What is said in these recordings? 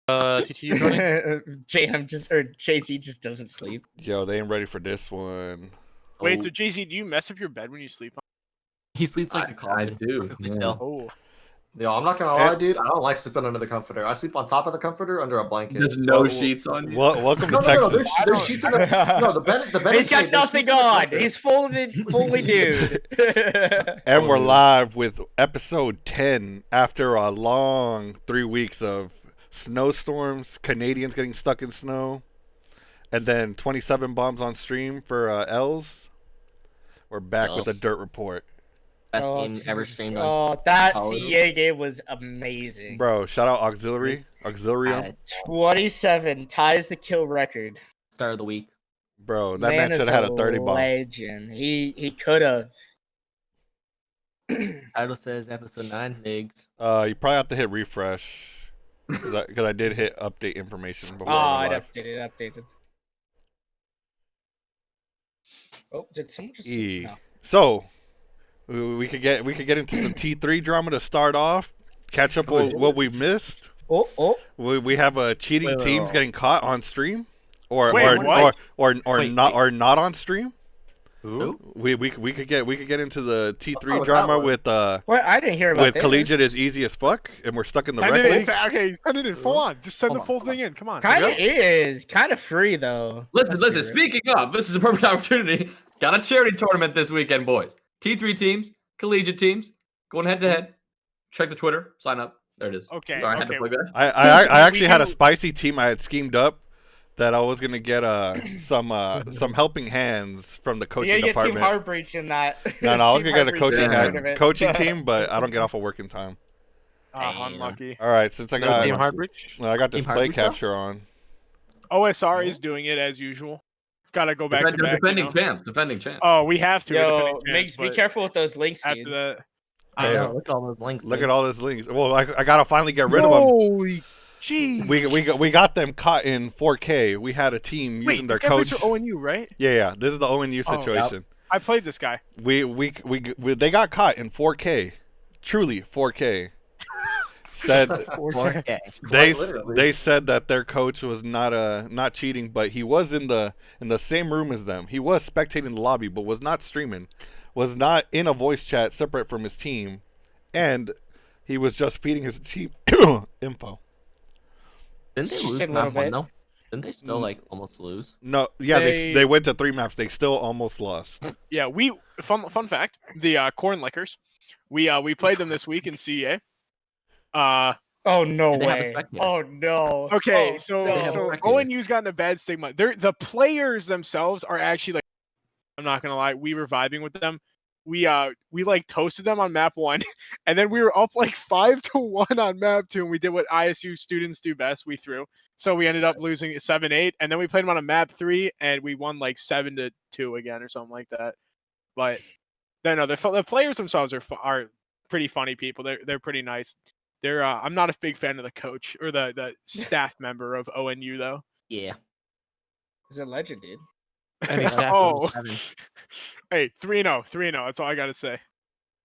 TTU joining? JC just doesn't sleep. Yo, they ain't ready for this one. Wait, so JC, do you mess up your bed when you sleep? He sleeps like a coffin. I do. Still. Oh. Yo, I'm not gonna lie, dude. I don't like sleeping under the comforter. I sleep on top of the comforter under a blanket. There's no sheets on you. Welcome to No, Texas. there's sheets in the no. The bed. He's got nothing on. He's fully nude. And we're live with episode 10 after a long 3 weeks of snowstorms, Canadians getting stuck in snow, and then 27 bombs on stream for L's. We're back with a dirt report. Best game ever streamed on. Oh, that CEA game was amazing. Bro, shout out Auxilium. 27 ties the kill record. Start of the week. Bro, that man should have had a 30 bomb. Legend. He could have. Title says episode 9, Migs. You probably have to hit refresh. Because I did hit update information before. Oh, it updated. Oh, did someone just... No. So, we could get into some T3 drama to start off. Catch up with what we've missed. We have cheating teams getting caught on stream, or not on stream. Ooh. We could get into the T3 drama with What? I didn't hear about with collegiate is easy as fuck, and we're stuck in the Send red it lane. okay, send it in. Full on. Just send the full thing in. Come on. Kind of is. Kind of free, though. Listen. Speaking of, this is a perfect opportunity. Got a charity tournament this weekend, boys. T3 teams, collegiate teams, going head to head. Check the Twitter. Sign up. There it is. Okay. Sorry, I had to plug that. I actually had a spicy team I had schemed up that I was gonna get some helping hands from the coaching department. You get Team Heartbreach in that. No, I was gonna get a coaching team, but I don't get off of work in time. Unlucky. All right, since I got Team Heartbreach. I got display capture on. OSR is doing it as usual. Gotta go back to back. Defending champs. Oh, we have to. Yo, Migs, be careful with those links, after dude. that. I know. Look at all those links. Look at all those links. Well, I gotta finally get rid of them. Holy jeez. We got them caught in 4K. We had a team using their coach. Wait, for ONU, right? Yeah. This is the ONU situation. Yep. I played this guy. They got caught in 4K. Truly 4K. Said 4K. They said that their coach was not cheating, but he was in the same room as them. He was spectating the lobby, but was not streaming. Was not in a voice chat separate from his team, and he was just feeding his team info. Didn't they lose map 1 though? Didn't they still almost lose? No, yeah, they went to 3 maps. They still almost lost. Yeah, fun fact, the Corn Lickers, we played them this week in CEA. Oh no way! Oh no! Okay, so ONU's gotten a bad stigma. The players themselves are actually I'm not gonna lie, we were vibing with them. We toasted them on map 1, and then we were up 5-1 on map 2, and we did what ISU students do best. We threw. So we ended up losing 7-8, and then we played them on a map 3, and we won 7-2 again or something like that. But then the players themselves are pretty funny people. They're pretty nice. I'm not a big fan of the coach or the staff member of ONU though. Yeah. He's a legend, dude. Oh. Hey, 3-0. That's all I gotta say.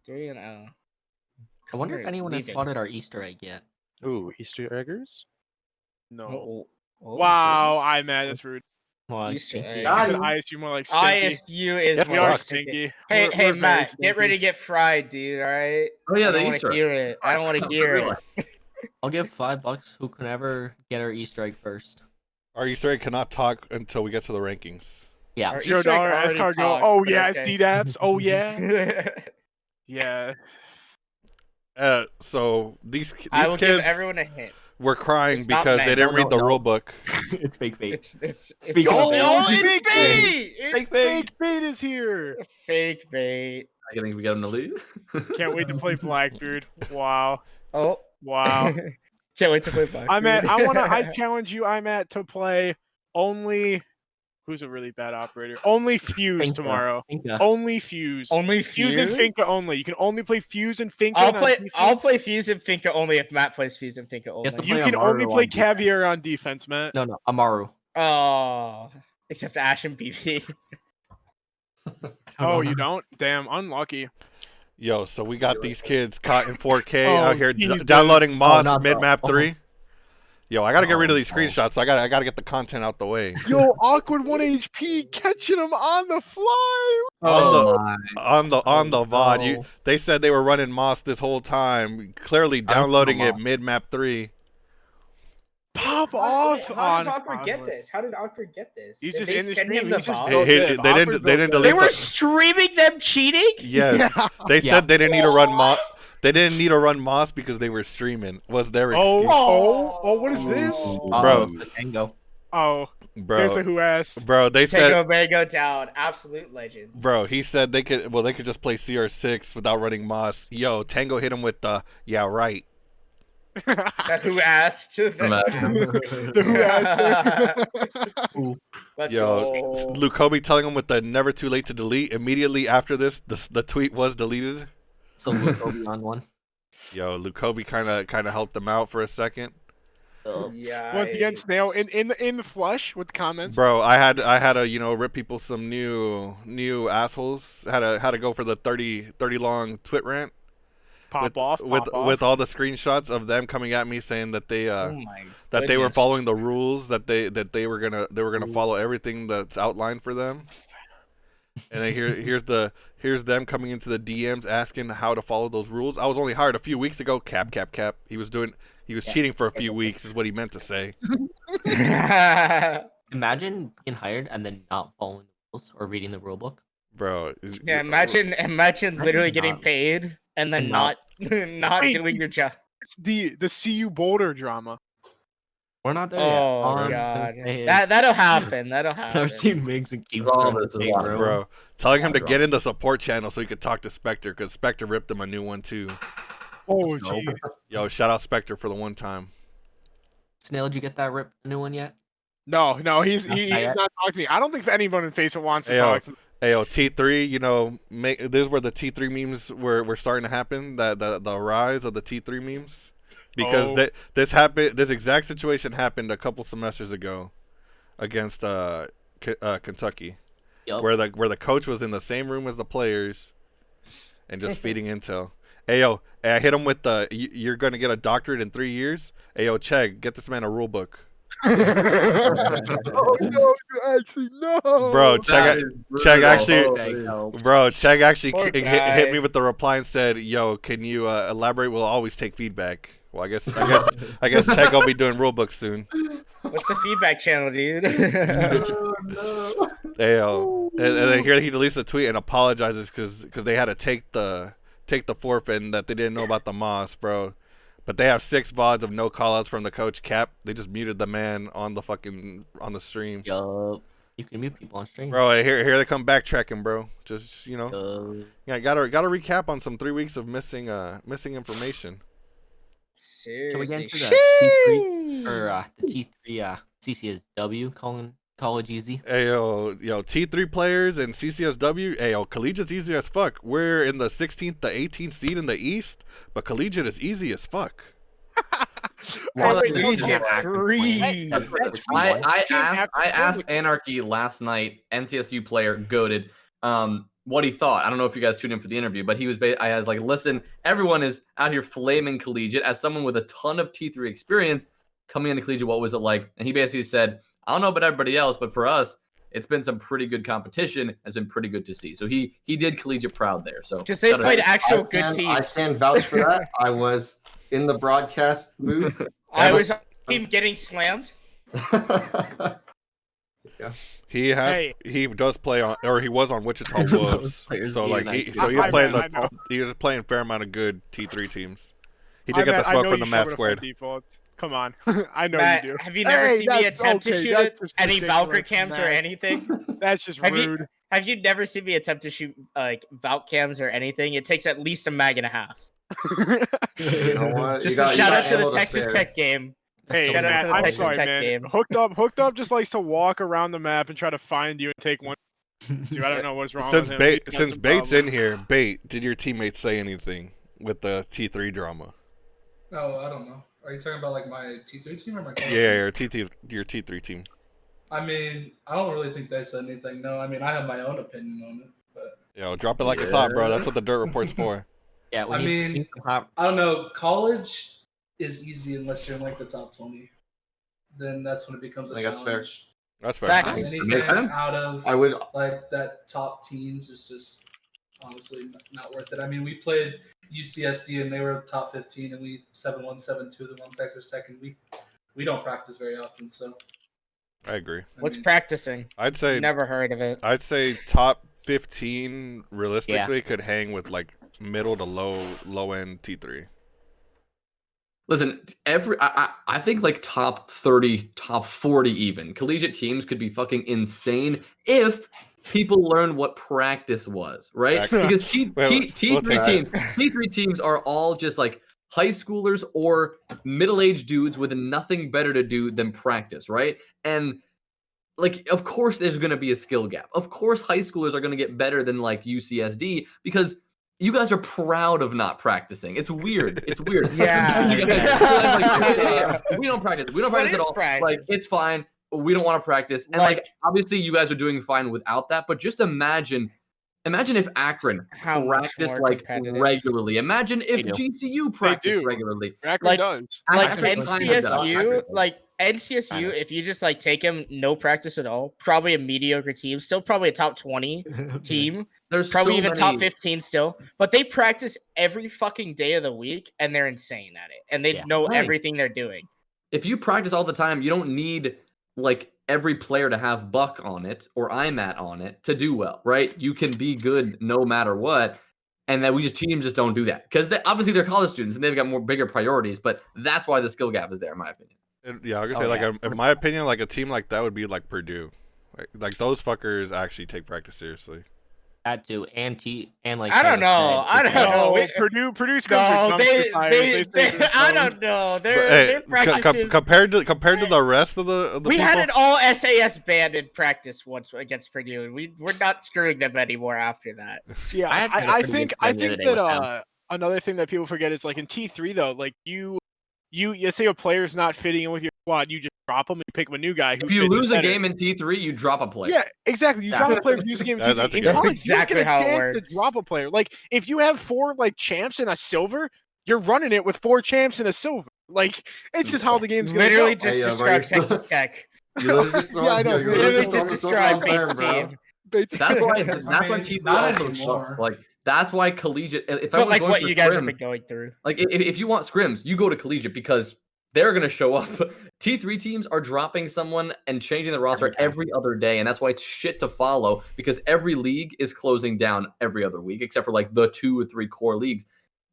3-0. I wonder if anyone has spotted our Easter egg yet. Ooh, Easter eggers? No. Wow, I'm mad. That's rude. Well, Easter egg. ISU more like stinky. ISU is we are stinky. Hey, Matt, get ready to get fried, dude. All right. Oh yeah, the Easter egg. I don't want to hear it. I'll give $5 who can ever get our Easter egg first. Our Easter egg cannot talk until we get to the rankings. Yeah. $0 cargo. Oh yeah, it's DDAPS. Oh yeah. Yeah. So these I will kids give everyone a hint. were crying because they didn't read the rule book. It's fake bait. It's fake bait. It's fake bait is here. Fake bait. I think we got him to leave. Can't wait to play Blackbeard. Wow. Oh wow. Can't wait to play Blackbeard. I challenge you, to play only. Who's a really bad operator? Only Fuse tomorrow. Only Fuse. Only Fuse and Finka only. You can only play Fuse and Finka. I'll play Fuse and Finka only if Matt plays Fuse and Finka only. You can only play Caviar on defense, Matt. No, Amaru. Oh, except Ash and BB. Oh, you don't? Damn, unlucky. Yo, so we got these kids caught in 4K out here downloading Moss mid-map 3. Yo, I gotta get rid of Oh, these no. screenshots. So I gotta get the content out the way. Yo, awkward 1 HP catching him on the fly. On the VOD, no. they said they were running Moss this whole time, clearly downloading it Moss. mid map 3. Pop How off did on Awkward get this? How did Awkward get this? He's Did just they in the send stream. him the He's just VOD? built Hey, div. they didn't Awkward built div. delete They were the- streaming them cheating? Yes, they said they didn't need to run Moss. They didn't need to run Moss because they were streaming. Was their excuse, What is this? Bro. The Tango. Oh, here's the bro? who asked. Bro, they said, Tango Mango down. Absolute legend. bro, he said they could. Well, they could just play CR6 without running Moss. Yo, Tango hit him with the yeah right. That who asked? Imagine. The who asked. Let's Yo, go. Lukobi telling him with the never too late to delete. Immediately after this, the tweet was deleted. So Lukobi on one. Yo, Lukobi kind of helped them out for a second. Yeah. Once again, Snail in the flush with the comments. Bro, I had to rip people some new assholes. Had to go for the 30 long twit rant. Pop off. With all the screenshots of them coming at me saying that they Oh my that they were goodness. following the rules, that they were gonna follow everything that's outlined for them. And then here's them coming into the DMs asking how to follow those rules. I was only hired a few weeks ago. Cap. He was cheating for a few weeks is what he meant to say. Imagine being hired and then not following the rules or reading the rule book. Bro. Yeah, imagine literally getting not- paid and then and not not- Wait. doing your job. It's the CU Boulder drama. We're not there Oh yet. god. Thursdays. That'll happen. That'll happen. I've seen Migs and Keeps All in the this is same water, room. Bro, telling him to Bro. get in the support channel so he could talk to Spectre because Spectre ripped him a new one too. Oh, Let's go. gee. Yo, shout out Spectre for the one time. Snail, did you get that new one yet? No, he's Not he's yet. not talking to me. I don't think anyone in Facebook wants to Ayo. talk to me. Ayo, T3, this is where the T3 memes were starting to happen. The rise of the T3 memes, because Oh. this exact situation happened a couple semesters ago against Kentucky, Yup. where the coach was in the same room as the players and just feeding intel. Ayo, I hit him with the you're gonna get a doctorate in 3 years. Ayo, Chegg, get this man a rule book. Oh no, actually no. Bro, Chegg actually Poor hit guy. me with the reply and said, "Yo, can you elaborate? We'll always take feedback." Well, I guess Chegg will be doing rule books soon. What's the feedback channel, dude? Oh, no. Ayo, and then here he deletes the tweet and apologizes because they had to take the forfeit and that they didn't know about the Moss, bro. But they have 6 VODs of no callouts from the coach Cap. They just muted the man on the stream. Yup. You can mute people on stream. Bro, here they come backtracking, bro. Just Yup. yeah, gotta recap on some 3 weeks of missing information. Shall we get Seriously. into the T3 or the T3 CCSW college easy? Ayo, T3 players and CCSW. Ayo, collegiate's easy as fuck. We're in the 16th to 18th seed in the East, but collegiate is easy as fuck. Collegiate free. I asked Anarchy last night, NCSU player goated, what he thought. I don't know if you guys tuned in for the interview, but I was like, listen, everyone is out here flaming collegiate. As someone with a ton of T3 experience coming into collegiate, what was it like? And he basically said, I don't know about everybody else, but for us, it's been some pretty good competition. It's been pretty good to see. So he did collegiate proud there. So Because they shout out played to him. actual I good teams. can vouch for that. I was in the broadcast booth. I was on team getting slammed. Yeah. He does play on, or he was on Wichita Wolves. Players So like being he was I playing know. he was playing a fair amount of good T3 teams. He I did get the smoke know from you the show Matt it by squared. default. Come on, I know Matt, you do. have you never Hey, seen me that's attempt to okay, shoot that's just any ridiculous, Valkyrie cams or Matt. anything? That's just Have you- rude. Have you never seen me attempt to shoot like Valk cams or anything? It takes at least a mag and a half. You know what? Just You a got- you shout got out to the ammo to Texas spare. Tech game. Hey, Shout out Matt, to the I'm Texas sorry, Tech man. game. Hooked up just likes to walk around the map and try to find you and take one. Dude, I don't know what's wrong Since with him. He has since some Bait's problem. in here, Bait, did your teammates say anything with the T3 drama? No, I don't know. Are you talking about like my T3 team or my college Yeah, team? your T3 team. I mean, I don't really think they said anything. No, I mean, I have my own opinion on it, but Yo, drop it like it's hot, bro. That's what the dirt report's for. Yeah, we I need mean, some hot. I don't know. College is easy unless you're in like the top 20. then that's when it becomes a I think that's fair. challenge. That's fair. Facts. Anything Makes sense. out of I would. like that top teams is just honestly not worth it. I mean, we played UCSD and they were top 15, and we 7-1, 7-2 them on Texas Tech, and we don't practice very often, so. I agree. What's practicing? I'd say Never heard of it. I'd say top 15 realistically could hang with like middle to low end T3. Listen, I think like top 30, top 40 even collegiate teams could be fucking insane if people learn what practice was, right? Because T3 teams are all just like high schoolers or middle-aged dudes with nothing better to do than practice, right? And like, of course there's going to be a skill gap. Of course high schoolers are going to get better than like UCSD because you guys are proud of not practicing. It's weird. It's weird. Yeah. We don't practice. We don't practice at all. Practice? Like, it's fine. We don't want to practice. And like obviously you guys are doing fine without that, but just imagine if Akron practiced like regularly. Imagine if GCU practiced regularly. Akron does. Like NCSU, if you just like take them, no practice at all, probably a mediocre team, still probably a top 20 team. There's probably so even many... top 15 still, but they practice every fucking day of the week and they're insane at it and they know everything they're doing. If you practice all the time, you don't need like every player to have Buck on it or IMAT on it to do well, right? You can be good no matter what. And that teams just don't do that because obviously they're college students and they've got bigger priorities, but that's why the skill gap is there, in my opinion. Yeah, I was gonna say in my opinion, like a team like that would be like Purdue. Like those fuckers actually take practice seriously. That too, and like I don't know. Purdue no, they I don't know. Their practices compared to the rest of the we had an all SAS band in practice once against Purdue, and we're not screwing them anymore after that. Yeah, I think that another thing that people forget is like in T3 though, like you say a player's not fitting in with your squad, you just drop him and you pick up a new guy. Who if you lose a game in T3, you drop a player. Yeah, exactly. You drop a player, lose a game in T3. That's exactly how it works. To drop a player. Like if you have 4 like champs and a silver, you're running it with 4 champs and a silver. Like it's just how the game's going. Literally just describe Texas Tech. Literally just describe Bates' team. That's why T3 also sucks. Like that's why collegiate. If I was like what you guys have been going through. Like if you want scrims, you go to collegiate because they're going to show up. T3 teams are dropping someone and changing the roster every other day, and that's why it's shit to follow because every league is closing down every other week except for like the 2 or 3 core leagues.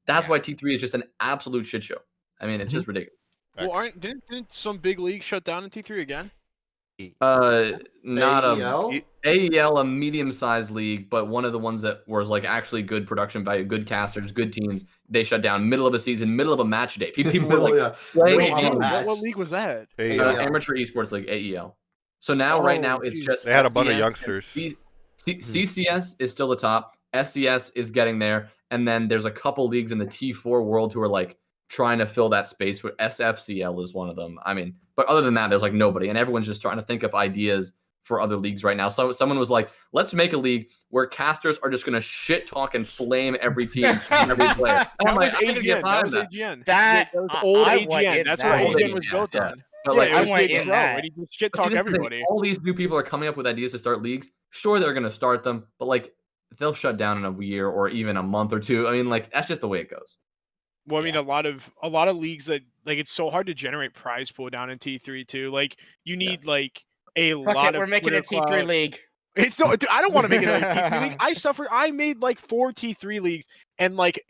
That's why T3 is just an absolute shit show. I mean, it's just ridiculous. Well, didn't some big leagues shut down in T3 again? Not AEL? AEL, a medium-sized league, but one of the ones that was like actually good production value, good casters, good teams. They shut down middle of a season, middle of a match day. People were like playing what league was that? Amateur Esports League, AEL. So now, right now, it's just they had a bunch of youngsters. CCS is still the top. SCS is getting there, and then there's a couple leagues in the T4 world who are like trying to fill that space. Where SFCL is one of them. I mean, but other than that, there's like nobody, and everyone's just trying to think of ideas for other leagues right now. So someone was like, let's make a league where casters are just going to shit talk and flame every team and every player. That was AGN. That was old AGN. That's what AGN was built on. But like, I want in that. He just shit talk everybody. All these new people are coming up with ideas to start leagues. Sure, they're going to start them, but like they'll shut down in a year or even a month or two. I mean, like that's just the way it goes. Well, I mean, a lot of leagues that like it's so hard to generate prize pool down in T3 too. Like you need like a lot of. We're making a T3 league. It's no, dude, I don't want to make it a T3 league. I made like 4 T3 leagues, and like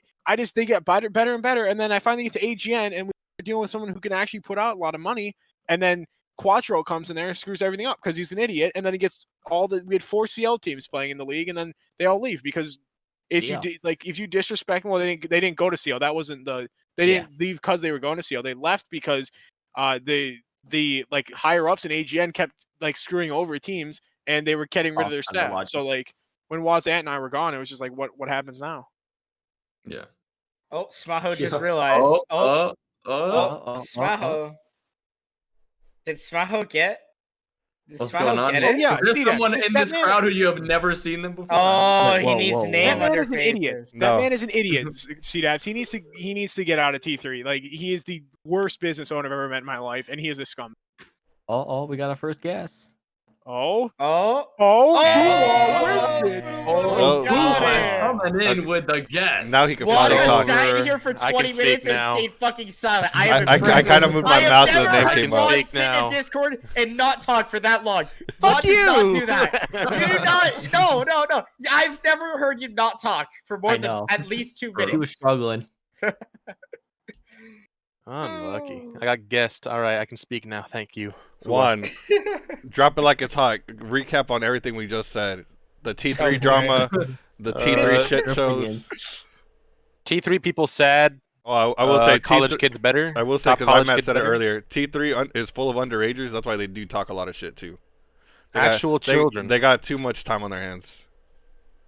they get better and better, and then I finally get to AGN, and we're dealing with someone who can actually put out a lot of money, and then Quattro comes in there and screws everything up because he's an idiot, and then he gets we had 4 CL teams playing in the league, and then they all leave because if you disrespect them, well, they didn't go to CL. That wasn't they didn't leave because they were going to CL. They left because the like higher ups in AGN kept like screwing over teams, and they were getting rid of their staff. So like when Wazant and I were gone, it was just like what happens now? Yeah. Oh, Smaho just realized. Smaho. Did Smaho get? What's going on? Yeah, there's someone in this crowd who you have never seen them before. Oh, he needs name under an idiot. That man is an idiot. CDAPS. He needs to get out of T3. Like he is the worst business owner I've ever met in my life, and he is a scum. Oh, we got our first guess. Oh, Oh, coming in with the guess. Now he can Juan finally has talk. sat here for I 20 can minutes speak now. and stayed fucking silent. I am I impressed. kind of moved my mouth when the name I came have up. never Speak heard Juan now. sit in Discord and not talk for that long. Fuck Juan does not you. do that. You do not. No. I've never heard you not talk for more I than know. at least 2 He was minutes. struggling. Unlucky. I got guessed. All right, I can speak now. Thank you. Juan, drop it like it's hot. Recap on everything we just said. The T3 drama, the T3 shit shows. T3 people sad. Oh, I will say college T3 kids better. I will say Top because college Matt kids said it better. earlier. T3 is full of underagers. That's why they do talk a lot of shit too. Actual children. They got too much time on their hands.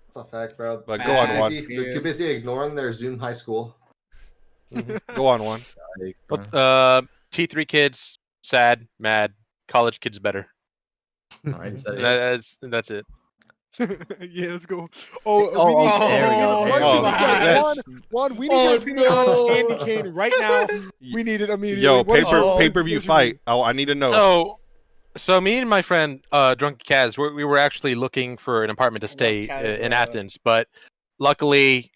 That's a fact, bro. But go on, Juan. They're too busy ignoring their Zoom high school. Go on, Juan. T3 kids sad, mad. College kids better. All right, you said it. That's it. Yeah, let's go. There we go. Juan, we need your opinion on Candy Cane right now. We need it immediately. Yo, What is your- pay-per-view fight. I need to know. So me and my friend Drunky Kaz, we were actually looking for an apartment to stay in Athens, but luckily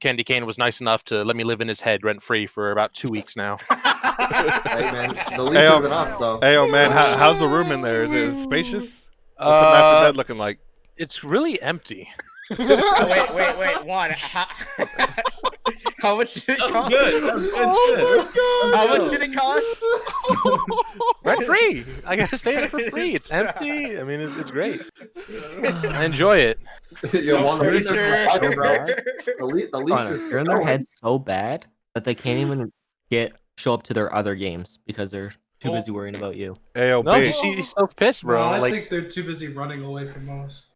Candy Cane was nice enough to let me live in his head rent free for about 2 weeks now. Hey man, the lease has been up though. Hey, man, how's the room in there? Is it spacious? What's the master bed looking like? It's really empty. Wait, Juan. How much did it cost? Good. How much did it cost? Rent free. I gotta stay in it for free. It's empty. I mean, it's great. I enjoy it. Yo, Juan, the lease is Sure. tighter, bro. The lease is They're in their head so bad that they can't even show up to their other games because they're too busy worrying about you. Ayo, No, babe. he's so pissed, bro. No, I Like, think they're too busy running away from us.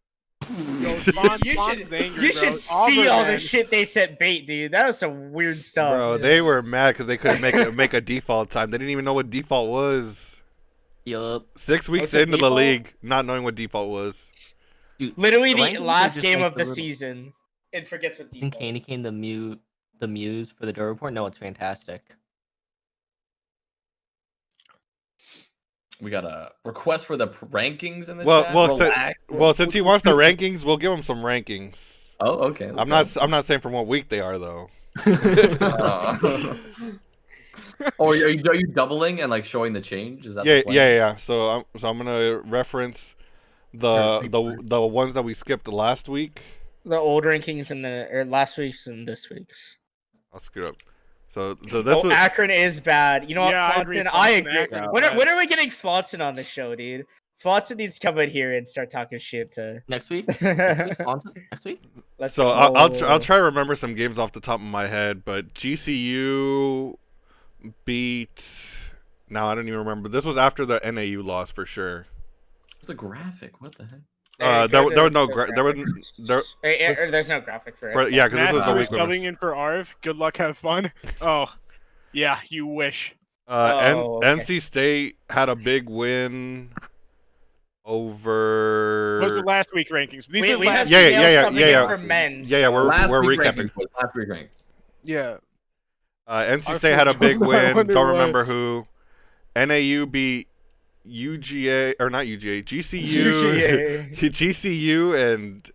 Yo, Spawn's You angry, You bro. should Auburn, see all man. the shit they set bait, dude. That was some weird stuff. Bro, they were mad because they couldn't make a default time. They didn't even know what default was. Yup. 6 weeks What's a into the default? league, not knowing what default was. Dude, Literally the rankings are last just game like of the little- season. It forgets what Isn't default Candy is. Cane the muse for the Dirt Report? No, it's fantastic. We got a request for the rankings in the Well, chat. well, since he wants the rankings, we'll give him some rankings. Oh, okay. I'm not saying from what week they are though. Or are you doubling and like showing the change? Is that Yeah, the plan? yeah. So I'm gonna reference the ones that we skipped last week. The old rankings and last week's and this week's. I'll screw up. So this was Akron is bad. You know what, Yeah, I agree. Flotson? I Flotson, agree. Akron is When bad. are we getting Flotson on the show, dude? Flotson needs to come in here and start talking shit to. Next week? Let's Next week? so go. I'll try to remember some games off the top of my head, but GCU beat. Now I don't even remember. This was after the NAU loss for sure. The graphic. What the heck? There was no There's no graphic for it. yeah, because this was the Matthew week. is subbing in for Arv. Good luck, have fun. Oh, yeah, you wish. Okay. NC State had a big win over. Those are last week rankings. These are We have last. Yeah, Snail coming in yeah. for men's. Yeah, we're Last week recapping. rankings was last week rankings. Yeah. NC Our State had a first big one, I win. wonder Don't why. remember who. NAU beat UGA or not UGA. GCU. GCU and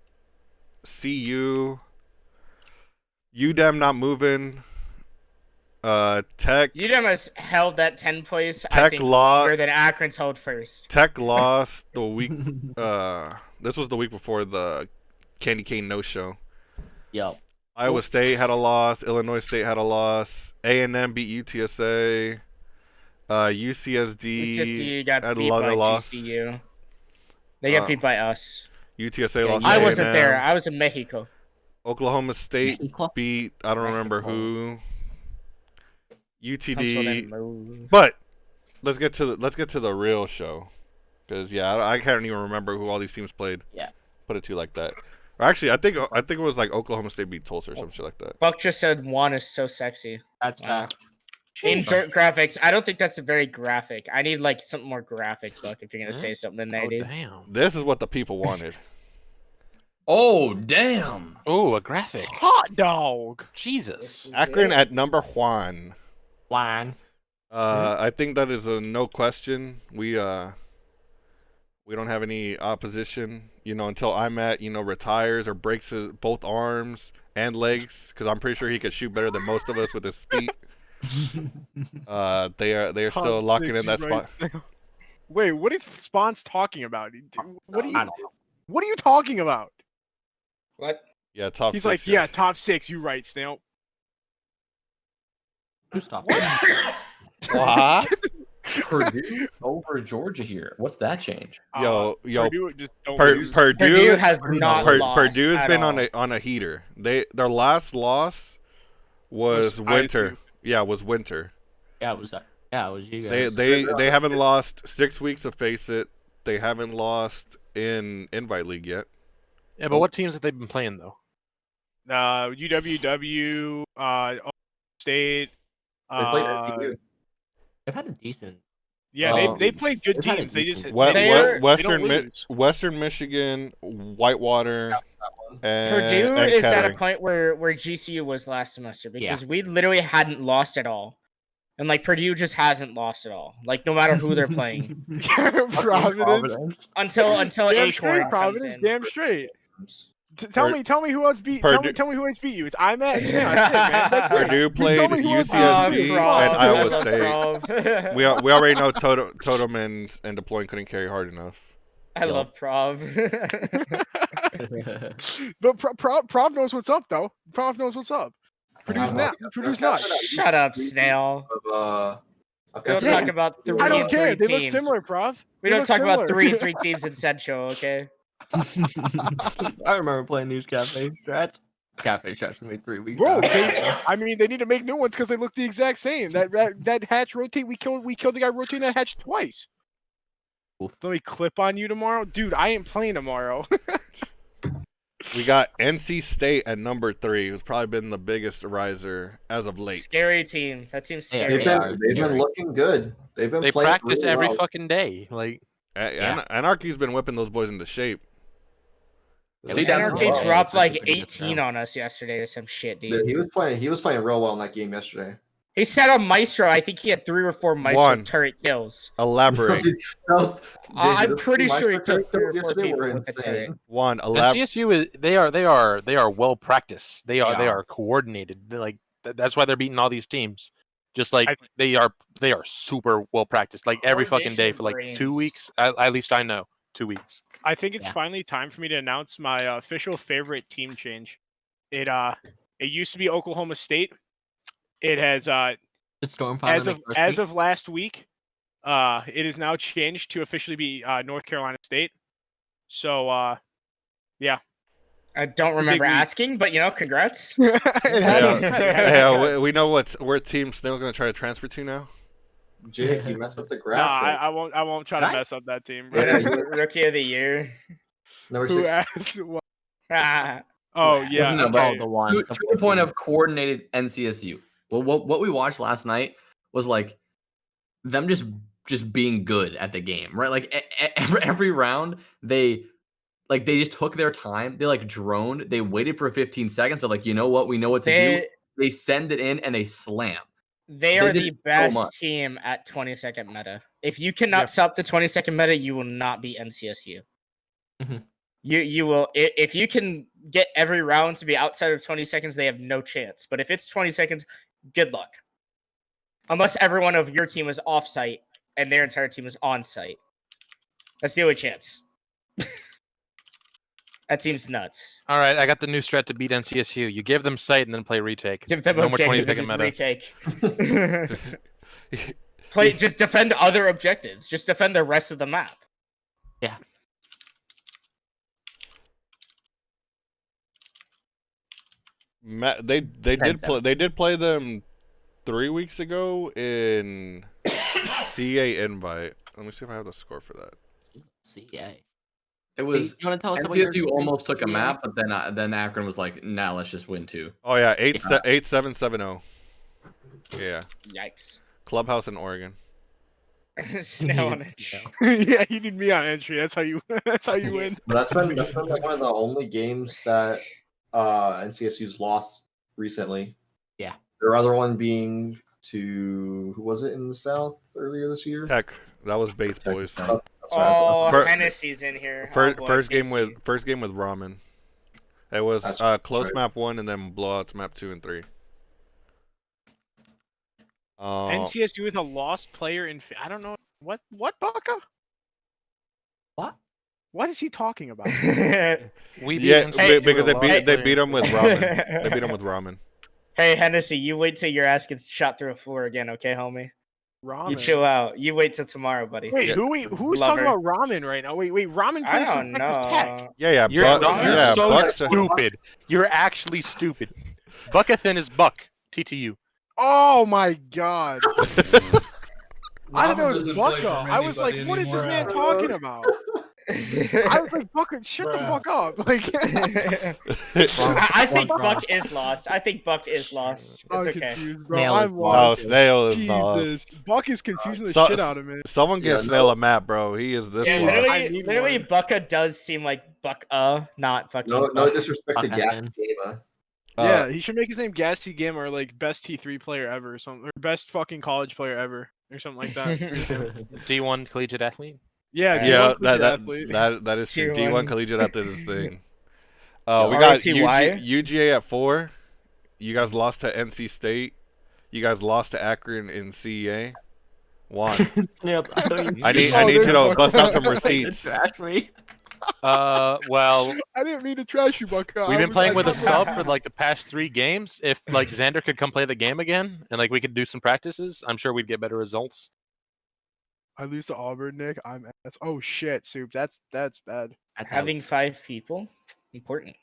CU. UDEM not moving. Tech. UDEM has held that 10 place. I Tech think lost. longer than Akron's held first. Tech lost the week. This was the week before the Candy Cane no show. Yup. Iowa State had a loss. Illinois State had a loss. A&M beat UTSA. UCSD UCSD got had beat a lot by of loss. GCU. They got beat by us. UTSA lost. I to wasn't A&M. there. I was in Mexico. Oklahoma State Mexico. beat. I don't remember who. Huntsville UTD. didn't move. But let's get to the real show, because I can't even remember who all these teams played. Yeah. Put it to you like that. Or actually, I think it was like Oklahoma State beat Tulsa or some shit like that. Buck just said Juan is so sexy. That's Wow. fact. Insert graphics. I don't think that's a very graphic. I need like something more graphic, Buck, if you're gonna say something in there, oh dude. damn. This is what the people wanted. Oh damn! Oh, a graphic. Hot dog. Jesus. Akron at number one. One. I think that is a no question. We don't have any opposition, until retires or breaks his both arms and legs, because I'm pretty sure he could shoot better than most of us with his feet. They are still locking in that spot. Wait, what is Spawn's talking about? What I don't know. What are you talking about? What? Yeah, top. He's 6, like, yeah, top 6. You right, Snail. Who's top? What? Purdue over Georgia here. What's that change? Yo, Purdue, just don't lose. Purdue has not lost Purdue's at been all. on a heater. Their last loss was winter. ISU. Yeah, it was winter. Yeah, it was you guys. They haven't lost 6 weeks of Face It. They haven't lost in Invite League yet. Yeah, but what teams have they been playing though? UWW, State. They played NTU. They've had a decent. Yeah, they played good they've had a teams. They just decent- Western Michigan, Whitewater, and Purdue and is at a Kettering. point where GCU was last semester because we literally hadn't lost at all. And like Purdue just hasn't lost at all. Like no matter who they're playing. Providence. Until Damn Acorn straight, comes Providence. in. Damn straight. Tell me who else beat. Purdue- Tell me who else beat you. It's IMAT and Snail. That's it, man. That's it. Purdue played Tell me who else beat UCSD you. and Iowa State. State. We already know Totem and Deploying couldn't carry hard enough. I love Prov. But Prov knows what's up, though. Prov knows what's up. Purdue's not. Purdue's not. Shut up, Snail. I've We don't got talk about 3 I don't and care. 3 They look teams. similar, Prov. We They don't look talk about similar. 3 and 3 teams in Central, okay? I remember playing these cafe strats. Cafe strats from me 3 weeks Bro, ago. I mean, they need to make new ones because they look the exact same. That hatch rotate, we killed the guy rotating that hatch twice. Oof. Let me clip on you tomorrow, dude. I ain't playing tomorrow. We got NC State at number 3, who's probably been the biggest riser as of late. Scary team. That team's Yeah, scary. They've been looking good. They've been They playing practice really every well. fucking day. Like, Anarchy's been whipping those boys into shape. See, that's Anarchy wrong. dropped like Pretty good 18 now. on us yesterday or some shit, Yeah, dude. he was playing real well in that game yesterday. He set up Maestro. I think he had 3 or 4 Maestro One. turret kills. Elaborate. Dude, I'm those pretty two sure he Maestro took 3 or 4 yesterday people were with the turret. insane. One, and elaborate. CSU is they are well practiced. They They are coordinated. That's why they're beating all these teams. Just like they are super well practiced. Like every fucking day for like 2 Coordination weeks. At least I know 2 weeks. I think it's Yeah. finally time for me to announce my official favorite team change. It used to be Oklahoma State. It has It's Stormfather as of last week, it is now changed to officially be North Carolina State. So yeah. I don't remember week. asking, but congrats. It happens. Yeah, we know where Team Snail's gonna try to transfer to now. Jake, you messed up the Nah, graphic. I won't try to Right? mess up that team, bro. Yeah, Rookie of the year. Number Who 6. asked what? Ah, Oh yeah. No, Okay. the one. To the point of coordinated NCSU. Well, what we watched last night was like them just being good at the game, right? Like every round they just took their time. They like droned. They waited for 15 seconds. So like, you know what? We know what to do. They send it in and they slam. They They are did the it so best much. team at 20-second meta. If you cannot stop the 20-second meta, you will not be NCSU. Mhm. You will if you can get every round to be outside of 20 seconds, they have no chance. But if it's 20 seconds, good luck. Unless everyone of your team is off site and their entire team is on site. That's the only chance. That team's nuts. All right, I got the new strat to beat NCSU. You give them sight and then play retake. Give them No more objective 20-second and meta. retake. Just defend other objectives. Just defend the rest of the map. Yeah. They did play them 3 weeks ago in CA Invite. Let me see if I have the score for that. CA. It was You want to tell us about your NCSU almost took a CA? map, but then Akron was like, nah, let's just win 2. Oh yeah, 8770. Yeah, Yikes. Clubhouse in Oregon. Snail on it. Yeah, you need me on entry. That's how you win. But that's been like one of the only games that NCSU's lost recently. Yeah. Their other one being to who was it in the South earlier this year? Tech. That was base Tech boys. is down. Oh, Fir- Hennessy's in here. First, Oh, boy, first game KC. with Ramen. It was That's close right. map 1 and then blowouts map 2 and 3. NCSU with a lost player in. I don't know what Baka. What is he talking about? We beat Yeah, NCSU because with a lost they player. beat him with ramen. They beat him with ramen. Hey, Hennessy, you wait till your ass gets shot through a floor again, okay, homie? Ramen. You chill out. You wait till tomorrow, buddy. Wait, Yeah. who's Lover. talking about ramen right now? Wait, ramen I plays for don't Texas Tech. know. Yeah, You're, Buck, you're yeah, so Buck's- stupid. You're actually stupid. Buckathin is Buck. TTU. Oh my god! I thought that Ramen was doesn't play for Bucko. I was like, anybody what is this man anymore. talking about? I was like, Bucko, shut the fuck up! Like, I think Buck is lost. I think Buck is lost. It's I'm okay. confused, bro. Snail I'm is Oh, lost. Snail is Jesus, lost. Buck is confusing the So- shit out of me. Someone get Yeah, Snail no. a map, bro. He is this Yeah, lost. I need literally, one. Bucka does seem like Buck. Not fucking. No Buck. disrespect to Fuck Gas that, Gamer. Yeah, he should make his name Gassy Game or like best T3 player ever or something, or best fucking college player ever or something like that. D1 collegiate athlete. Yeah, Yeah, Yeah, D1 collegiate athlete. that is true. Tier D1 one. collegiate athlete is thing. Yo, We got ROTY? UGA at 4. You guys lost to NC State. You guys lost to Akron in CEA. One. Snail, I don't even I see need that. you to there's bust out some Like, receipts. trash me. Well, I didn't mean to trash you, Bucko. we've been playing with a sub for like the past 3 games. If like Xander could come play the game again and like we could do some practices, I'm sure we'd get better results. I lose to Auburn, Nick. I'm ass. Oh shit, Soup. That's bad. That's Having out. 5 people, important.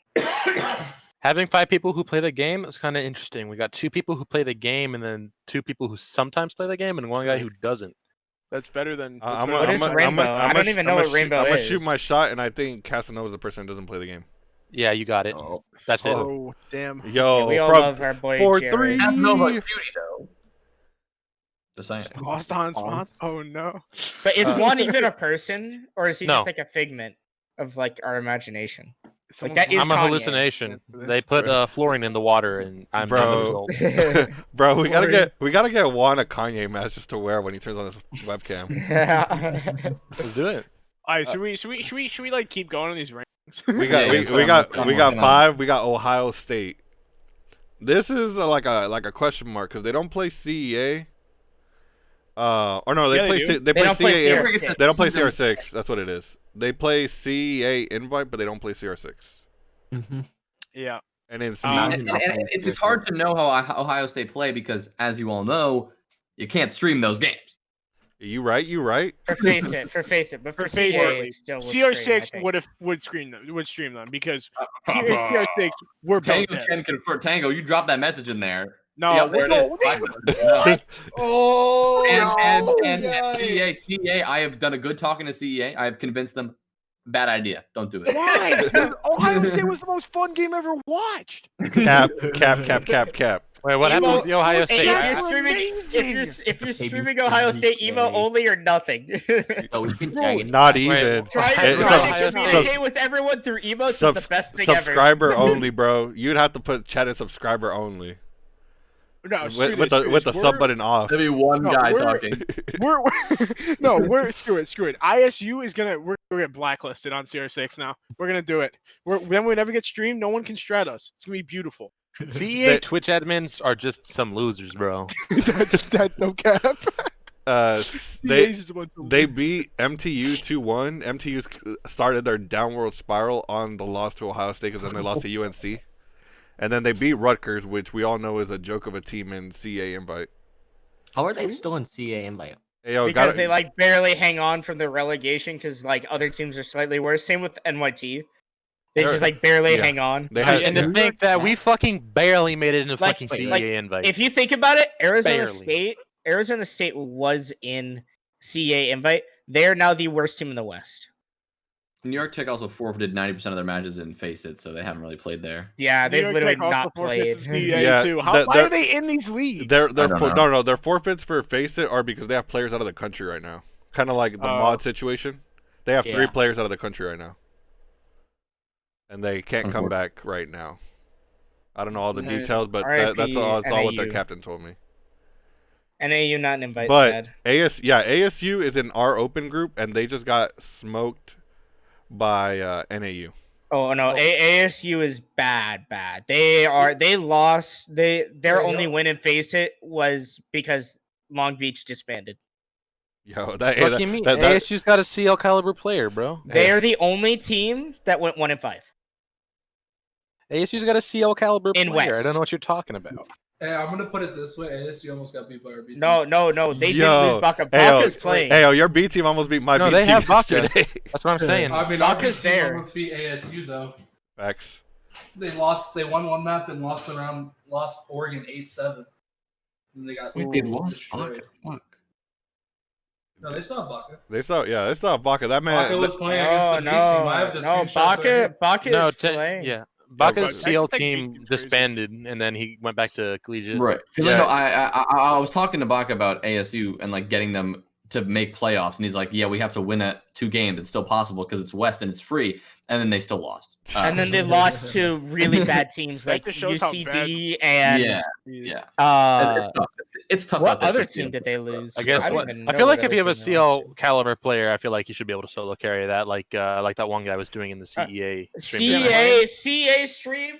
Having 5 people who play the game is kind of interesting. We got 2 people who play the game, and then 2 people who sometimes play the game, and 1 guy who doesn't. That's better than. I'm What is Rainbow? I don't even know what Rainbow I'm gonna is. shoot my shot, and I think Casanova is the person who doesn't play the game. Yeah, you got it. Oh. That's it. Oh damn. Yo, we all from love our boy 4-3. Jared. That's Nova cutie though. Just saying. Lost on sponsor. Oh no. But is Juan even a person, or is he No. just like a figment of like our imagination? Someone that is I'm a Kanye. hallucination. Yeah, They put fluorine in the water, and I'm the Bro. result. Bro, we gotta get Juan a Kanye mask just to wear when he turns on his webcam. Let's do it. All right, should we like keep going on these rankings? We got Yeah, we got I'm we got working on 5. We got Ohio State. This is like a question mark because they don't play CEA. Or no, they Yeah, they play do. they They play don't play CEA. CR6. They don't play CR6. That's what it is. They play CEA invite, but they don't play CR6. Mhm. Yeah. And in Um, CEA, And it's hard to know how Ohio State play because, as you all know, you can't stream those games. you right. For face it, but for Face CJ, it. it still was CR6 stream, would stream them because CR6 we're built Tango there. can confirm. Tango, you dropped that message in there. No, Yeah, there it is. Oh, And CEA, I have done a good talking to CEA. I have convinced them. Bad idea. Don't do it. why? Ohio State was the most fun game ever watched. Cap. Wait, what happened with the Ohio Hey, State? if That's you're streaming, amazing. if you're streaming Ohio State, email only or nothing. Oh, we can drag it. Not Wait, even. Try It's to a- communicate with everyone through emails is the best thing ever. subscriber only, bro. You'd have to put chat as subscriber only No, screw with this, the sub button off. There'll be one No, guy we're- talking. we're screw it. ISU is we're gonna get blacklisted on CR6 now. We're gonna do it. Then we never get streamed. No one can shred us. It's gonna be beautiful. CEA Twitch admins are just some losers, bro. that's no cap. They CA's is a bunch of they losers. beat MTU 2-1. MTU started their downward spiral on the loss to Ohio State because then they lost to UNC, and then they beat Rutgers, which we all know is a joke of a team in CA invite. How are they still in CA invite? Hey, yo, Because they like barely hang on from the relegation because like other teams are slightly worse. Same with NYT. They just like barely yeah. hang on. they had And to think that we fucking barely made it in a Like- fucking wait, CEA like, invite. If you think about it, Barely. Arizona State was in CA invite. They're now the worst team in the West. New York Tech also forfeited 90% of their matches and faced it, so they haven't really played there. Yeah, New they've York literally Tech also not forfeits played. to CA Yeah, too. Why they're- are they in these leagues? their I don't know. their forfeits for Face It are because they have players out of the country right now. Kind of like the Oh. mod situation. They have 3 Yeah. players out of the country right now, and they can't come back right now. I don't know all the No, details, but RIP that's what their NAU. captain told me. NAU not an invite. But Sad. ASU is in our open group, and they just got smoked by NAU. Oh no, ASU is bad. They lost. Their only win in Face It was because Long Beach disbanded. Yo, ASU's got a CL caliber player, bro. They are the only team that went 1-5. ASU's got a CL caliber In player. West. I don't know what you're talking about. Hey, I'm gonna put it this way: ASU almost got beat by our B team. No, they didn't lose Baca. Baca's playing. Hey, your B team almost beat my B team. They have Baca. yesterday. That's what I'm saying. I mean, Baca's there. Almost beat ASU though. Facts. They lost. They won one map and lost Oregon 8-7. And they got. Wait, they lost destroyed. Baca. Fuck. No, they saw Baca. They saw Baca. That man. Baca was playing against the B team. I have the screenshots right here. Baca is playing. Yeah. Baca's Texas CL Tech team beat them crazy. disbanded, and then he went back to collegiate. Right. Because I was talking to Baca about ASU and like getting them to make playoffs, and he's like, "Yeah, we have to win at 2 games. It's still possible because it's West and it's free." And then they still lost. And then they lost to really bad teams That like just shows how UCD and yeah. It's tough. what out there other for team CL. did they lose? I guess. don't I even know feel like what if you have a other team they lost CL caliber player, I feel like you should be able to solo carry that, like that one guy was doing in the CEA. to. stream. CA stream.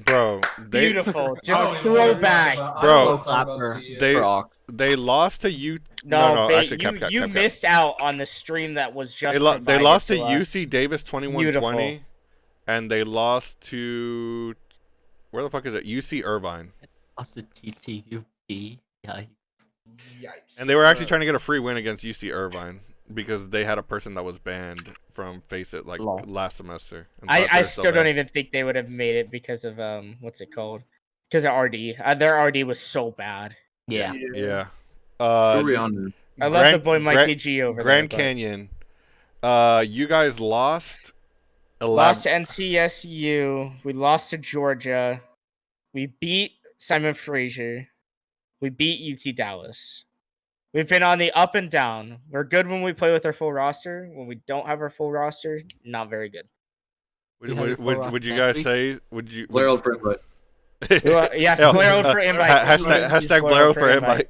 Bro, Beautiful. I Just don't even throw wanna talk back. about- I Bro, don't wanna talk about Clapper. CEA. they lost to you. No, babe, actually, Cap. you missed out on the stream that was just. They provided lost to us. UC Davis 21-20, and they lost to where the fuck is it? UC Irvine. Lost to TTUP. Yeah. Yikes. And they were actually trying to get a free win against UC Irvine because they had a person that was banned from Face It like last semester. And thought I they're still don't banned. even think they would have made it because of what's it called? Because of RD. Their RD was so bad. Yeah. Yeah. Who are we on? I love the boy Mike PG over Grand there. Canyon. You guys lost. Lost to NCSU. We lost to Georgia. We beat Simon Fraser. We beat UT Dallas. We've been on the up and down. We're good when we play with our full roster. When we don't have our full roster, not very good. Would you guys say? Would you? Blair Old for invite. Yes, Blair Old for invite. Hashtag Blair Old for invite.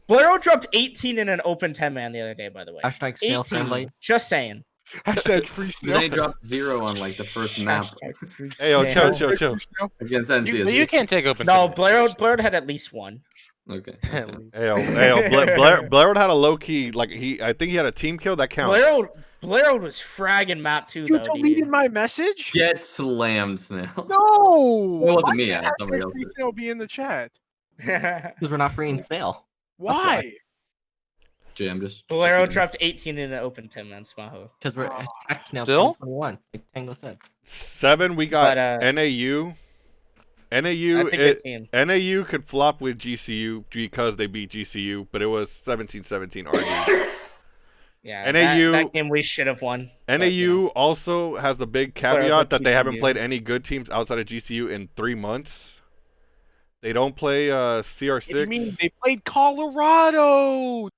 Blair Old dropped 18 in an open 10-man the other day, by the way. Hashtag Snail Friendly. Just saying. Hashtag free Then they dropped 0 on like the first map Hey, yo, chill. against NCSU. You can't take open. No, Blair Old had at least one. Okay. Hey, yo, Blair Old had a low key, like I think he had a team kill that counts. Blair Old was fragging map 2 You though. deleted my message? Get slammed, Snail. No. It wasn't Why me, can't yeah, somebody hashtag else free did. Snail be in the chat? Because we're not freeing Snail. Why? Jay, I'm just. Blair Old dropped 18 in an open 10-man, Smaho. Because we're hashtag Snail Still? 21, like Tango said. 7, we got But, NAU. That's a good team. NAU could flop with GCU because they beat GCU, but it was 17-17 RD. Yeah, NAU that game we should have won. NAU also has the big caveat that they haven't TTU. played any good teams outside of GCU in 3 months. They don't play CR6. I mean, they played Colorado.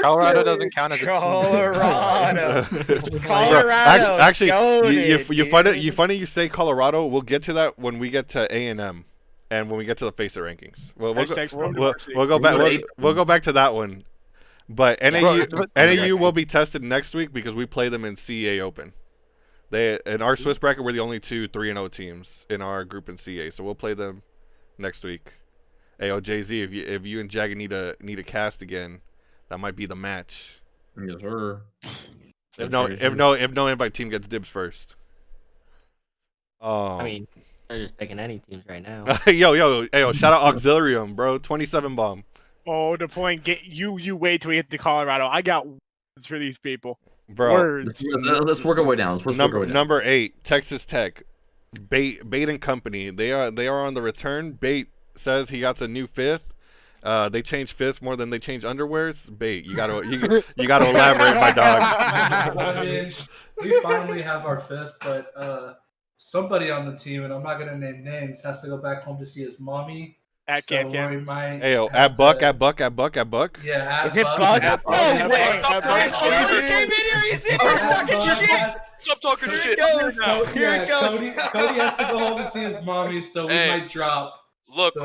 Colorado doesn't count as a team. Colorado. Bro, Colorado. actually, you find goated, it funny you say Colorado. We'll get to that when we get to A&M and when we get to the Face It rankings. We'll go back. We'll go back to that one. But NAU will be tested next week because we play them in CEA Open. They in our Swiss bracket we're the only 2 3-0 teams in our group in CEA, so we'll play them next week. Hey, Jay-Z, if you and Jagger need a cast again, that might be the match. Yes, sir. If no invite team gets dibs first. I mean, they're just picking any teams right now. yo, shout out Auxilium, bro. 27 bomb. Oh, the point. Get you wait till we get to Colorado. I got words for these people. Bro, Words. Let's work our way down. Number 8, Texas Tech. Bait and Company. They are on the return. Bait says he got a new 5th. They changed 5ths more than they changed underwears. Bait, you gotta elaborate, my dog. I mean, we finally have our 5th, but somebody on the team, and I'm not gonna name names, has to go back home to see his mommy. At Camp. We might Hey, yo, have at Buck. Yeah, Is it Buck? At Oh, wait. Came in here. He's in here talking shit. Stop talking shit. Here it goes. Cody has to go home and see his mommy, so we might drop. Look,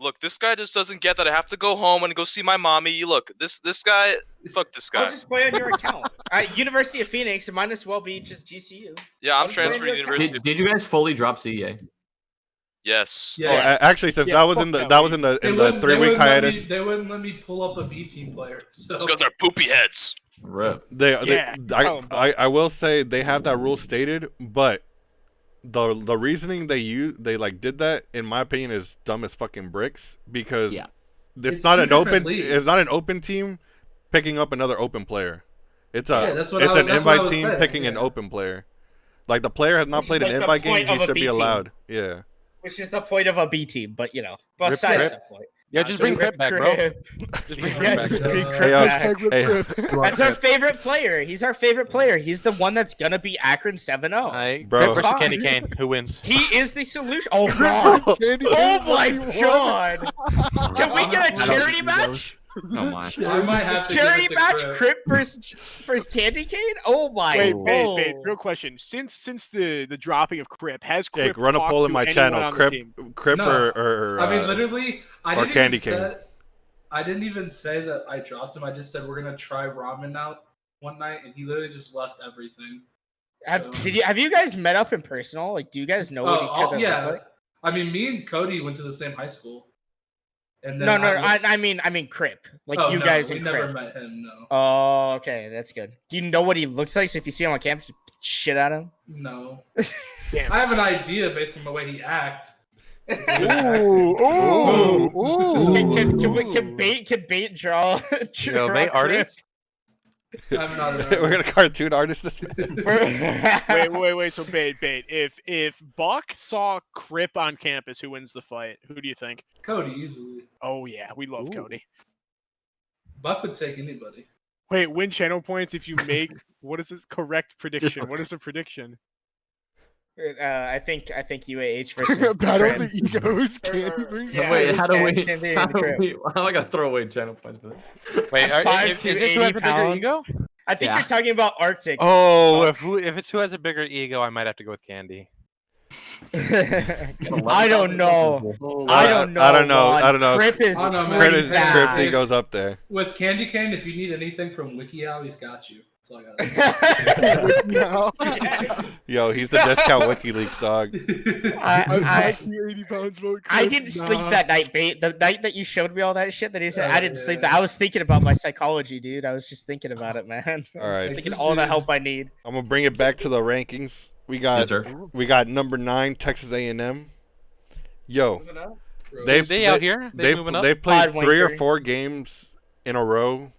look, this guy just doesn't get that I have to go home and go see my mommy. Look, this guy, fuck this guy. I'll just play on your account. University of Phoenix, it might as well be just GCU. Yeah, I'm I'll just play on transferring to your University. Did you guys fully drop CEA? Yes. Oh, actually, since that was in the 3-week hiatus, They wouldn't let me pull up a B team player. So Those guys are poopy heads. Rip. I will say they have that rule stated, but the reasoning they like did that, in my opinion, is dumb as fucking bricks, because it's not an open team picking up another open player. It's an invite team picking an open player. Like, the player has not played an invite game, he should be allowed. Yeah. Which is the point of a B team, but besides the point. Yeah, just bring Crip back, bro. Just bring Crip back. That's our favorite player. He's our favorite player. He's the one that's gonna be Akron 7-0. Bro. Versus Candy Cane. Who wins? He is the solution. Oh god. Oh my god. Can we get a charity match? Oh my. I might have to charity match Crip versus Candy Cane? Oh my. Wait, real question. Since the dropping of Crip, has Crip run a poll in my channel, Crip No. or I mean, literally, I or didn't Candy even Cane. I didn't even say that I dropped him. I just said we're gonna try ramen out one night, and he literally just left everything. Have you guys met up in personal? Like, do you guys know what each other look like? I mean, me and Cody went to the same high school. And then I mean Crip. Like, you guys we and never Crip. met him. No. Oh, okay, that's good. Do you know what he looks like? So if you see him on campus, just shit at him. No. I have an idea based on the way he acts. Ooh. Can bait draw? Bait artist? I'm not an We're gonna cartoon artist this. Wait. So bait. If Buck saw Crip on campus, who wins the fight? Who do you think? Cody, easily. Oh yeah, we love Cody. Buck would take anybody. Wait, win channel points if you make what is this correct prediction? What is the prediction? I think UAH versus Battle of the Egos. Candy brings Wait, how do we? How am I gonna throw away channel points for that? Wait, is this who has a bigger ego? I think you're talking about Arctic. Oh, if it's who has a bigger ego, I might have to go with Candy. I don't know. I don't know. Crip is Crip's ego's up there. With Candy Cane, if you need anything from WikiHow, he's got you. That's all I got. Yo, he's the discount WikiLeaks dog. I didn't sleep that night, Bait. The night that you showed me all that shit that he said, I didn't sleep. I was thinking about my psychology, dude. I was just thinking about it, man. All right. Just thinking all the help I need. I'm gonna bring it back to the rankings. We got number 9 Texas A&M. Yo, they've played 3 or 4 games in a row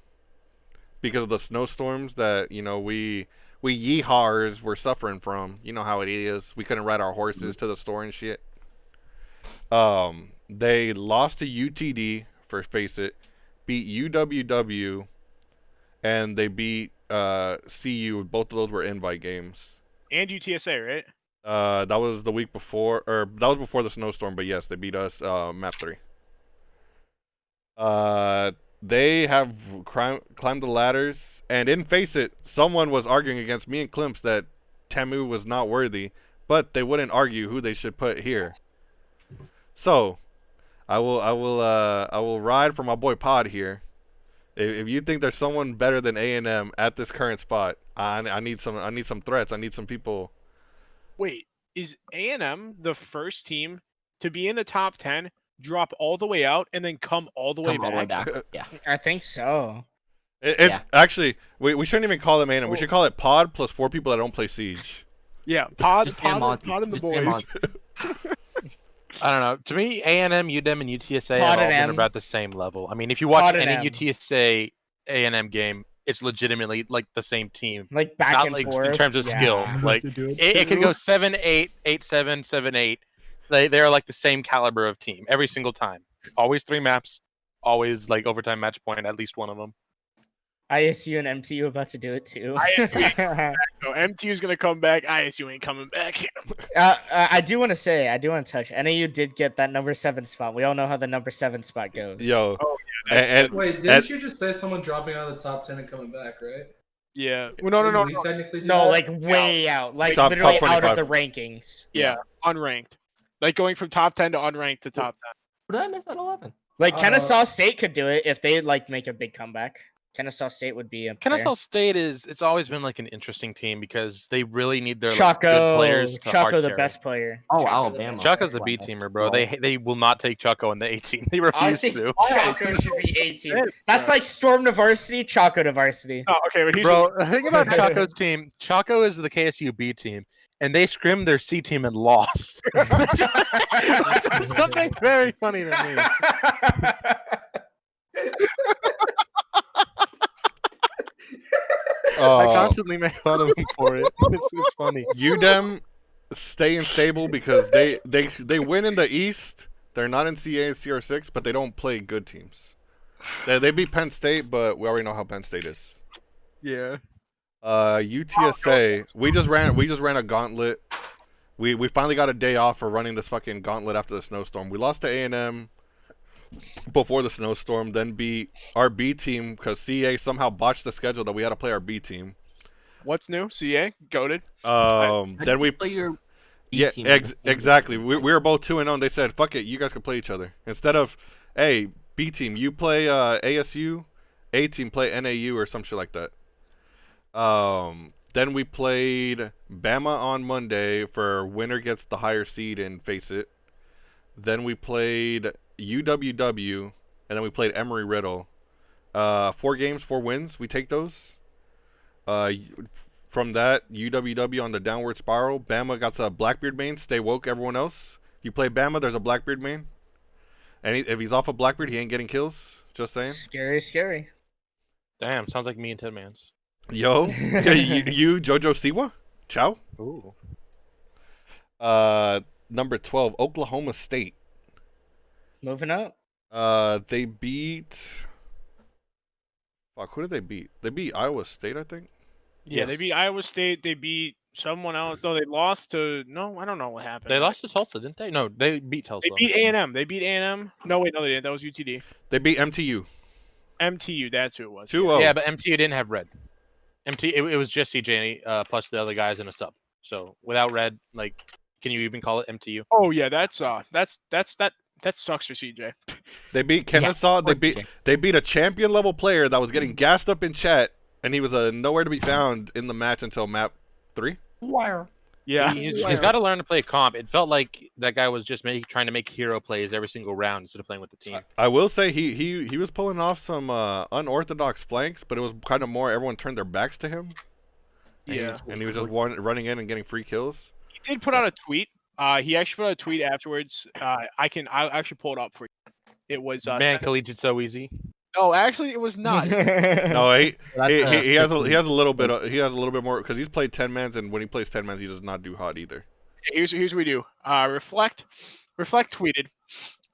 because of the snowstorms that we yeehawers were suffering from. You know how it is. We couldn't ride our horses to the store and shit. They lost to UTD for Face It, beat UWW, and they beat CU. Both of those were invite games. And UTSA, right? That was the week before, or that was before the snowstorm. But yes, they beat us. Map 3. They have climbed the ladders, and in Face It, someone was arguing against me and Klimpse that Tamu was not worthy, but they wouldn't argue who they should put here. So, I will ride for my boy Pod here. If you think there's someone better than A&M at this current spot, I need some threats. I need some people. Wait, is A&M the first team to be in the top 10, drop all the way out, and then come all the way back? Yeah, I think so. Actually, we shouldn't even call them A&M. We should call it Pod plus 4 people that don't play Siege. Yeah, Pod and the boys. I don't know. To me, A&M, UDEM, and UTSA have all been about the same level. I mean, if you watch any UTSA A&M game, it's legitimately like the same team. Like back not and like forth. In terms of skill. Like it could go 7-8, 8-7, 7-8. They're like the same caliber of team every single time. Always 3 maps. Always like overtime match point, at least one of them. ISU and MTU about to do it too. MTU is gonna come back. ISU ain't coming back. I do want to touch. NAU did get that number 7 spot. We all know how the number 7 spot goes. Yo, wait, didn't you just say someone dropping out of the top 10 and coming back, right? Yeah. Well, no. We technically do no, that? like way out, like top literally 25. out of the rankings. Yeah, unranked. Like going from top 10 to unranked to top 10. What did I miss at 11? Like Kennesaw State could do it if they like make a big comeback. Kennesaw State would be up Kennesaw there. State it's always been like an interesting team because they really need their like, Chaco, good players to hard Chaco the carry. best player. Oh, Chaco Alabama. Chaco's the B teamer, bro. They will not take Chaco in the 18. They I refuse think to. Chaco should be 18. That's like Storm to varsity, Chaco to varsity. Oh, okay, but he's Bro, the thing about Chaco's team, Chaco is the KSU B team, and they scrimmed their C team and lost. Which was something very funny to me. I constantly make fun of him for it. This was funny. UDEM staying stable because they win in the East. They're not in CA and CR6, but they don't play good teams. They beat Penn State, but we already know how Penn State is. yeah. UTSA, we just ran a gauntlet. We finally got a day off for running this fucking gauntlet after the snowstorm. We lost to A&M before the snowstorm, then beat our B team because CA somehow botched the schedule that we had to play our B team. What's new? CA goated. Then we play your B yeah team. exactly. We were both 2-0. They said, "Fuck it, you guys can play each other." Instead of, "Hey, B team, you play ASU, A team play NAU or some shit like that." Then we played Bama on Monday for winner gets the higher seed and face it. Then we played UWW, and then we played Emory Riddle. 4 games, 4 wins. We take those. From that, UWW on the downward spiral. Bama got a Blackbeard main. Stay woke, everyone else. If you play Bama, there's a Blackbeard main. And if he's off of Blackbeard, he ain't getting kills. Just saying. Scary, scary. Damn, sounds like me and Ted Mans. Yo, you Jojo Siwa? Ciao. Ooh. Number 12, Oklahoma State. Moving up. They beat. Fuck, who did they beat? They beat Iowa State, I think. Yeah, they beat Iowa State. They beat someone else. No, they lost to. No, I don't know what happened. They lost to Tulsa, didn't they? No, they beat Tulsa. They beat A&M. They beat A&M. No, wait, no, they didn't. That was UTD. They beat MTU. MTU, that's who it was. 2-0. Yeah, but MTU didn't have red. It was just CJ plus the other guys in a sub. So without red, like, can you even call it MTU? Oh yeah, that sucks for CJ. They beat Kennesaw. They beat a champion level player that was getting gassed up in chat, and he was nowhere to be found in the match until map 3. Wire. Yeah, He's got to learn to play comp. It felt like that guy was just trying to make hero plays every single round instead of playing with the team. I will say he was pulling off some unorthodox flanks, but it was kind of more everyone turned their backs to him. And he was just running in and getting free kills. He did put out a tweet. He actually put out a tweet afterwards. I'll actually pull it up for you. It was man, collegiate so easy. No, actually, it was not. No, he has a little bit more because he's played 10 mans, and when he plays 10 mans, he does not do hot either. Here's what we do. Reflect tweeted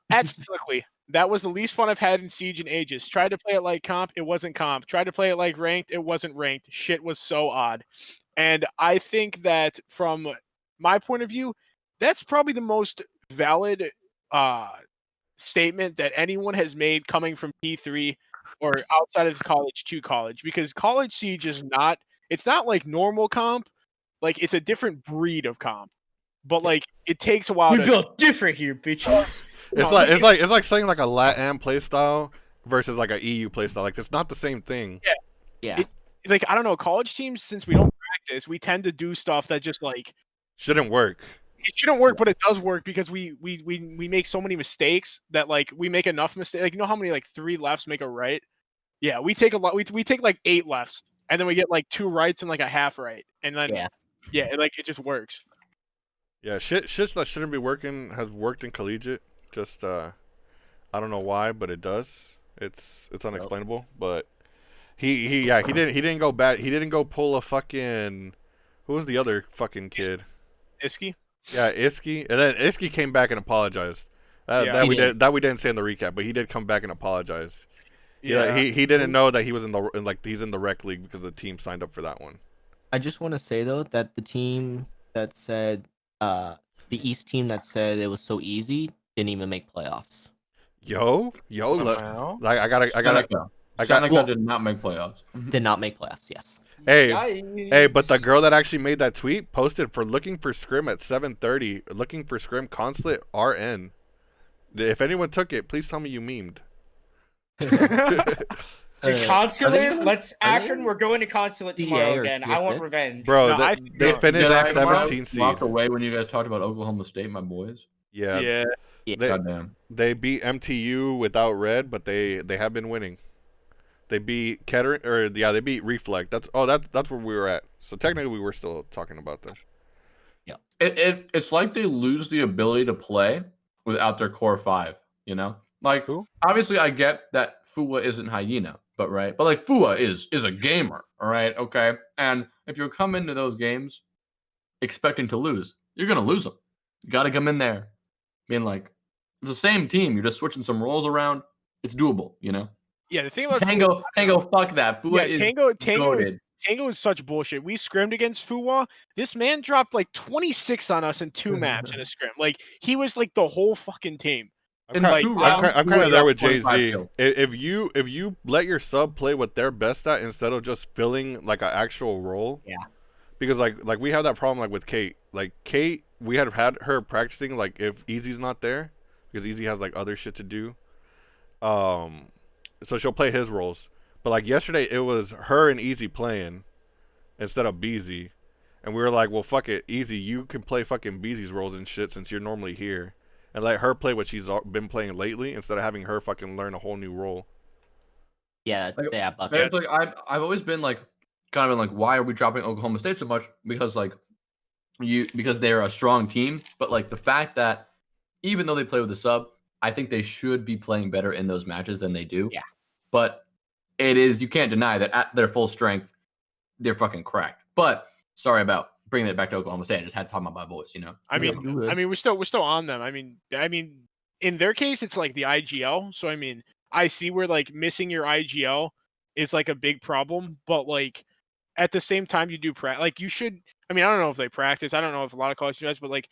at Slickly. That was the least fun I've had in Siege in ages. Tried to play it like comp, it wasn't comp. Tried to play it like ranked, it wasn't ranked. Shit was so odd. And I think that from my point of view, that's probably the most valid statement that anyone has made coming from P3 or outside of college to college, because college Siege is it's not like normal comp, like it's a different breed of comp, but like it takes a while. We built different here, bitches. It's like saying like a LATAM playstyle versus like a EU playstyle. Like it's not the same thing. Yeah. Like I don't know, college teams, since we don't practice, we tend to do stuff that just like shouldn't work. It shouldn't work, but it does work because we make so many mistakes that like we make enough mistakes. Like you know how many like 3 lefts make a right? Yeah, we take a lot. We take like 8 lefts, and then we get like 2 rights and like a half right, and then like it just works. Yeah, shit that shouldn't be working has worked in collegiate. Just I don't know why, but it does. It's unexplainable. But he didn't go bad. He didn't go pull a fucking who was the other fucking kid? Iski. Yeah, Iski, and then Iski came back and apologized. That we didn't say in the recap, but he did come back and apologize. Yeah, he didn't know that he was he's in the rec league because the team signed up for that one. I just want to say though that the team that said the East team that said it was so easy didn't even make playoffs. Look, I Seneca did not make playoffs. Did not make playoffs. Yes. Hey, but the girl that actually made that tweet posted for looking for scrim at 7:30, looking for scrim consulate RN. If anyone took it, please tell me you memed. To consulate, let's Akron. We're going to consulate tomorrow again. I want revenge. Bro, they finished 17 seed. Walked away when you guys talked about Oklahoma State, my boys. Yeah. Goddamn. They beat MTU without red, but they have been winning. They beat Kettering, they beat Reflect. That's where we were at. So technically, we were still talking about this. Yeah. It's like they lose the ability to play without their core 5. You know, like obviously I get that Fua isn't Hyena, but like Fua is a gamer. All right, okay. And if you come into those games expecting to lose, you're gonna lose them. You got to come in there being like, it's the same team. You're just switching some roles around. It's doable, you know. Yeah, the thing about Tango, fuck that. Fua is Tango is such bullshit. We scrimmed against Fuwa. This man dropped like 26 on us in 2 maps in a scrim. Like he was like the whole fucking team. I'm kind of there with Jay-Z. If you let your sub play what they're best at instead of just filling like an actual role. Yeah. Because like we have that problem like with Kate. Like Kate, we had her practicing like if Easy's not there because Easy has like other shit to do. So she'll play his roles. But like yesterday, it was her and Easy playing instead of Beezy, and we were like, well, fuck it, Easy, you can play fucking Beezy's roles and shit since you're normally here, and let her play what she's been playing lately instead of having her fucking learn a whole new role. Yeah, like, Bucket. Like I've always been like, kind of been like, why are we dropping Oklahoma State so much? Because like because they're a strong team, but like the fact that even though they play with a sub, I think they should be playing better in those matches than they do. Yeah. But you can't deny that at their full strength, they're fucking cracked. But sorry about bringing it back to Oklahoma State. I just had to talk about my boys, you know. I mean, we're still on them. I mean, in their case, it's like the IGL. So I mean, I see where like missing your IGL is like a big problem, but like at the same time, you do like you should. I mean, I don't know if they practice. I don't know if a lot of college guys, but like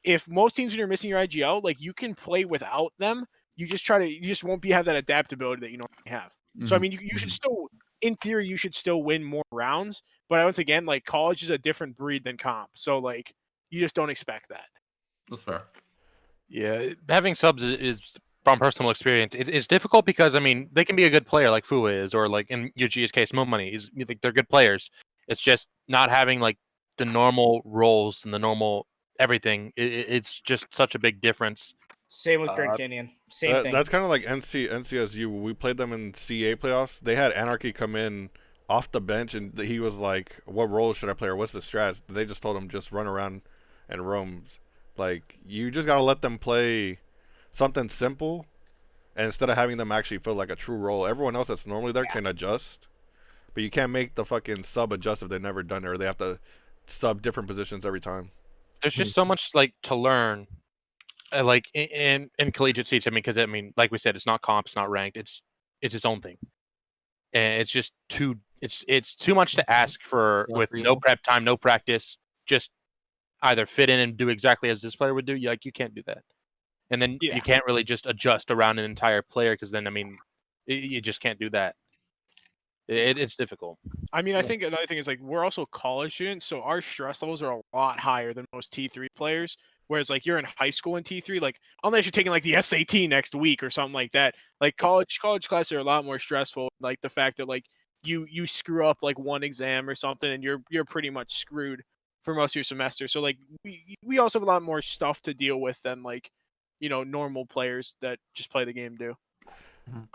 if most teams when you're missing your IGL, like you can play without them. You just won't have that adaptability that you normally have. Mm-hmm. So I mean, you should still, in theory, you should still win more rounds. But once again, like college is a different breed than comp. So like you just don't expect that. That's fair. Yeah, having subs is from personal experience. It's difficult because I mean they can be a good player like Fua is, or like in UG's case, Mo Money is. You think they're good players. It's just not having like the normal roles and the normal everything. It's just such a big difference. Same with Grand Canyon. Same thing. That's kind of like NCSU. We played them in CA playoffs. They had Anarchy come in off the bench, and he was like, "What role should I play, or what's the strats?" They just told him just run around and roam. Like you just gotta let them play something simple, and instead of having them actually feel like a true role, everyone else that's normally there can adjust, but you can't make the fucking sub adjust if they've never done it, or they have to sub different positions every time. There's just so much like to learn. Like in collegiate seats, I mean, because I mean, like we said, it's not comp, it's not ranked, it's its own thing, and it's just it's too much to ask for with no prep time, no practice, just either fit in and do exactly as this player would do. Like you can't do that, and then you can't really just adjust around an entire player because then I mean, you just can't do that. It's difficult. I mean, I think another thing is like we're also college students, so our stress levels are a lot higher than most T3 players. Whereas like you're in high school in T3, like unless you're taking like the SAT next week or something like that, like college classes are a lot more stressful. Like the fact that like you screw up like one exam or something and you're pretty much screwed for most of your semester. So like we also have a lot more stuff to deal with than like, you know, normal players that just play the game do.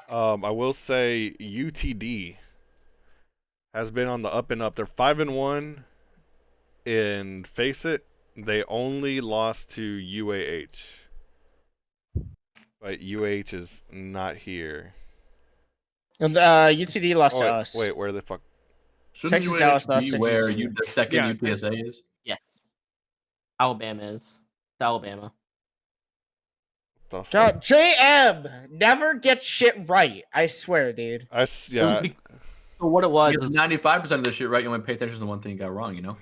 I will say UTD has been on the up and up. They're 5-1 in Face It. They only lost to UAH. But UAH is not here. And UTD lost to us. Wait, where the fuck? Shouldn't Texas Dallas lost to where GCU. the second UTSA is? Yes. Alabama is. It's Alabama. God, JM never gets shit right. I swear, dude. Yeah. So what it was 95% of the shit right. You only pay attention to the one thing you got wrong. You know.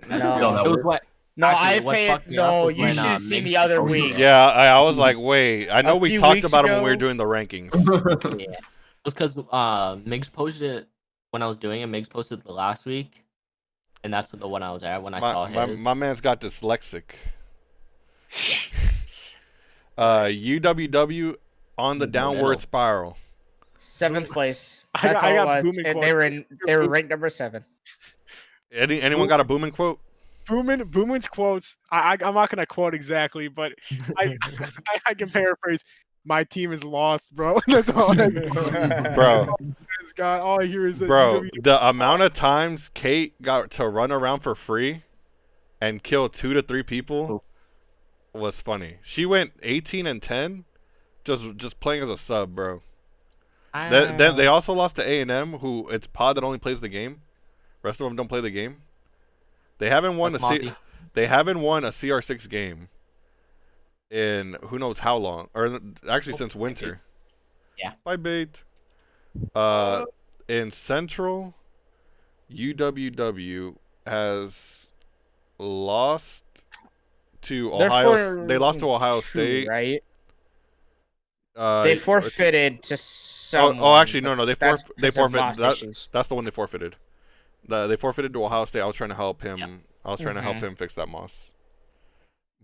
No, it was what. No, Actually, I paid. No, you should have seen the other week. Yeah, I was like, wait. I know we talked about it when we were doing the rankings. Yeah, it was because Miggs posted it when I was doing it. Miggs posted the last week, and that's the one I was at when I saw his. My man's got dyslexic. UWW on the downward spiral. 7th place. I That's got all it was. Boomin And quotes. they were ranked number 7. Anyone got a Boomin quote? Boomin's quotes. I'm not gonna quote exactly, but I can paraphrase. My team is lost, bro. That's all. Bro. All I hear is that Bro, the amount of times Kate got to run around for free and kill 2 to 3 people was funny. She went 18 and 10 just playing as a sub, bro. Then they also lost to A&M, who it's Pod that only plays the game. Rest of them don't play the game. They haven't won a CR6 game in who knows how long, or actually since winter. Yeah. Bye, Bait. In Central, UWW has lost to Ohio. They lost to Ohio State, right? They forfeited to someone. Oh, actually, no. They forfeited. That's the one they forfeited. They forfeited to Ohio State. I was trying to help him. Yep. I was trying to help him fix that moss.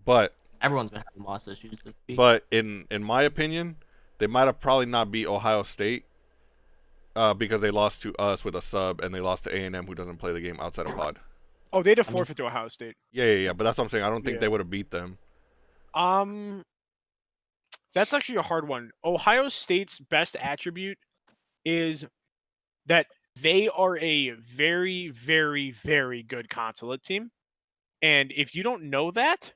But everyone's been having moss issues this week. But in my opinion, they might have probably not beat Ohio State because they lost to us with a sub, and they lost to A&M, who doesn't play the game outside of Pod. Oh, they had a forfeit to Ohio State. Yeah. But that's what I'm saying. I don't think they would have beat them. That's actually a hard one. Ohio State's best attribute is that they are a very, very, very good consulate team. And if you don't know that,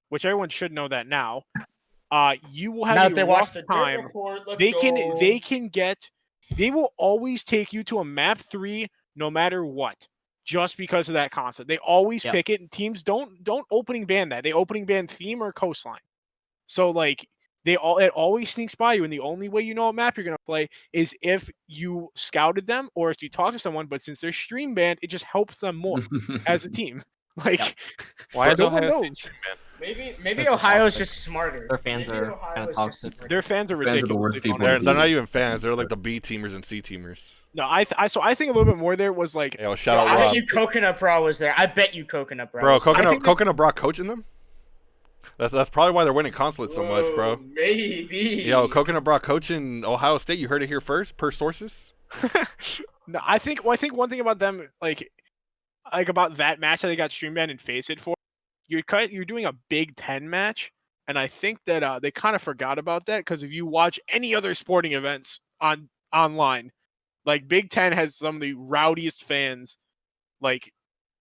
which everyone should know that now, you will have a rough time. They will always take you to a map 3 no matter what, just because of that concept. They always pick it, and teams don't opening ban that. They opening ban theme or coastline. So like it always sneaks by you, and the only way you know what map you're gonna play is if you scouted them or if you talk to someone. But since they're stream banned, it just helps them more as a team. Like, why is Ohio knows? Maybe Ohio's just smarter. Their fans are kind of toxic. Their fans are ridiculous. They're not even fans. They're like the B teamers and C teamers. No, I think a little bit more there was like. Yo, shout out I Rob. bet you Coconut Bra was there. I bet you Coconut Bra. Bro, Coconut Bra coaching them. That's probably why they're winning consulate so much, bro. Maybe. Yo, Coconut Bra coaching Ohio State. You heard it here first, per sources. No, I think one thing about them, like about that match that they got stream banned and Face It for, you're doing a Big Ten match, and I think that they kind of forgot about that, because if you watch any other sporting events online, like Big Ten has some of the rowdiest fans, like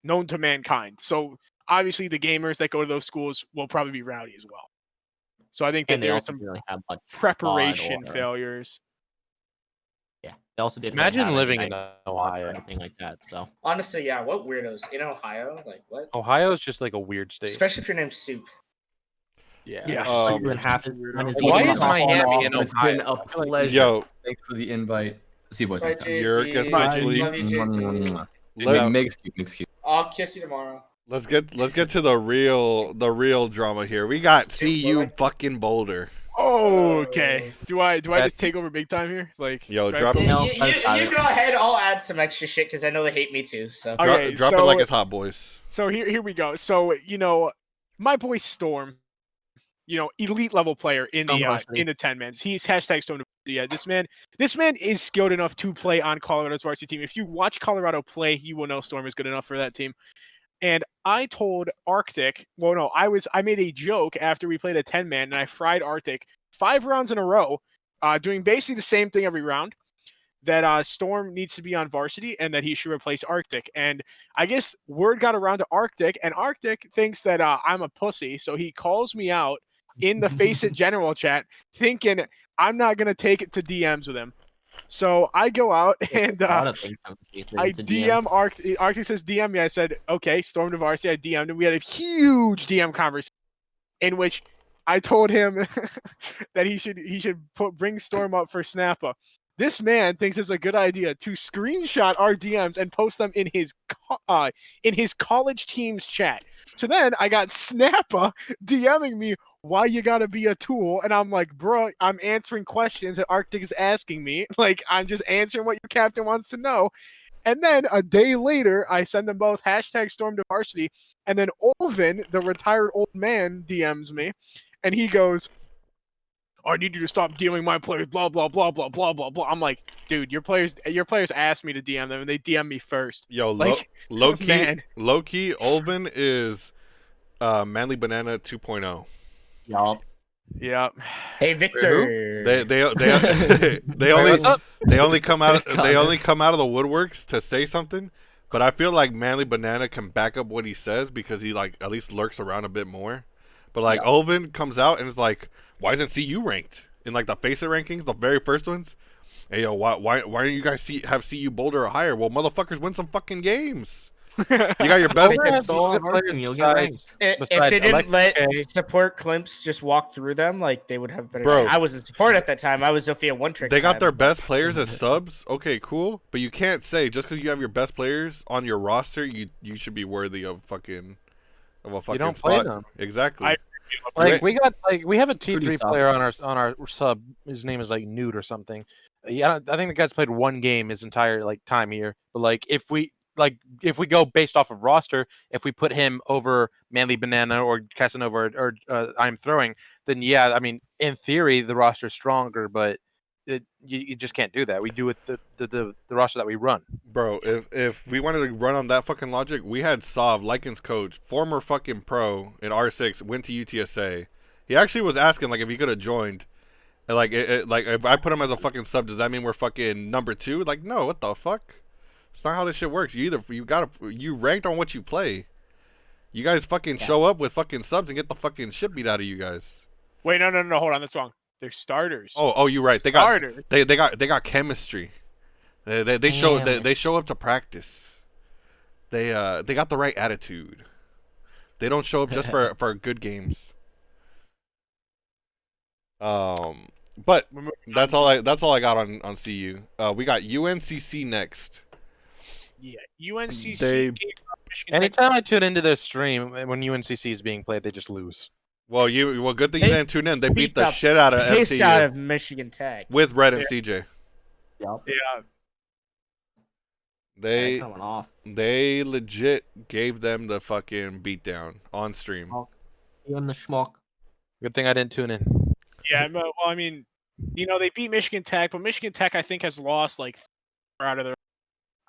known to mankind. So obviously the gamers that go to those schools will probably be rowdy as well. So I think that there are some really have much preparation failures. Yeah, they also did. Imagine living in Ohio, anything like that. So honestly, yeah, what weirdos in Ohio? Like what? Ohio is just like a weird state, especially if your name's Soup. Yeah. Why is Miami in Ohio? It's been a pleasure. Yo, thanks for the invite. See you boys. You're essentially. Mix cute. I'll kiss you tomorrow. Let's get to the real drama here. We got CU fucking Boulder. Oh, okay. Do I just take over big time here? Like, yo, drop it. You go ahead. I'll add some extra shit because I know they hate me too. So okay, drop it like it's hot, boys. So here we go. So my boy Storm, elite level player in the 10-mans. He's hashtag Storm. Yeah, this man is skilled enough to play on Colorado's varsity team. If you watch Colorado play, you will know Storm is good enough for that team. And I told Arctic, I made a joke after we played a 10-man, and I fried Arctic 5 rounds in a row, doing basically the same thing every round, that Storm needs to be on varsity and that he should replace Arctic. And I guess word got around to Arctic, and Arctic thinks that I'm a pussy, so he calls me out in the Face It General chat, thinking I'm not going to take it to DMs with him. So I go out and I DM Arctic. Arctic says DM me. I said, okay, Storm to varsity. I DM'd him. We had a huge DM conversation in which I told him that he should bring Storm up for Snappa. This man thinks it's a good idea to screenshot our DMs and post them in his college team's chat. So then I got Snappa DMing me, why you gotta be a tool? And I'm like, bro, I'm answering questions that Arctic is asking me. Like, I'm just answering what your captain wants to know. And then a day later, I send them both hashtag Storm to varsity. And then Olvin, the retired old man, DMs me. And he goes, I need you to stop DMing my players, blah blah blah blah blah blah blah. I'm like, dude, your players asked me to DM them, and they DM me first. Yo, like, low key, man. low key, Olvin is Manly Banana 2.0. Yup. Yeah. Hey Victor. They only come out of the woodworks to say something, but I feel like Manly Banana can back up what he says because he like at least lurks around a bit more. But like Olvin comes out and is like, why isn't CU ranked in like the Face It rankings, the very first ones? Hey yo, why don't you guys have CU Boulder or higher? Well, motherfuckers, win some fucking games. You got your best. If they didn't let support Klimpse just walk through them, like they would have better. Bro, I wasn't support at that time. I was Zofia one trick. They got their best players as subs. Okay, cool. But you can't say just because you have your best players on your roster, you should be worthy of a fucking you don't spot. play them. Exactly. We have a T3 player on our sub. His name is like Nude or something. I think the guy's played one game his entire like time here. But like if we go based off of roster, if we put him over Manly Banana or Casanova or I'm Throwing, then yeah, I mean in theory the roster's stronger, but you just can't do that. We do it the roster that we run. Bro, if we wanted to run on that fucking logic, we had Sov, Lycan's coach, former fucking pro in R6, went to UTSA. He actually was asking like if he could have joined. And, like like if I put him as a fucking sub, does that mean we're fucking number 2? Like no, what the fuck? It's not how this shit works. You ranked on what you play. You guys fucking show up with fucking subs and get the fucking shit beat out of you guys. Wait, no, hold on, that's wrong. They're starters. Oh, you're right. They got chemistry. They show up to practice. They got the right attitude. They don't show up just for good games. But that's all I got on CU. We got UNCC next. Yeah, UNCC. Anytime I tune into their stream when UNCC is being played, they just lose. Well, good thing you didn't tune in. They beat the shit out of MTU. Out of Michigan Tech with Red and CJ. Yep. Yeah. They legit gave them the fucking beatdown on stream. You and the schmuck. Good thing I didn't tune in. Yeah, well, I mean, they beat Michigan Tech, but Michigan Tech I think has lost like 4 out of their.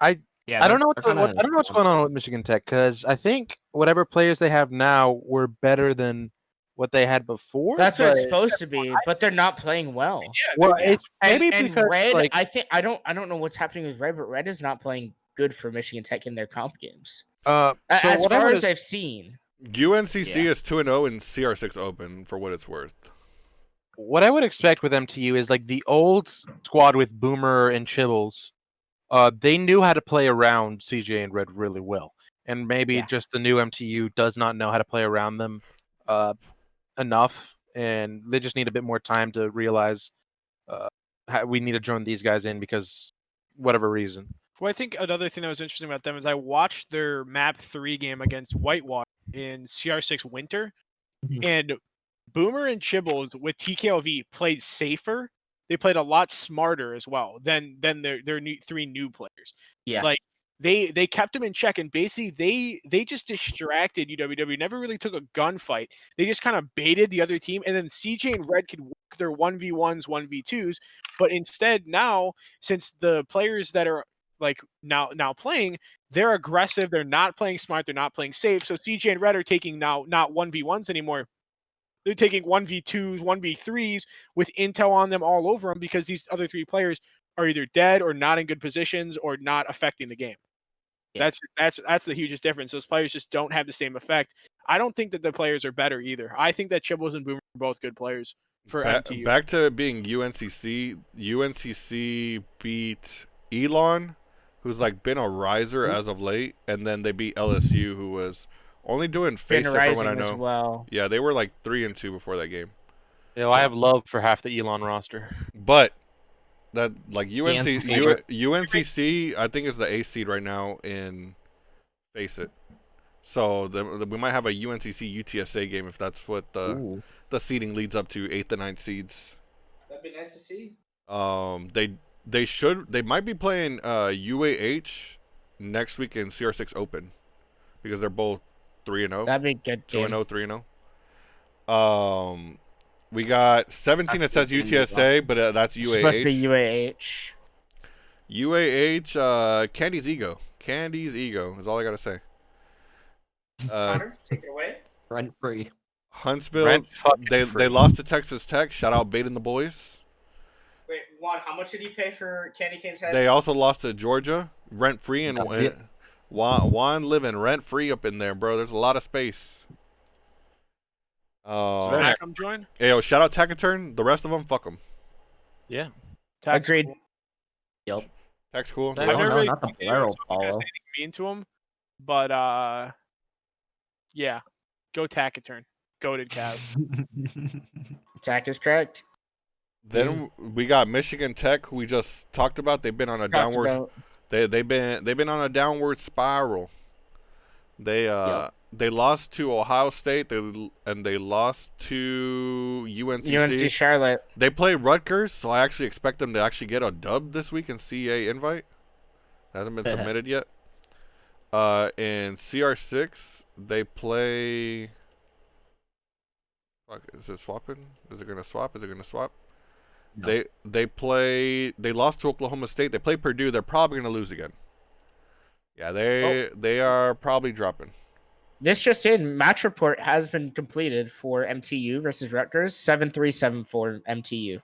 I don't know what's going on with Michigan Tech because I think whatever players they have now were better than what they had before. That's what it's supposed to be, but they're not playing well. Yeah, well, it's maybe because Red. like, I don't know what's happening with Red, but Red is not playing good for Michigan Tech in their comp games. As far as I've seen, UNCC is 2-0 in CR6 Open for what it's worth. What I would expect with MTU is like the old squad with Boomer and Jzwills. They knew how to play around CJ and Red really well, and maybe just the new MTU does not know how to play around them enough, and they just need a bit more time to realize we need to join these guys in because whatever reason. Well, I think another thing that was interesting about them is I watched their Map 3 game against Whitewater in CR6 Winter, and Boomer and Jzwills with TKLV played safer. They played a lot smarter as well than their 3 new players. Yeah, like they kept them in check, and basically they just distracted UWW. Never really took a gunfight. They just kind of baited the other team, and then CJ and Red could work their 1v1s, 1v2s. But instead now, since the players that are like now playing, they're aggressive. They're not playing smart. They're not playing safe. So CJ and Red are taking now not 1v1s anymore. They're taking 1v2s, 1v3s with intel on them all over them because these other 3 players are either dead or not in good positions or not affecting the game. Yeah. That's the hugest difference. Those players just don't have the same effect. I don't think that the players are better either. I think that Jzwills and Boomer are both good players for MTU. Back to being UNCC. UNCC beat Elon, who's like been a riser as of late, and then they beat LSU, who was only doing face it from what I know. Well. Yeah, they were like 3-2 before that game. I have love for half the Elon roster. But that like UNCC, I think is the A seed right now in Face It. So we might have a UNCC UTSA game if that's what the seeding leads up to, 8th and 9th seeds. That'd be nice to see. They might be playing UAH next week in CR6 Open because they're both 3-0. That'd be good. 2-0, 3-0. We got 17 that says UTSA, but that's It's supposed to be UAH. UAH. Candy's ego. Candy's ego is all I gotta say. Connor, take it away. Rent free. Huntsville, they lost to Texas Tech. Shout out Bait and the boys. Wait, Juan, how much did you pay for Candy Cane's head? They also lost to Georgia, rent free, and Juan living rent free up in there, bro. There's a lot of space. Come join. Hey, yo, shout out Taciturn. The rest of them, fuck them. Yeah. Agreed. Yep. Tech's cool. I've never really mean to him, but yeah, go Taciturn. Goated Cav. Tac is correct. Then we got Michigan Tech, who we just talked about. They've been on a downward. They've been on a downward spiral. They lost to Ohio State. They lost to UNC Charlotte. They play Rutgers, so I actually expect them to actually get a dub this week in CA invite. Hasn't been submitted yet. In CR6, they play. Fuck, is it swapping? Is it gonna swap? No. They lost to Oklahoma State. They play Purdue. They're probably gonna lose again. Yeah, they are probably dropping. This just in, match report has been completed for MTU versus Rutgers, 7-3, 7-4 MTU.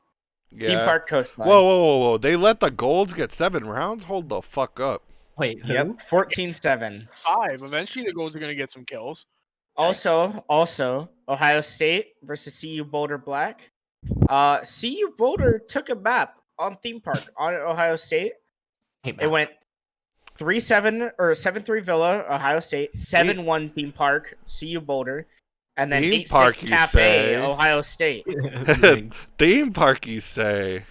Yeah. Theme Park Coastline. Whoa. They let the Golds get 7 rounds? Hold the fuck up. Wait, who? Yep, 14-7. 5. Eventually the Golds are going to get some kills. Also, Ohio State versus CU Boulder Black. CU Boulder took a map on Theme Park on Ohio State. It went 3-7 or 7-3 Villa, Ohio State, 7-1 Theme Park, CU Boulder, and then 8-6 Cafe, Ohio State. Theme Park, you say?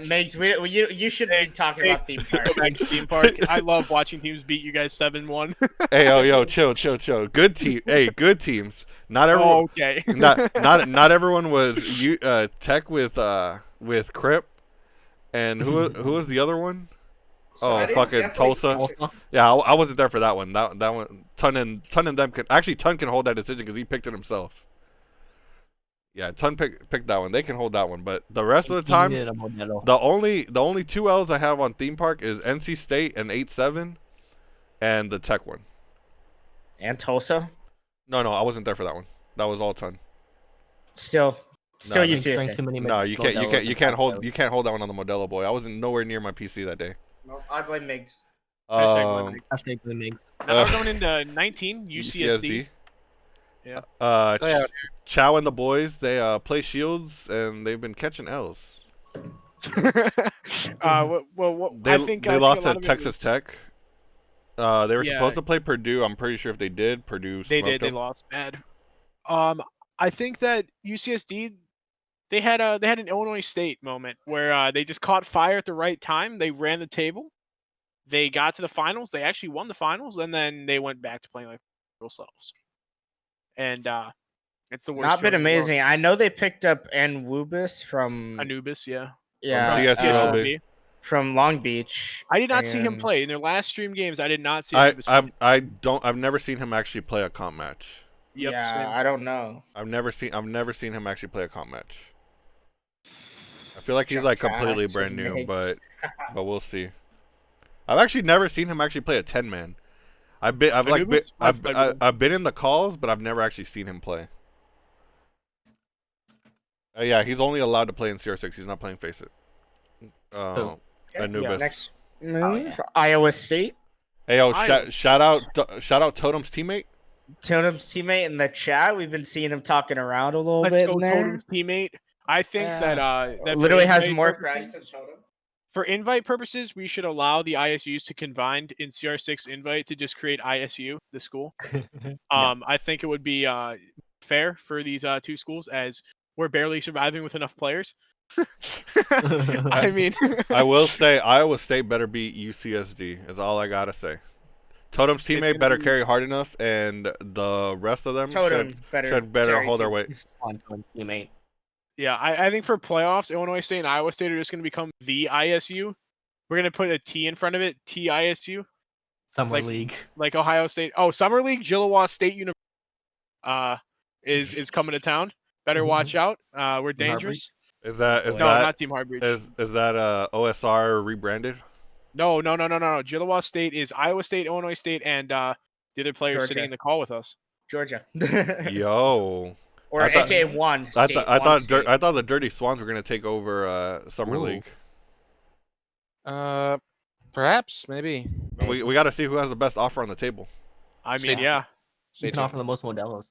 Miggs, you should be talking about Theme Park. Theme Park. I love watching teams beat you guys 7-1. Hey, yo, chill. Good team. Hey, good teams. Not everyone. Oh, okay. not everyone was Tech with Crip, and who was the other one? So fucking Tulsa. Yeah, I wasn't there for that one. That one. Tun and them can actually Tun can hold that decision because he picked it himself. Yeah, Tun picked that one. They can hold that one, but the rest of the times, the only 2 L's I have on Theme Park is NC State and 8-7, and the Tech one. And Tulsa. No, I wasn't there for that one. That was all Tun. Still UTSA. No, you can't hold that one on the Modelo boy. I wasn't nowhere near my PC that day. No, I blame Miggs. Hashtag blame Miggs. Now we're going into 19 UCSD. Yeah. Chow and the boys, they play Shields and they've been catching L's. I think they lost to Texas Tech. They were supposed to play Purdue. I'm pretty sure if they did, Purdue smoked them. They lost bad. I think that UCSD they had an Illinois State moment where they just caught fire at the right time. They ran the table. They got to the finals. They actually won the finals, and then they went back to playing like themselves. And it's the worst. Not been amazing. I know they picked up Anubis from Anubis, yeah. From Long Beach. I did not see him play in their last stream games. I did not see. I've never seen him actually play a comp match. Yep, yeah, same. I don't know. I've never seen him actually play a comp match. I feel like he's like completely brand new, but we'll see. I've actually never seen him actually play a 10-man. I've been in the calls, but I've never actually seen him play. Yeah, he's only allowed to play in CR6. He's not playing Face It. Anubis. Yeah, next move, Iowa State. Hey, shout out Totem's teammate. Totem's teammate in the chat. We've been seeing him talking around a little bit in there. Totem's teammate. I think that literally has more credits than Totem. For invite purposes, we should allow the ISUs to combine in CR6 invite to just create ISU, the school. I think it would be fair for these 2 schools as we're barely surviving with enough players. I mean, I will say Iowa State better beat UCSD is all I gotta say. Totem's teammate better carry hard enough, and the rest of them should better hold their weight. Teammate. Yeah, I think for playoffs, Illinois State and Iowa State are just going to become the ISU. We're going to put a T in front of it, TISU. Summer League. Like Ohio State. Oh, Summer League, Jzwills State University is coming to town. Better Mhm. watch out. We're Team Heartbreak? dangerous. Is No, that not Team Heartbreach. is that OSR rebranded? No. Jzwills State is Iowa State, Illinois State, and the other players sitting Georgia. in the call with us. Georgia. Yo. Or I thought- AKA one I state. thought one state. I thought the Dirty Swans were gonna take over Summer Ooh. League. Perhaps, maybe. We got to see who has the best offer on the table. I mean, Stay- yeah. You can offer the most Modelos.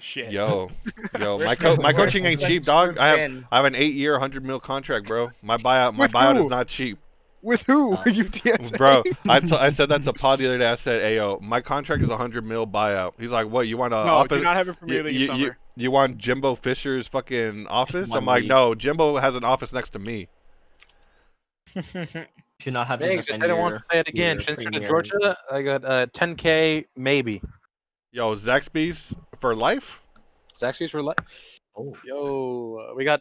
Shit. Yo, my Where's- my where's- coaching ain't where's cheap, dog. I Ben? have an 8-year, 100 mil contract, bro. My buyout With is who? not cheap, With who? UTSA. bro. I said that to Pod the other day. I said, "Hey, yo, my contract is 100 mil buyout." He's like, "What? You want a No, office? do not have a Premier League in summer. You want Jimbo Fisher's fucking office?" one I'm like, league. "No, Jimbo has an office next to me." Should not have. to Thanks. I defend said I want your- to say it again. your Transfer to Premier Georgia. I got 10K maybe. Yo, Zaxby's for life. Zaxby's for life. Oh. Yo, we got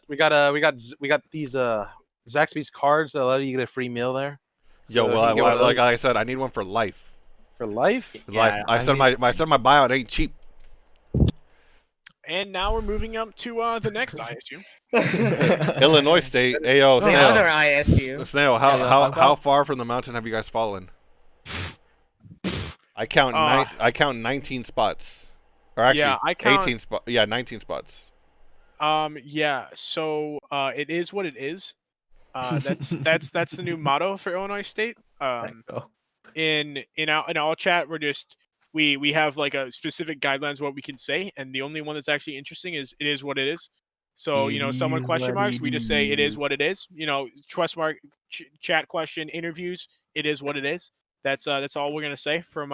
these Zaxby's cards that allow you to get a free meal there. Yo, So well, you can get one of like those I said, I need one for life. for life. For life. Yeah, I said my buyout ain't cheap. And now we're moving up to the next ISU. Illinois State. Ayo, The Snail. other ISU. Snail, how far from the mountain have you guys fallen? I count 19 spots. Or actually, Yeah, I count- 18 spots. Yeah, 19 spots. Yeah. So it is what it is. That's the new motto for Illinois State. In all chat, we're just we have like a specific guidelines what we can say, and the only one that's actually interesting is it is what it is. So someone question marks, we just say it is what it is. Trust mark chat question interviews, it is what it is. That's all we're gonna say from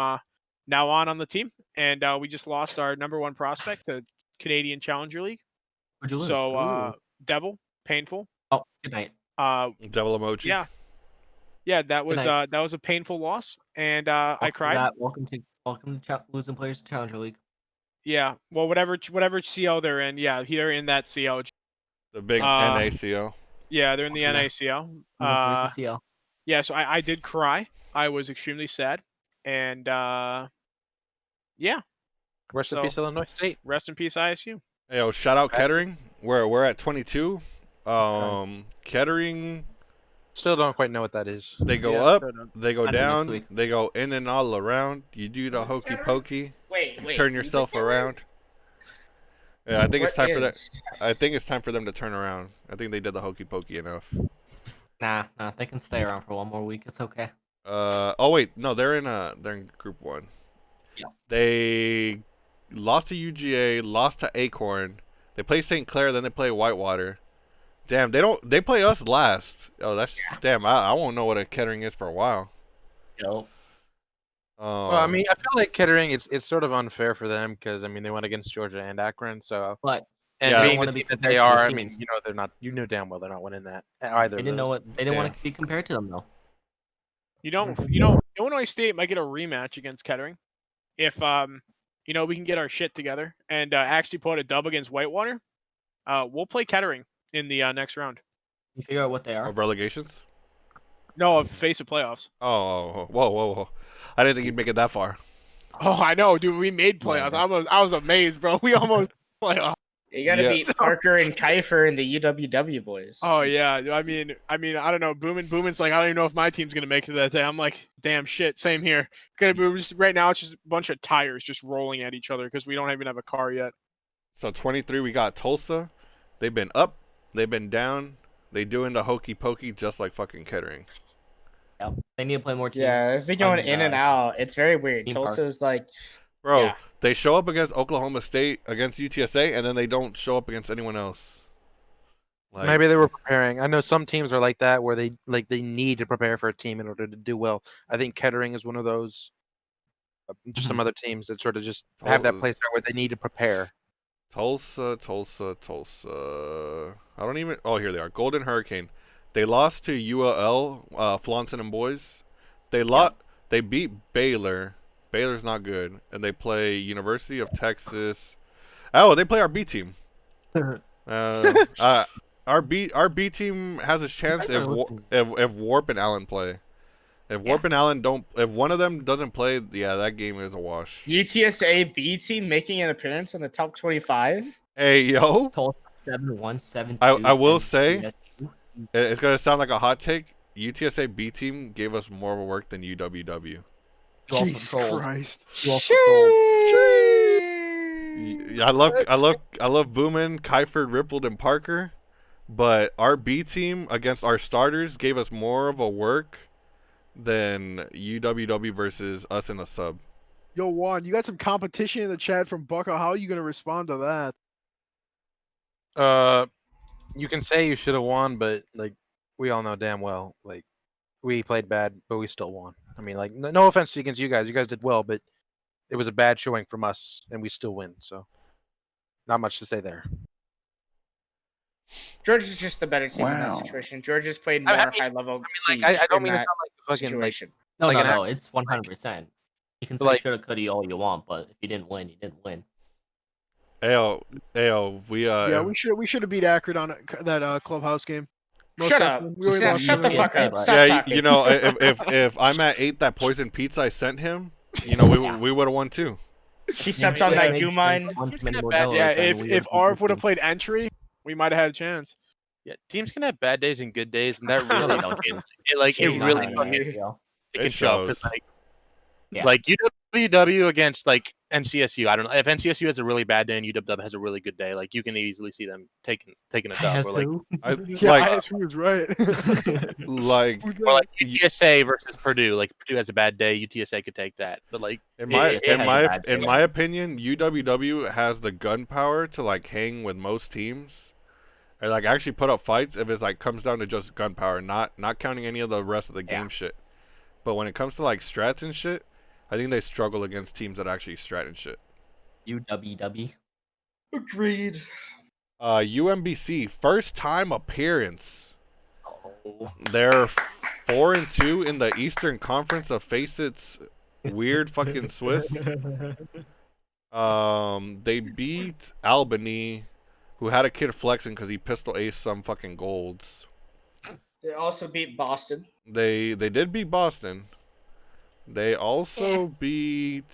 now on the team. And we just lost our number one prospect to Canadian Challenger League. Who'd you lose? So Devil, painful. Oh, good night. Devil emoji. Yeah, that was night. that was a painful loss, and I cried. Welcome to losing players to Challenger League. Yeah, well, whatever CL they're in, yeah, they're in that CL. The big Uh, NACL. Yeah, they're in the Yeah. NACL. Where's the CL? Yeah, so I did cry. I was extremely sad, and yeah, Rest in peace, Illinois State. rest in peace, ISU. Hey, yo, shout out Kettering. We're at 22. Kettering, Still don't quite know what that is. they go Yeah, up, fair enough. they go Maybe next down, week. they go in and all around. You do the hokey pokey, Wait. turn who's yourself it? around. Yeah, I think it's What time for that. is? I think it's time for them to turn around. I think they did the hokey pokey enough. Nah, they can stay around for one more week. It's okay. Oh wait, no, they're in Group 1. Yeah. They lost to UGA, lost to Acorn. They play St. Clair, then they play Whitewater. Damn, they play us last. Oh, that's damn. I won't know what a Kettering is for a while. Yo. Well, I mean, I feel like Kettering, it's sort of unfair for them because I mean they went against Georgia and Akron, so But and Yeah. being Don't the wanna be team that compared they to are, the I mean, teams. they're not. You know damn well they're not winning that either. they didn't know what they didn't want to be compared to them though. Illinois State might get a rematch against Kettering if we can get our shit together and actually put a dub against Whitewater. We'll play Kettering in the next round. You figure out what they are. Of relegations. No, of face of playoffs. Oh, whoa! I didn't think you'd make it that far. Oh, I know, dude. We made playoffs. I was amazed, bro. We almost playoffs. You gotta Yeah. beat Parker and Kiefer and the UWW boys. Oh yeah, I mean, I don't know. Boomin's like, I don't even know if my team's gonna make it that day. I'm like, damn shit, same here. Right now, it's just a bunch of tires just rolling at each other because we don't even have a car yet. So 23, we got Tulsa. They've been up, they've been down. They doing the hokey pokey just like fucking Kettering. Yep. They need to play more teams. Yeah, if they're going in and out, it's very weird. Theme park. Tulsa's like, Bro, Yeah. they show up against Oklahoma State, against UTSA, and then they don't show up against anyone else. Like, Maybe they were preparing. I know some teams are like that where they need to prepare for a team in order to do well. I think Kettering is one of those. Just some other teams that sort of just have that place where they need to prepare. Tulsa. I don't even. Oh, here they are. Golden Hurricane. They lost to ULL, Flaunson and Boys. They beat Baylor. Baylor's not good, and they play University of Texas. Oh, they play our B team. Our B team has a chance if Warp and Allen play. If Warp and Allen don't, if one of them doesn't play, yeah, that game is a wash. UTSA B team making an appearance on the top 25. Hey, yo. Tulsa 7-1, 7-2. I will and say, CSU. it's going to sound like a hot take. UTSA B team gave us more of a work than UWW. You also Jesus trolled. Christ. You also trolled. I love Boomin, Kyford, Rippled, and Parker, but our B team against our starters gave us more of a work than UWW versus us in a sub. Yo, Juan, you got some competition in the chat from Bucko. How are you gonna respond to that? You can say you should have won, but like we all know damn well, like we played bad, but we still won. I mean, like no offense against you guys did well, but it was a bad showing from us, and we still win. So, not much to say there. Georgia's just the better team in that situation. Georgia's played more high level. I don't mean to sound like fucking situation. No, it's 100%. You can say like- shoulda, coulda, all you want, but if you didn't win, you didn't win. Ayo, we should have beat Akron on that clubhouse game. Shut up. Shut the fuck up. Stop yeah, talking. you know, if I'm at 8, that poison pizza I sent him, you know, we would have won too. He stepped on that Guman. Yeah, if Arv would have played entry, we might have had a chance. Yeah, teams can have bad days and good days, and that really it can show. 'Cause, like UWW against like NCSU. I don't know if NCSU has a really bad day and UWW has a really good day. Like you can easily see them taking a dub. Or, ISU was right. like UTSA versus Purdue. Like Purdue has a bad day, UTSA could take that. But like in my opinion, UWW has the gun power to like hang with most teams. And like actually put up fights if it's like comes down to just gunpowder, not counting any of the rest of the game shit. But when it comes to like strats and shit, I think they struggle against teams that actually strat and shit. UWW. Agreed. UMBC first time appearance. Oh. They're 4-2 in the Eastern Conference of Facet's weird fucking Swiss. They beat Albany, who had a kid flexing because he pistol aced some fucking golds. They also beat Boston. They did beat Boston. They also beat.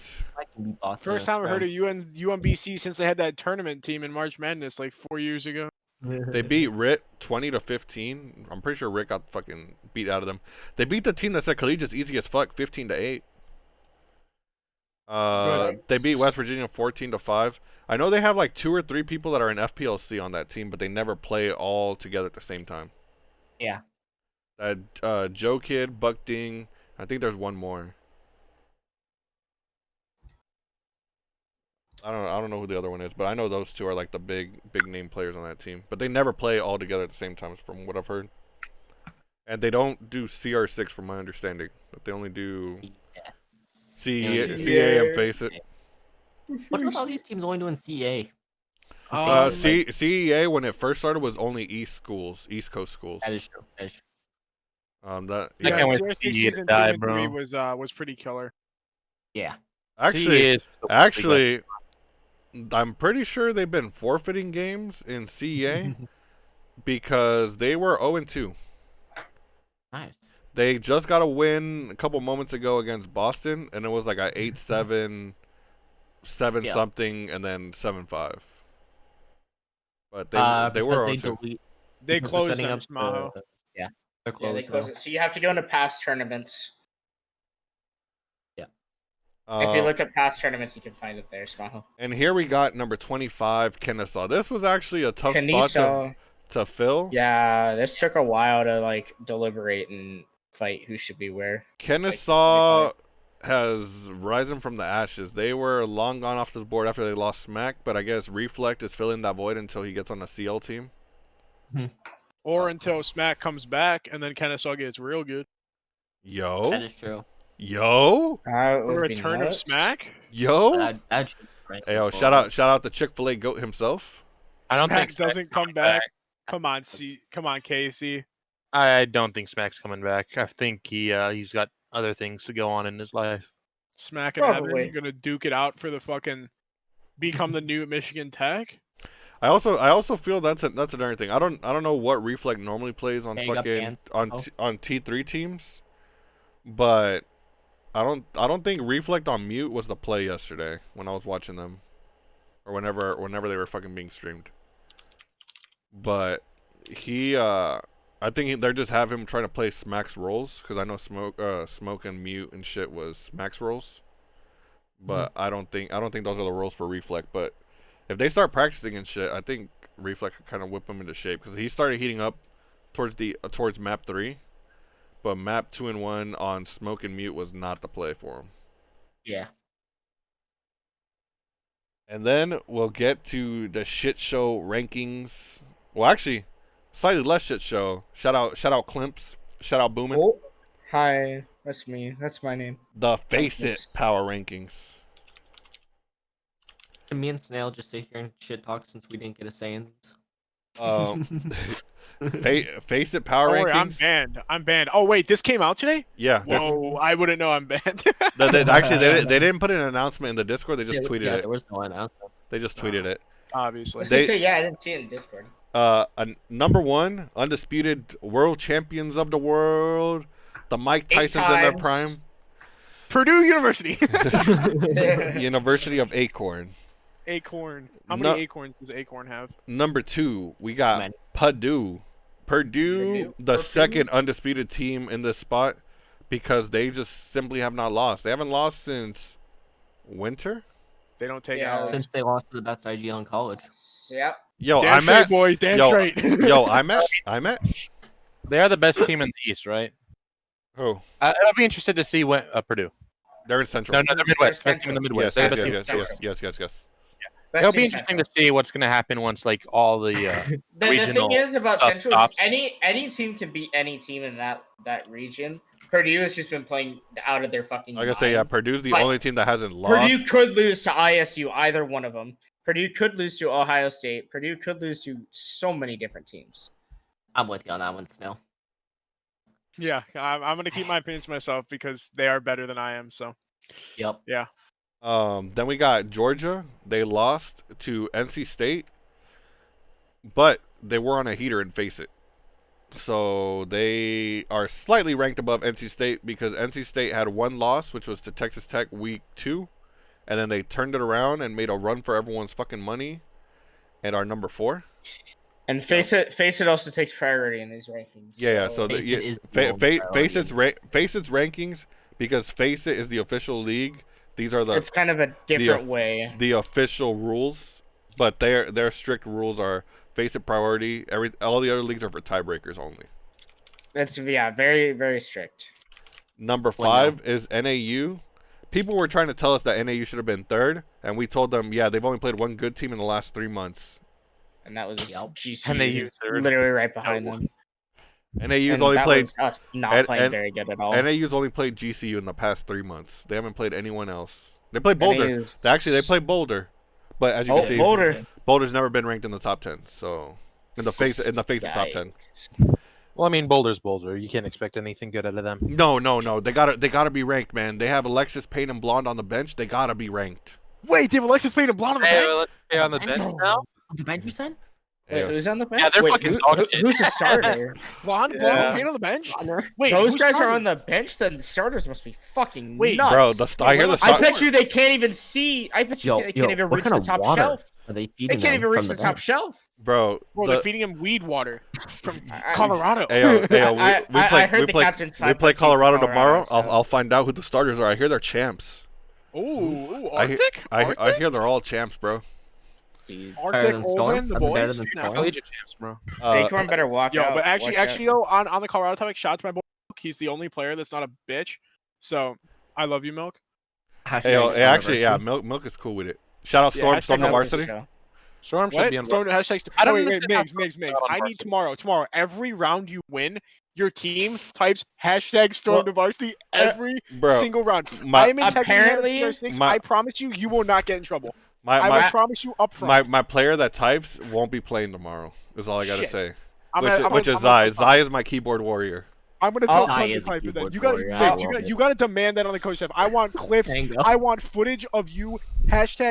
First time I heard of UMBC since they had that tournament team in March Madness like 4 years ago. They beat RIT 20-15. I'm pretty sure Rick got fucking beat out of them. They beat the team that said collegiate's easy as fuck 15-8. They beat West Virginia 14-5. I know they have like 2 or 3 people that are in FPLC on that team, but they never play all together at the same time. Yeah. Joe Kid, Buck Ding. I think there's one more. I don't know who the other one is, but I know those 2 are like the big name players on that team. But they never play all together at the same time, from what I've heard. And they don't do CR6, from my understanding. But they only do CA and Face It. What's with all these teams only doing CA? CEA when it first started was only East Coast schools. That is true. Season 2 and 3 was pretty killer. Yeah. Actually, I'm pretty sure they've been forfeiting games in CEA because they were 0-2. Nice. They just got a win a couple moments ago against Boston, and it was like a 8-7, 7-something, and then 7-5. But they were 0-2. They closed them, Smaho. Yeah, they're closed. Yeah, they closed it. So you have to go into past tournaments. If you look at past tournaments, you can find it there, Smaho. And here we got number 25, Kennesaw. This was actually a tough spot to fill. Yeah, this took a while to like deliberate and fight who should be where. Kennesaw has risen from the ashes. They were long gone off this board after they lost Smack, but I guess Reflect is filling that void until he gets on a CL team. Or until Smack comes back and then Kennesaw gets real good. Yo. That is true. Yo. The return of Smack? Yo. Right. Hey, yo, shout out the Chick-fil-A goat himself. I don't Smack think doesn't come back. Come on, Casey. I don't think Smack's coming back. I think he's got other things to go on in his life. Smack and Evan gonna duke it out for the fucking become the new Michigan Tech. I also feel that's another thing. I don't know what Reflect normally plays on fucking on T3 teams, but I don't think Reflect on mute was the play yesterday when I was watching them, or whenever they were fucking being streamed. But he, I think they're just have him trying to play Smack's roles because I know Smoke and Mute and shit was Smack's roles. But I don't think those are the roles for Reflect. But if they start practicing and shit, I think Reflect could kind of whip him into shape because he started heating up towards map 3, but map 2 and 1 on Smoke and Mute was not the play for him. Yeah. And then we'll get to the shit show rankings. Well, actually, slightly less shit show. Shout out Klimpse. Shout out Boomin. Oh, hi, that's me. That's my name. The Face It power rankings. Can me and Snail just sit here and shit talk since we didn't get a say in this? Face It power Don't worry, rankings. I'm banned. Oh wait, this came out today? Yeah. Whoa, I wouldn't know I'm banned. Actually, they didn't put an announcement in the Discord. They just tweeted it. There was no announcement. They just tweeted it. Obviously. Let's just say, yeah, I didn't see it in Discord. Number 1, undisputed world champions of the world, the Mike Tysons in their prime. Purdue University. University of Acorn. Acorn. How many acorns does Acorn have? Number 2, we got Purdue. Purdue, the second undisputed team in this spot because they just simply have not lost. They haven't lost since winter. They don't take out since they lost to the best IGL in college. Yep. Yo, damn straight, boys. Damn straight. Yo, I'm at. They are the best team in the East, right? Who? I'll be interested to see what Purdue. They're in Central. No, they're Midwest. Best team in the Midwest. Yes. It'll be interesting to see what's going to happen once like all the the regional thing is about stuff Central. stops. Any team can beat any team in that region. Purdue has just been playing out of their fucking. Like I say, yeah, Purdue's the only team that hasn't lost. Purdue could lose to ISU, either one of them. Purdue could lose to Ohio State. Purdue could lose to so many different teams. I'm with you on that one, Snail. Yeah, I'm gonna keep my opinions to myself because they are better than I am. So. Yep. Yeah. Then we got Georgia. They lost to NC State, but they were on a heater and Face It. So they are slightly ranked above NC State because NC State had one loss, which was to Texas Tech week 2, and then they turned it around and made a run for everyone's fucking money, and are number 4. And Face It also takes priority in these rankings. Yeah. So Face It's rankings because Face It is the official league. These are the. It's kind of a different way. The official rules, but their strict rules are Face It priority. All the other leagues are for tiebreakers only. That's very very strict. Number 5 is NAU. People were trying to tell us that NAU should have been 3rd, and we told them, yeah, they've only played one good team in the last 3 months. And that was GCU, NAU literally right behind them. NAU's only played us not playing very good at all. NAU's only played GCU in the past 3 months. They haven't played anyone else. They played Boulder. They played Boulder, but as you can see, Boulder's never been ranked in the top 10. So in the face of top 10. Well, I mean, Boulder's Boulder. You can't expect anything good out of them. No. They gotta be ranked, man. They have Alexis Payne and Blonde on the bench. They gotta be ranked. Wait, they have Alexis Payne and Blonde on the bench? On the bench now? On the bench, you said? Wait, who's on the bench? Yeah, they're fucking dog shit. Who's the starter? Blonde Payne on the bench? Wait, those guys are on the bench. Then the starters must be fucking nuts. Bro, I hear the. I bet you they can't even see. I bet you they can't even reach the top shelf. Are they They can't even reach the top shelf. Bro, they're feeding him weed water from Colorado. I heard the captain's we play Colorado tomorrow. I'll find out who the starters are. I hear they're champs. Ooh, Arctic? I hear they're all champs, bro. Dude, Arctic, Olin, the boys. Collegiate champs, bro. Acorn better walk out. But actually, on the Colorado topic, shout out to my boy. He's the only player that's not a bitch. So I love you, Milk. Milk is cool with it. Shout out Storm the varsity. Storm should be on. Migs. I need tomorrow. Every round you win, your team types #Storm the varsity every single round. I am in apparently. I promise you, you will not get in trouble. I promise you up front. My player that types won't be playing tomorrow. Is all I gotta say. Which is Zai. Zai is my keyboard warrior. I'm gonna tell Tom to type it then. You gotta demand that on the coach staff. I want clips. I want footage of you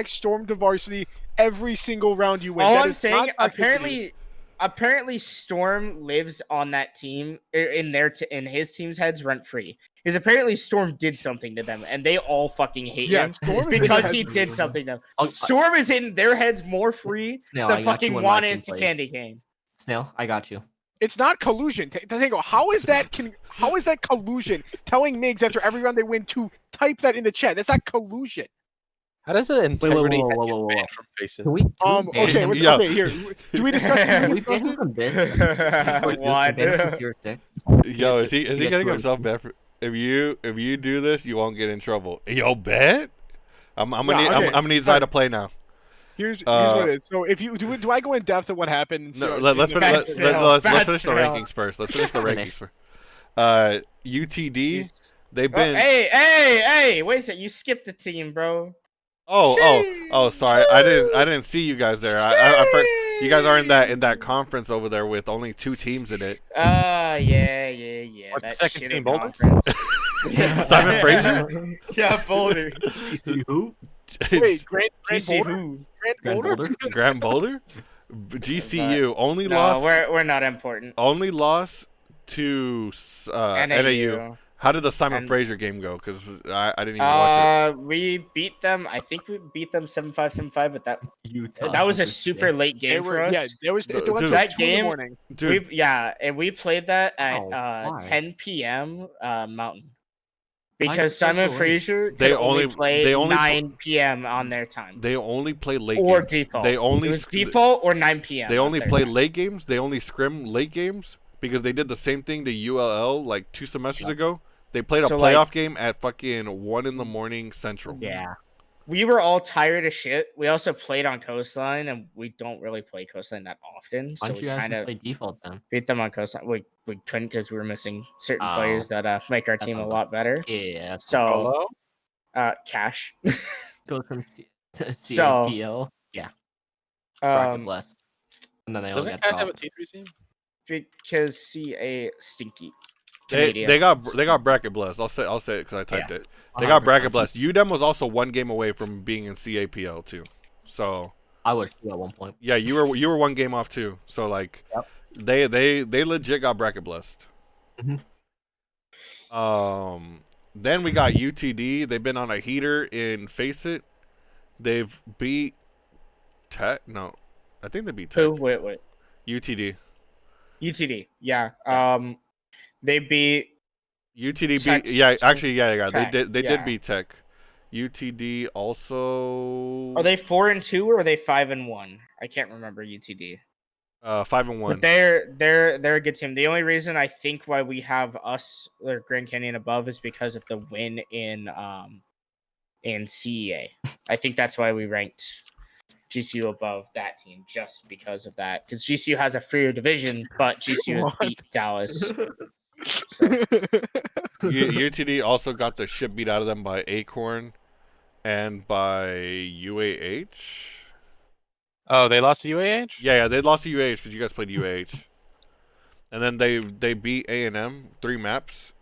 #Storm the varsity every single round you win. All I'm saying, apparently, apparently Storm lives on that team in his team's heads rent free. Because apparently Storm did something to them, and they all fucking hate him because he did something to them. Storm is in their heads more free than fucking Juan is to Candy Cane. Snail, I got you. It's not collusion. Tango, how is that collusion? Telling Migs after every round they win to type that in the chat. That's not collusion. How does the integrity whoa. from facing? Okay, okay, here. Do we discuss it? Yo, is he getting himself banned? If you do this, you won't get in trouble. Yo, bet. I'm gonna need Zai to play now. Here's what it is. So if you do I go in depth of what happened? No, let's finish the rankings first. Let's finish the rankings first. UTD, they've been. Hey! Wait a sec. You skipped a team, bro. Oh! Sorry, I didn't see you guys there. You guys are in that conference over there with only 2 teams in it. Yeah. What's the second team, Boulder? Simon Fraser? Yeah, Boulder. Who? Wait, Grand Boulder? Grand Boulder? GCU only lost. We're not important. Only lost to NAU. How did the Simon Fraser game go? Because I didn't even watch it. We beat them. I think we beat them 7-5, 7-5, but that was a super late game for us. Yeah, that game. Dude. And we played that at 10 p.m. Mountain. Because Simon Fraser could only play 9 p.m. on their time. They only play late or games. Default. It was default or 9 p.m. They only play late games. They only scrim late games because they did the same thing to ULL like 2 semesters ago. They played a playoff game at fucking 1 a.m. Central. Yeah. We were all tired of shit. We also played on Coastline, and we don't really play Coastline that often. So we kind of play default then. Beat them on Coastline. We couldn't because we were missing certain players that make our team a lot better. Yeah. So, Cash. Goes from CAPL. Yeah. Bracket blessed. And then they all Doesn't get Cash have a T3 team? Because CA stinky. They got bracket blessed. I'll say it because I typed it. They got bracket blessed. UDEM was also 1 game away from being in CAPL too. So I was too at one point. Yeah, you were 1 game off too. So like, they legit got bracket blessed. Mm-hmm. Then we got UTD. They've been on a heater in Face It. They've beat Tech. No, I think they beat Tech. Who? Wait. UTD. Yeah. They beat UTD. Tech's Yeah. They did. They yeah. did beat Tech. UTD also. Are they 4-2 or are they 5-1? I can't remember UTD. 5-1. But they're a good team. The only reason I think why we have us or Grand Canyon above is because of the win in CEA. I think that's why we ranked GCU above that team, just because of that. Because GCU has a freer division, but GCU has beat Dallas. So. UTD also got the shit beat out of them by Acorn and by UAH. Oh, they lost to UAH? Yeah, they lost to UAH because you guys played UAH. And then they beat A&M 3 maps.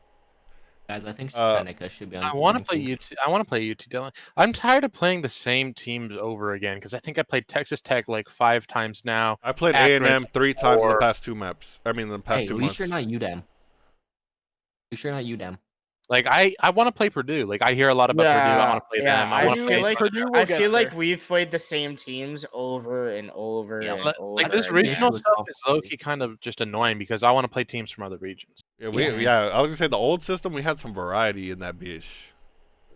Guys, I think Seneca should be on. I want to play UT. I want to play UT Dillon. I'm tired of playing the same teams over again because I think I played Texas Tech like 5 times now. I played A&M 3 times in the past 2 maps. I mean, the past 2 months. At least you're not UDEM. You sure not UDEM? Like I want to play Purdue. Like I hear a lot about Purdue. I want to play them. I want to play Purdue. I feel like we've played the same teams over and over and over. Like this regional stuff is low-key kind of just annoying because I want to play teams from other regions. Yeah, I was gonna say the old system we had some variety in that bitch.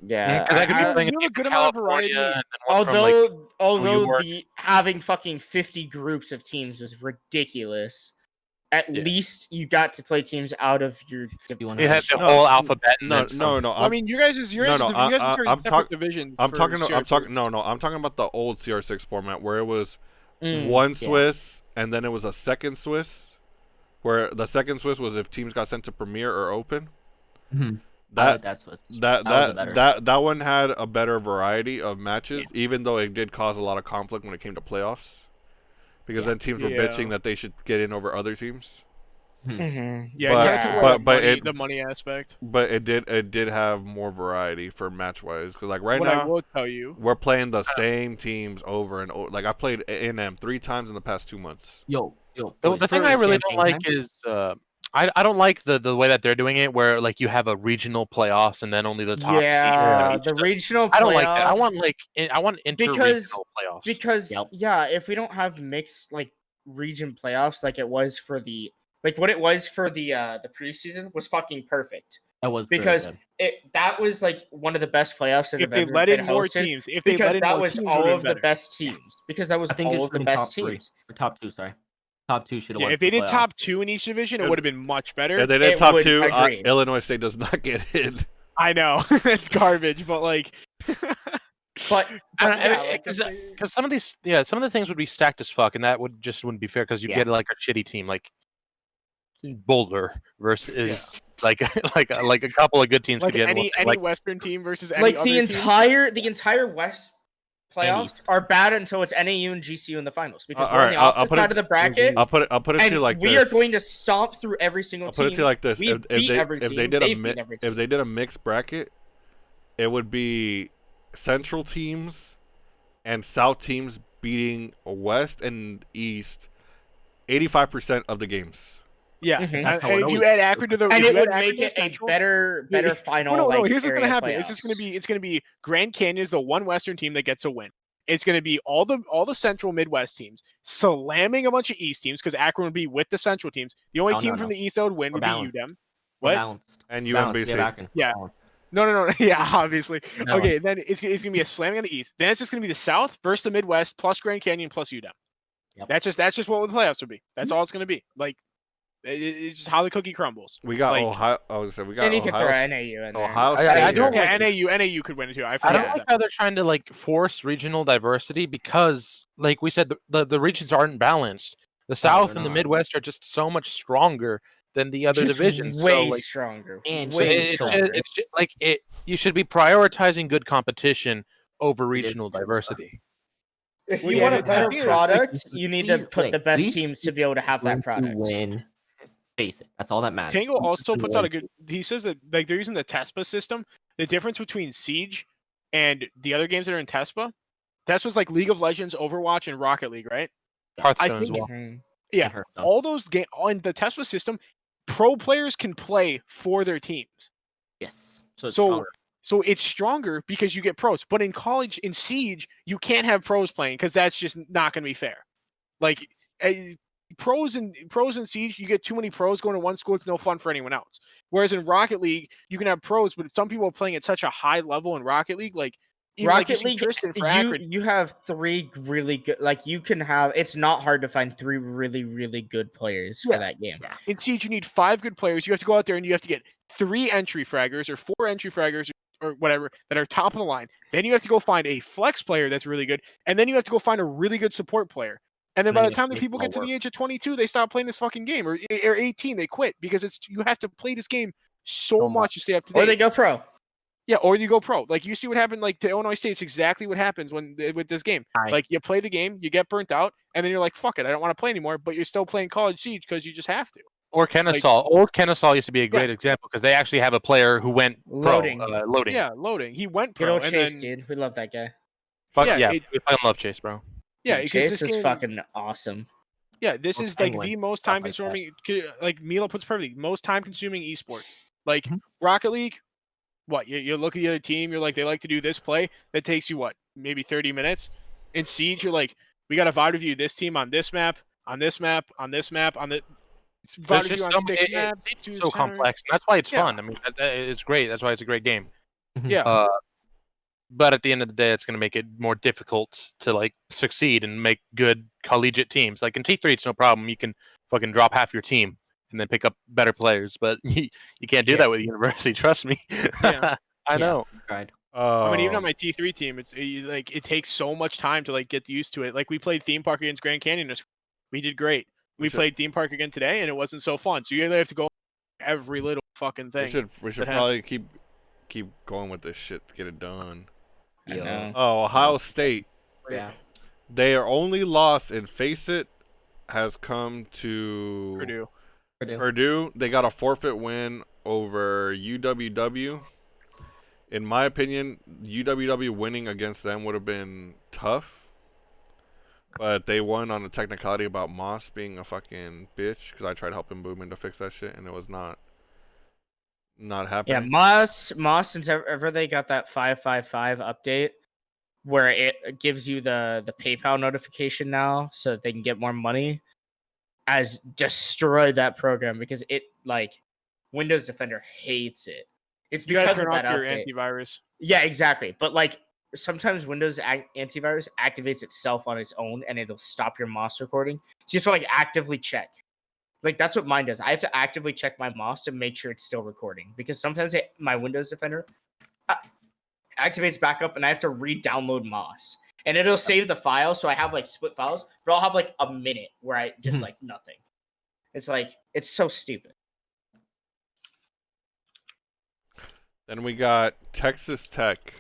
Yeah, because I could be playing a good amount of variety. Although having fucking 50 groups of teams was ridiculous. At least you got to play teams out of your. You had the whole alphabet. No. I mean, you guys are separate divisions. I'm talking about the old CR6 format where it was 1 Swiss and then it was a second Swiss, where the second Swiss was if teams got sent to Premier or Open. Mm-hmm. That one had a better variety of matches, even though it did cause a lot of conflict when it came to playoffs. Because then teams were bitching that they should get in over other teams. Mm-hmm. The money aspect. But it did have more variety for match wise. Because like now, I will tell you, we're playing the same teams over and over. Like I played A&M 3 times in the past 2 months. Yo, The thing I really don't like is I don't like the way that they're doing it, where like you have a regional playoffs and then only the top team. The regional playoffs. I don't like that. I want inter-regional playoffs. Because if we don't have mixed like region playoffs like it was for the what it was for the preseason was fucking perfect. That was because that was like one of the best playoffs that if have they ever let been in more hosted, teams, if they because let in that more was teams, all it of the best teams. Because that was all of the best teams. Or top two, sorry. Top two should have won. If they did top two in each division, it would have been much better. If they did top two, Illinois State does not get in. I know it's garbage, but like, because some of these, some of the things would be stacked as fuck, and that wouldn't be fair because you get like a shitty team like Boulder versus like a couple of good teams. Like could get any Western team versus any like other the entire West playoffs are bad until it's NAU and GCU in the finals because we're on the opposite side of the bracket. I'll put it to you like this. We are going to stomp through every single team. I'll put it to you like this: if they did a mixed bracket, it would be Central teams and South teams beating West and East 85% of the games. Yeah, and if you add Akron to the, and it would make it a better final. No, here's what's gonna happen. It's just gonna be Grand Canyon is the one Western team that gets a win. It's gonna be all the Central Midwest teams slamming a bunch of East teams because Akron would be with the Central teams. The only team from the East that would win would be UDEM. What? And UMBC. Yeah. No. Yeah, obviously. Okay, then it's gonna be a slamming on the East. Then it's just gonna be the South versus the Midwest plus Grand Canyon plus UDEM. Yep. That's just what the playoffs would be. That's all it's gonna be. Like. It's just how the cookie crumbles. We got Ohio. We got you could throw NAU in there. Ohio I don't. Yeah, NAU could win it too. I don't like how they're trying to like force regional diversity because, like we said, the regions aren't balanced. The South and the Midwest are just so much stronger than the other divisions. Way stronger. And it's just like it. You should be prioritizing good competition over regional diversity. If you want a better product, you need to put the best teams to be able to have that product. Win. Basic. That's all that matters. Tango also puts out a good. He says that like they're using the TESPA system. The difference between Siege and the other games that are in TESPA, TESPA's like League of Legends, Overwatch, and Rocket League, right? Hearthstone as well. Yeah, all those games on the TESPA system, pro players can play for their teams. Yes. So it's stronger because you get pros. But in college, in Siege, you can't have pros playing because that's just not going to be fair. Like. Pros in Siege, you get too many pros going to one school. It's no fun for anyone else. Whereas in Rocket League, you can have pros, but some people are playing at such a high level in Rocket League. Like even Rocket League, you have three really good. Like you can have. It's not hard to find three really really good players for that game. Yeah. In Siege, you need 5 good players. You have to go out there and you have to get 3 entry fraggers or 4 entry fraggers or whatever that are top of the line. Then you have to go find a flex player that's really good, and then you have to go find a really good support player. And then by the time the people get to the age of 22, they stop playing this fucking game, or 18, they quit because you have to play this game so much to stay up to date. Or they go pro. Yeah, or you go pro. Like you see what happened like to Illinois State. It's exactly what happens with this game. Like you play the game, you get burnt out, and then you're like, "Fuck it, I don't want to play anymore." But you're still playing College Siege because you just have to. Or Kennesaw. Kennesaw used to be a great example because they actually have a player who went loading. Loading. Yeah, loading. He went pro. Good old Chase, dude. We love that guy. We fucking love Chase, bro. Yeah, Chase is fucking awesome. Yeah, this is like the most time consuming. Like Mila puts perfectly, most time consuming esport. Like Rocket League, what you look at the other team, you're like they like to do this play that takes you what maybe 30 minutes. In Siege, you're like we got to vibe review this team on this map, on this map, on this map, on the. There's just it's so complex. That's why it's fun. I mean, it's great. That's why it's a great game. Yeah. But at the end of the day, it's going to make it more difficult to like succeed and make good collegiate teams. Like in T3, it's no problem. You can fucking drop half your team and then pick up better players. But you can't do that with university. Trust me. Yeah. I know. Right. I mean, even on my T3 team, it takes so much time to like get used to it. Like we played Theme Park against Grand Canyon. We did great. We played Theme Park again today, and it wasn't so fun. So you really have to go every little fucking thing. We should probably keep going with this shit to get it done. Yeah. Oh, Ohio State. Yeah. Their only loss in Face It has come to Purdue. They got a forfeit win over UWW. In my opinion, UWW winning against them would have been tough. But they won on a technicality about Moss being a fucking bitch because I tried helping Boomin to fix that shit and it was not happening. Yeah, Moss, since ever they got that 555 update where it gives you the PayPal notification now so that they can get more money, has destroyed that program because it like Windows Defender hates it. It's You gotta because turn of off that your update. antivirus. Yeah, exactly. But like sometimes Windows antivirus activates itself on its own and it'll stop your Moss recording. So you have to like actively check. Like that's what mine does. I have to actively check my Moss to make sure it's still recording because sometimes my Windows Defender activates back up and I have to re-download Moss. And it'll save the file, so I have like split files, but I'll have like a minute where I just like nothing. It's like it's so stupid. Then we got Texas Tech.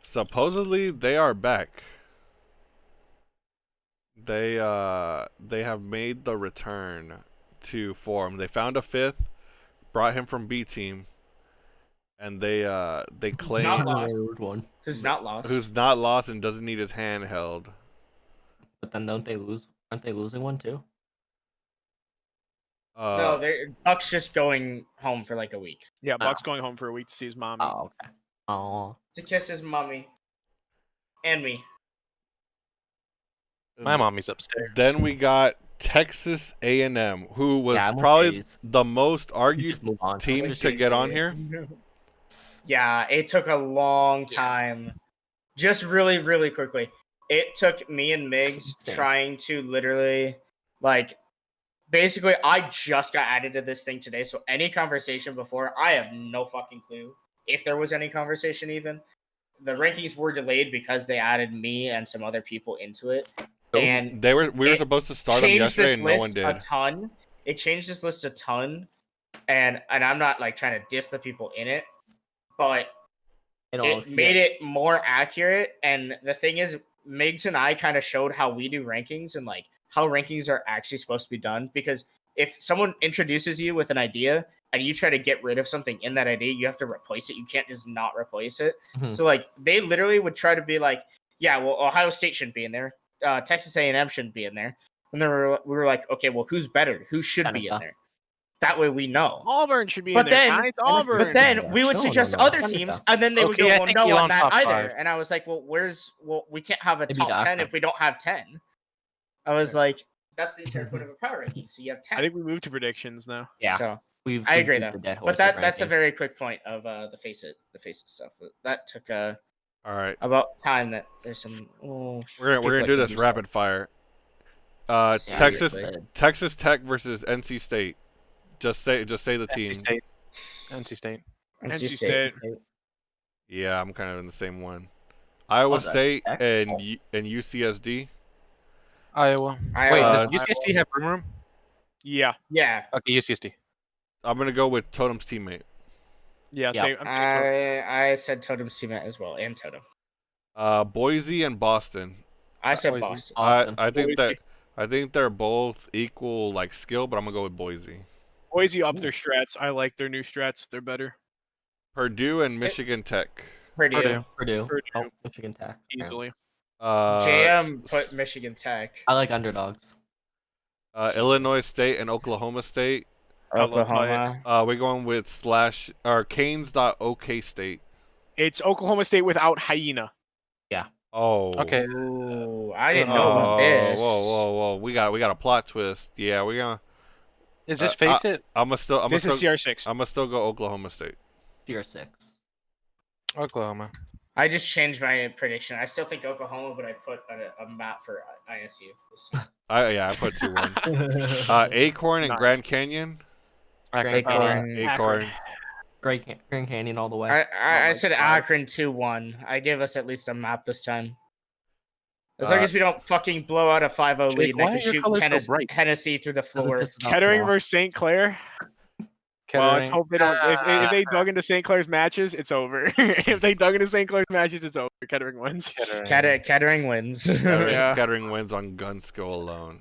Supposedly they are back. They have made the return to form. They found a fifth, brought him from B team, and they claim Who's not lost? Who's not lost and doesn't need his hand held. But then don't they lose? Aren't they losing one too? No, Buck's just going home for like a week. Yeah, Buck's going home for a week to see his mom. Oh, okay. Oh. To kiss his mommy. And me. My mommy's upstairs. Then we got Texas A&M, who was Yeah, probably the most argued team Just to use get the- on here. Yeah, it took a long time. Just really, really quickly. It took me and Miggs trying to literally, like, basically, I just got added to this thing today, so any conversation before, I have no fucking clue if there was any conversation even. The rankings were delayed because they added me and some other people into it. And we were supposed to start them yesterday and no one did. A ton. It changed this list a ton. And I'm not like trying to diss the people in it, but it made it more accurate. And the thing is, Miggs and I kind of showed how we do rankings and like how rankings are actually supposed to be done. Because if someone introduces you with an idea and you try to get rid of something in that idea, you have to replace it. You can't just not replace it. So like they literally would try to be like, yeah, well, Ohio State shouldn't be in there. Texas A&M shouldn't be in there. And then we were like, okay, well, who's better? Who should be in there? That way we know. Auburn should be in there. Guys. Auburn. But then we would suggest other teams, and then they would go, well, no on that either. And I was like, well, we can't have a top 10 if we don't have 10. I was like, that's the entire point of a power ranking. So you have 10. I think we moved to predictions now. Yeah. So I agree though. But that's a very quick point of the face it stuff. That took all right about time that there's some. We're gonna do this rapid fire. Texas Tech versus NC State. Just say the team. NC State. NC State. Yeah, I'm kind of in the same one. Iowa State and UCSD. Iowa. Wait, does UCSD have room? Yeah. Yeah. Okay, UCSD. I'm gonna go with Totem's teammate. Yeah. I said Totem's teammate as well, and Totem. Boise and Boston. I said Boston. I think they're both equal like skill, but I'm gonna go with Boise. Boise up their strats. I like their new strats. They're better. Purdue and Michigan Tech. Purdue. Oh, Michigan Tech. Easily. JM put Michigan Tech. I like underdogs. Illinois State and Oklahoma State. Oklahoma. We're going with Canes.OK State. It's Oklahoma State without Hyena. Yeah. Oh. Okay. Ooh, I didn't know about this. Whoa. We got a plot twist. Yeah, we're gonna. Is this face it? This is CR6. I'm gonna still go Oklahoma State. CR6. Oklahoma. I just changed my prediction. I still think Oklahoma, but I put a map for ISU. I put 2-1. Acorn and Grand Canyon. Acorn. Grand Canyon all the way. I said Akron 2-1. I gave us at least a map this time. As long as we don't fucking blow out a 5-0 lead and I can shoot Hennessy through the floor. Kettering versus St. Clair. Well, let's hope they don't. If they dug into St. Clair's matches, it's over. If they dug into St. Clair's matches, it's over. Kettering wins. Kettering wins. Kettering wins on gun skill alone.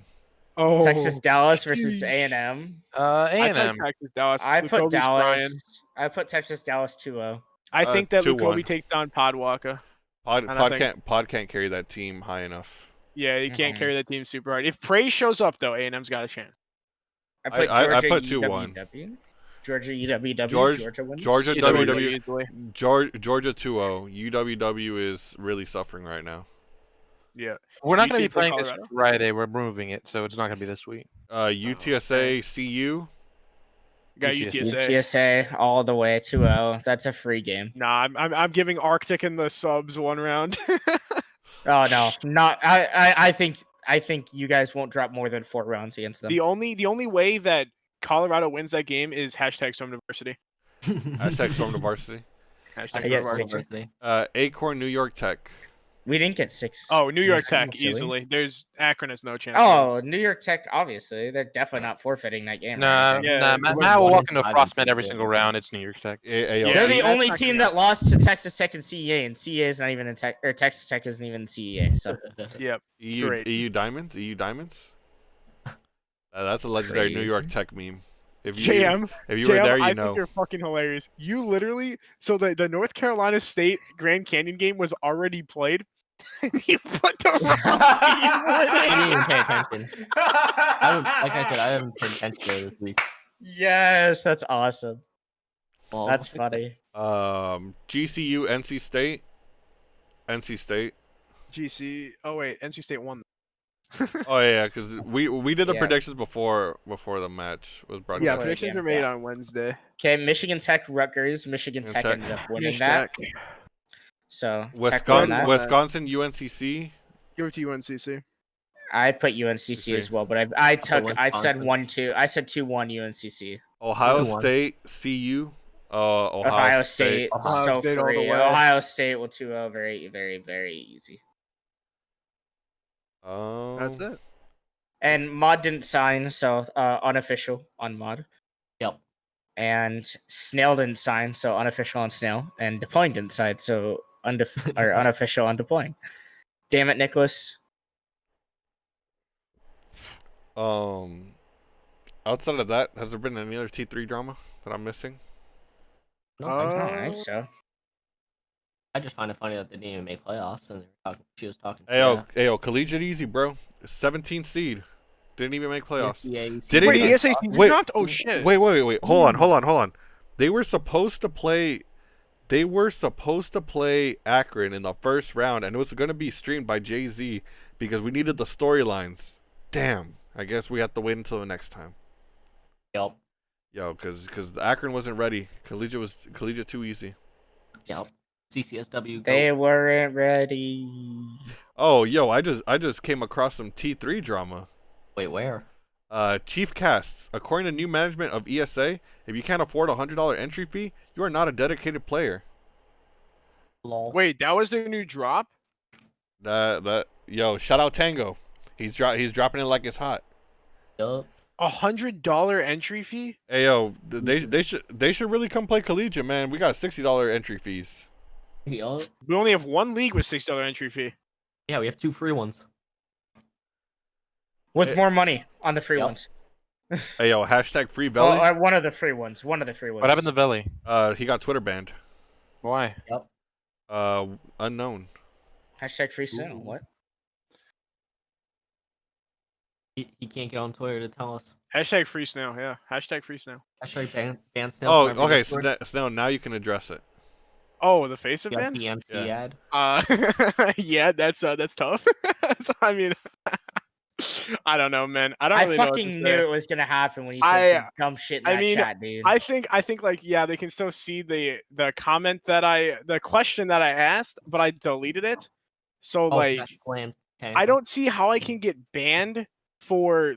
Oh, Texas Dallas versus A&M. A&M. Texas Dallas. I put Dallas. I put Texas Dallas 2-0. I think that Lukobi takes down Podwaka. Pod can't carry that team high enough. Yeah, you can't carry that team super hard. If Praise shows up though, A&M's got a chance. I put Georgia I put 2-1. Georgia UWW. Georgia wins. Georgia WW. Easily. Georgia 2-0. UWW is really suffering right now. Yeah. We're not going to UTSA be playing this Colorado? Friday. We're moving it, so it's not going to be this week. UTSA CU. Got UTSA. UTSA all the way 2-0. That's a free game. Nah, I'm giving Arctic and the subs one round. Oh no, not I think you guys won't drop more than 4 rounds against them. The only way that Colorado wins that game is #Storm Diversity. Hashtag Storm to Varsity. Hashtag I get Storm 6. Diversity. Acorn New York Tech. We didn't get 6. Oh, New York You're Tech silly. easily. There's Akron has no chance. Oh, New York Tech, obviously. They're definitely not forfeiting that game. Nah, Yeah, Matt will walk into Frostman every single round. It's New York Tech. They're the only team that lost to Texas Tech and CEA, and CEA is not even in Tech, or Texas Tech isn't even in CEA. So, Yep. EU Diamonds. That's a legendary New York Tech meme. If you JM, if you were there, I you know. think you're fucking hilarious. You literally, so the North Carolina State Grand Canyon game was already played. You put the wrong I didn't even pay attention. Like I said, I haven't paid attention to it this week. yes, that's awesome. Well, That's funny. GCU NC State. GC. Oh wait, NC State won. Oh yeah, because we did the Yeah. predictions before the match was brought. Yeah, Before the predictions game, were made yeah. on Wednesday. Okay, Michigan Tech, Rutgers. Michigan Tech Tech. ended up winning Mish that. Tech. So, Tech won that. Wisconsin UNCC. Give it to UNCC. I put UNCC as well, but I said Wisconsin. 1-2. I said 2-1 UNCC. Ohio 2-1. State CU. Ohio State, Ohio still State all the free. way. Ohio State will 2-0. Very, very, very easy. That's it. And Mod didn't sign, so unofficial on Mod. Yep. And Snail didn't sign, so unofficial on Snail. And DePoing didn't sign, so unofficial on DePoing. Damn it, Nicholas. Outside of that, has there been any other T3 drama that I'm missing? No, I don't think so. I just find it funny that they didn't even make playoffs, and she was talking. Ayo, collegiate easy, bro. 17th seed. Didn't even make playoffs. Didn't Wait, even- the SAC dropped? Oh shit. Wait. Hold on. They were supposed to play Akron in the first round, and it was going to be streamed by Jay-Z because we needed the storylines. Damn. I guess we have to wait until the next time. Yep. Yo, because the Akron wasn't ready. Collegiate too easy. Yep. CCSW. They weren't ready. Oh, yo, I just came across some T3 drama. Wait, where? Chief casts. According to new management of ESA, if you can't afford a $100 entry fee, you are not a dedicated player. Lol. Wait, that was their new drop? Yo, shout out Tango. He's dropping it like it's hot. Yup. $100 entry fee? Hey yo, they should really come play collegiate, man. We got $60 entry fees. Yup. We only have one league with $6 entry fee. Yeah, we have 2 free ones. With more money on the free Yep. ones. Hey yo, hashtag free Valley. Well, one of the free ones. One of the free ones. What happened to Veli? He got Twitter banned. Why? Unknown. Hashtag free sale. What? He can't get on Twitter to tell us. Hashtag free snail, yeah. Hashtag free snail. Hashtag ban Snail. Oh, from every okay. Discord. Snail, now you can address it. Oh, the face of Yeah, ban? PMC Yeah. ad. Yeah, that's tough. So, I mean, I don't know, man. I don't really know what to fucking say. knew it was gonna happen when you said some dumb shit in I that mean, chat, dude. I think like yeah, they can still see the comment the question that I asked, but I deleted it. So Oh, like that's slammed. Okay. I don't see how I can get banned for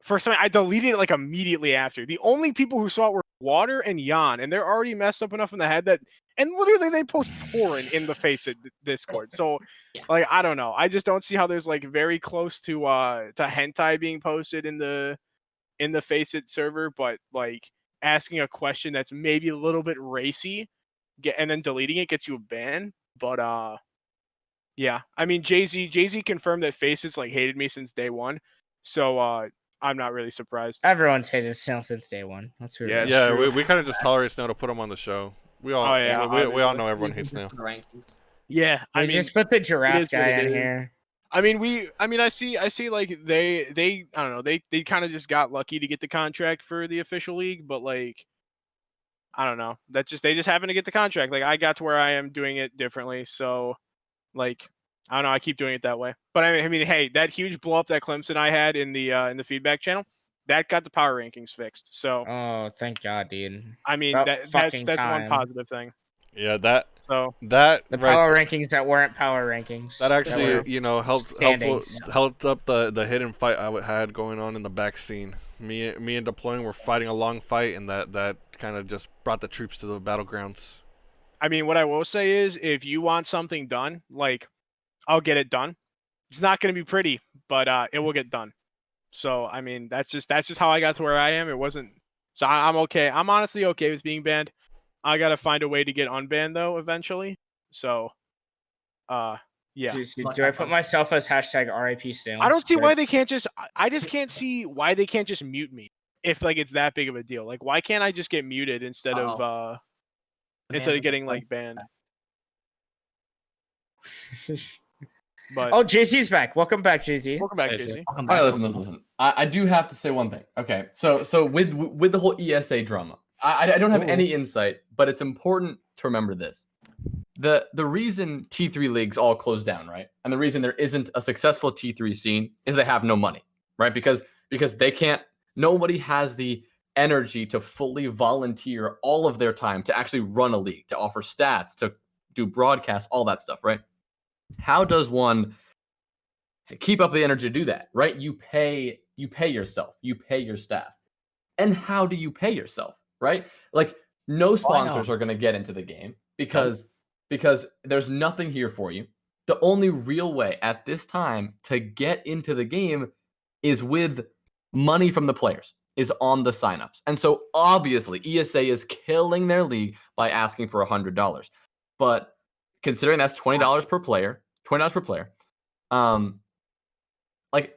something. I deleted it like immediately after. The only people who saw it were Water and Jan, and they're already messed up enough in the head that, and literally they post porn in the face of Discord. So Yeah. like I don't know. I just don't see how there's like very close to hentai being posted in the Faceit server, but like asking a question that's maybe a little bit racy, and then deleting it gets you a ban. But yeah, I mean Jay-Z confirmed that Faceit's like hated me since day one, so I'm not really surprised. Everyone's hated Snail since day one. That's weird. Yeah, it's Yeah, true. we kind of just tolerate Snail to put him on the show. We all, Oh, yeah, we all obviously. know everyone hates Snail. The rankings. Yeah, I We mean, just put the giraffe is what guy it in is. here. I mean, I see like they I don't know, they kind of just got lucky to get the contract for the official league, but like I don't know. They just happened to get the contract. Like I got to where I am doing it differently, so like I don't know, I keep doing it that way. But I mean, hey, that huge blow up that Klimpse and I had in the feedback channel, that got the power rankings fixed. So Oh, thank God, dude. I mean, that's one positive thing. Yeah, that So that the right power rankings that weren't power rankings. that actually helped standings. helped up the hidden fight I had going on in the back scene. Me and Deploying were fighting a long fight, and that kind of just brought the troops to the battlegrounds. I mean, what I will say is, if you want something done, like I'll get it done. It's not going to be pretty, but it will get done. So I mean, that's just how I got to where I am. It wasn't. So I'm okay. I'm honestly okay with being banned. I gotta find a way to get unbanned though eventually. So, yeah. Do I put myself as hashtag RIP Snail? I don't see why they can't just. I just can't see why they can't just mute me if like it's that big of a deal. Like, why can't I just get muted instead of getting like banned? But JZ's back. Welcome back, JZ. Welcome back, JZ. All right, listen. I do have to say one thing. Okay, so with the whole ESA drama, I don't have any insight, but it's important to remember this. The reason T3 leagues all closed down, right? And the reason there isn't a successful T3 scene is they have no money, right? Because they can't, nobody has the energy to fully volunteer all of their time to actually run a league, to offer stats, to do broadcasts, all that stuff, right? How does one keep up the energy to do that, right? You pay yourself, you pay your staff. And how do you pay yourself, right? Like no sponsors are going to get into the game because there's nothing here for you. The only real way at this time to get into the game is with money from the players, is on the signups. And so obviously ESA is killing their league by asking for $100. But considering that's $20 per player, like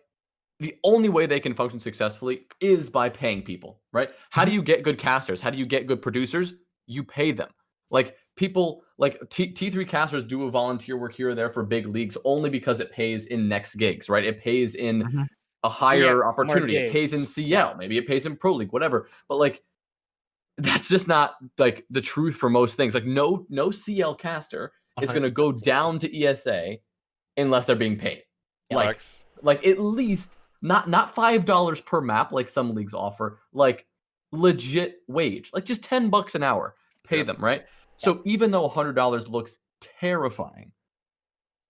the only way they can function successfully is by paying people, right? How do you get good casters? How do you get good producers? You pay them. Like people, like T3 casters do a volunteer work here or there for big leagues only because it pays in next gigs, right? It pays in a higher opportunity. It pays in CL, maybe it pays in Pro League, whatever. But like, that's just not like the truth for most things. Like no CL caster is going to go down to ESA unless they're being paid. Like at least not $5 per map like some leagues offer, like legit wage, like just $10 an hour, pay them, right? So even though $100 looks terrifying,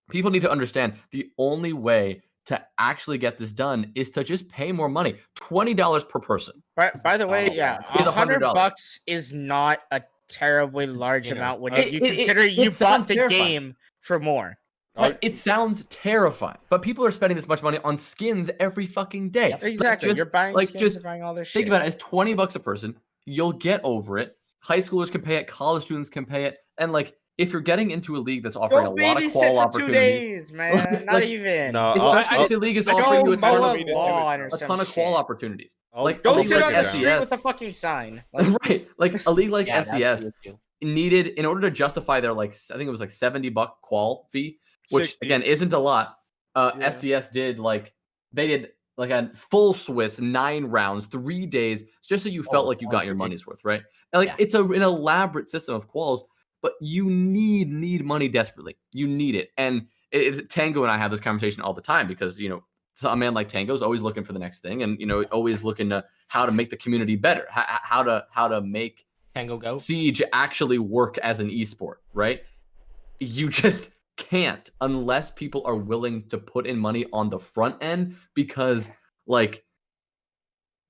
people need to understand the only way to actually get this done is to just pay more money. $20 per person. By the way, is $100 is not a terribly large amount when you consider you bought the game for more. Right. It sounds terrifying, but people are spending this much money on skins every fucking day. Yep, exactly. You're buying skins, you're buying all this shit. Think about it as $20 a person. You'll get over it. High schoolers can pay it. College students can pay it. And like, if you're getting into a league that's offering a lot of qual opportunity, 2 days, man. Not even. No, especially if the league is offering you a ton of qual opportunities. Like go sit on the street with a fucking sign. Right. Like a league like SES needed, in order to justify their like, I think it was like $70 qual fee, which 60. Again isn't a lot. SCS did like, they did like a full Swiss 9 rounds, 3 days, just so you felt like you got your money's worth, right? And like it's an elaborate system of quals, but you need money desperately. You need it. And Tango and I have this conversation all the time because, you know, a man like Tango is always looking for the next thing, and you know, always looking to how to make the community better, how to make Tango go Siege actually work as an esport, right? You just can't unless people are willing to put in money on the front end, because like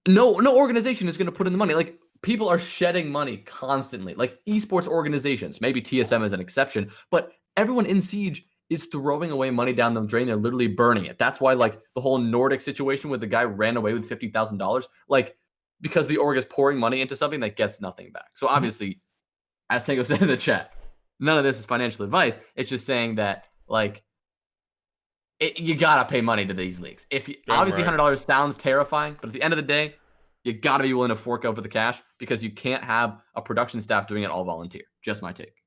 no organization is going to put in the money. Like people are shedding money constantly, like esports organizations, maybe TSM is an exception, but everyone in Siege is throwing away money down the drain. They're literally burning it. That's why like the whole Nordic situation where the guy ran away with $50,000, like because the org is pouring money into something that gets nothing back. So obviously, as Tango said in the chat, none of this is financial advice. It's just saying that like you gotta pay money to these leagues. If you, obviously $100 sounds terrifying, but at the end of the day, you gotta be willing to fork over the cash because you can't have a production staff doing it all volunteer. Just my take.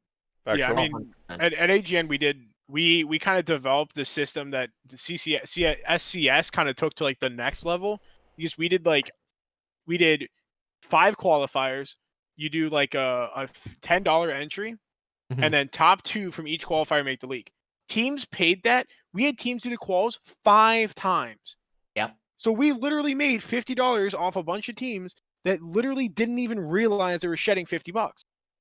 Yeah, I mean, at AGN we did we kind of developed the system that the SCS kind of took to like the next level, because we did 5 qualifiers. You do like a $10 entry, and then top 2 from each qualifier make the league. Teams paid that. We had teams do the quals 5 times. Yep. So we literally made $50 off a bunch of teams that literally didn't even realize they were shedding $50,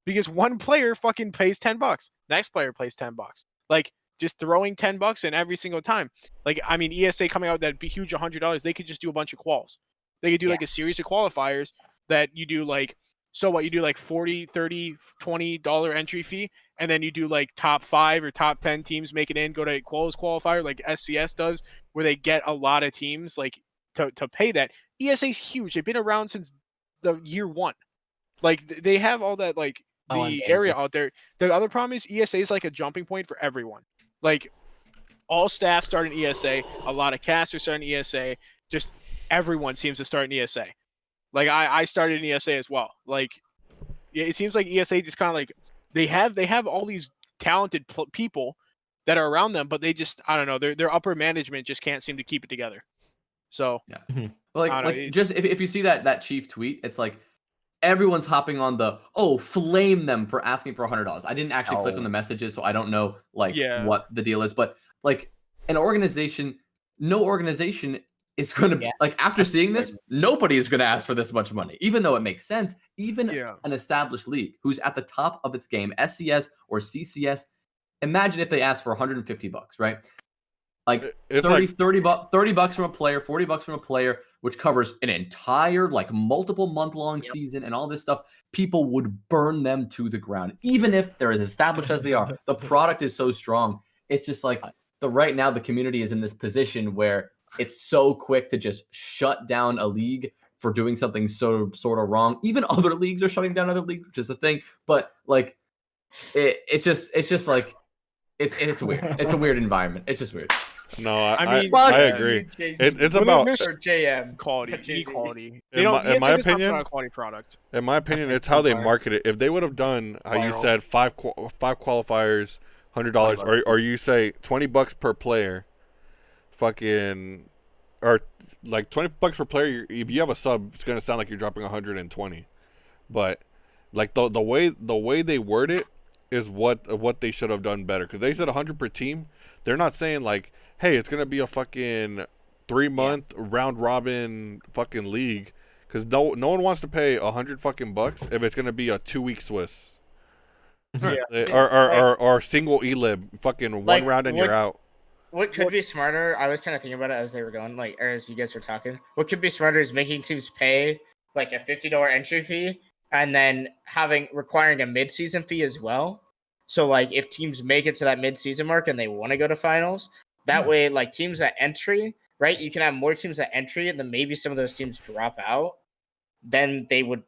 because one player fucking pays $10. Next player pays $10. Like, just throwing $10 in every single time. Like, I mean, ESA coming out that huge $100, they could just do a bunch of quals. They could do like a series of qualifiers that you do like, so what, you do like $40, $30, $20 entry fee, and then you do like top 5 or top 10 teams make it in, go to qualifier like SCS does, where they get a lot of teams like to pay that. ESA's huge. They've been around since the year 1. Like, they have all that, like, the area out there. The other problem is ESA is like a jumping point for everyone. Like, all staff start in ESA, a lot of casters start in ESA, just everyone seems to start in ESA. Like, I started in ESA as well. Like, it seems like ESA just kind of like, they have all these talented people that are around them, but they just, I don't know, their upper management just can't seem to keep it together. So yeah. Well, just if you see that Chief tweet, it's like everyone's hopping on the flame them for asking for $100. I didn't actually click on the messages, so I don't know what the deal is. But like no organization is going to like, after seeing this, nobody is going to ask for this much money, even though it makes sense. Even an established league who's at the top of its game, SCS or CCS, imagine if they asked for $150, right? Like $30 from a player, $40 from a player, which covers an entire like multiple month-long season and all this stuff. People would burn them to the ground, even if they're as established as they are. The product is so strong. It's just like right now the community is in this position where it's so quick to just shut down a league for doing something so sort of wrong. Even other leagues are shutting down other leagues, which is a thing. But like, it's just like it's weird. It's a weird environment. It's just weird. No, I agree. It's about JM quality, equality. In my opinion, not a quality product. In my opinion, it's how they market it. If they would have done how you said 5 qualifiers, $100, or you say $20 per player, fucking, or like $20 per player. If you have a sub, it's gonna sound like you're dropping 120. But like the way they word it is what they should have done better, because they said 100 per team. They're not saying like, hey, it's gonna be a fucking 3-month round robin fucking league, because no one wants to pay $100 fucking bucks if it's gonna be a 2-week Swiss, or single elib, fucking one round and you're out. What could be smarter? I was kind of thinking about it as they were going, like, or as you guys were talking. What could be smarter is making teams pay like a $50 entry fee, and then requiring a mid-season fee as well. So like, if teams make it to that mid-season mark and they want to go to finals, that way, like, teams at entry, right? You can have more teams at entry, and then maybe some of those teams drop out. Then it would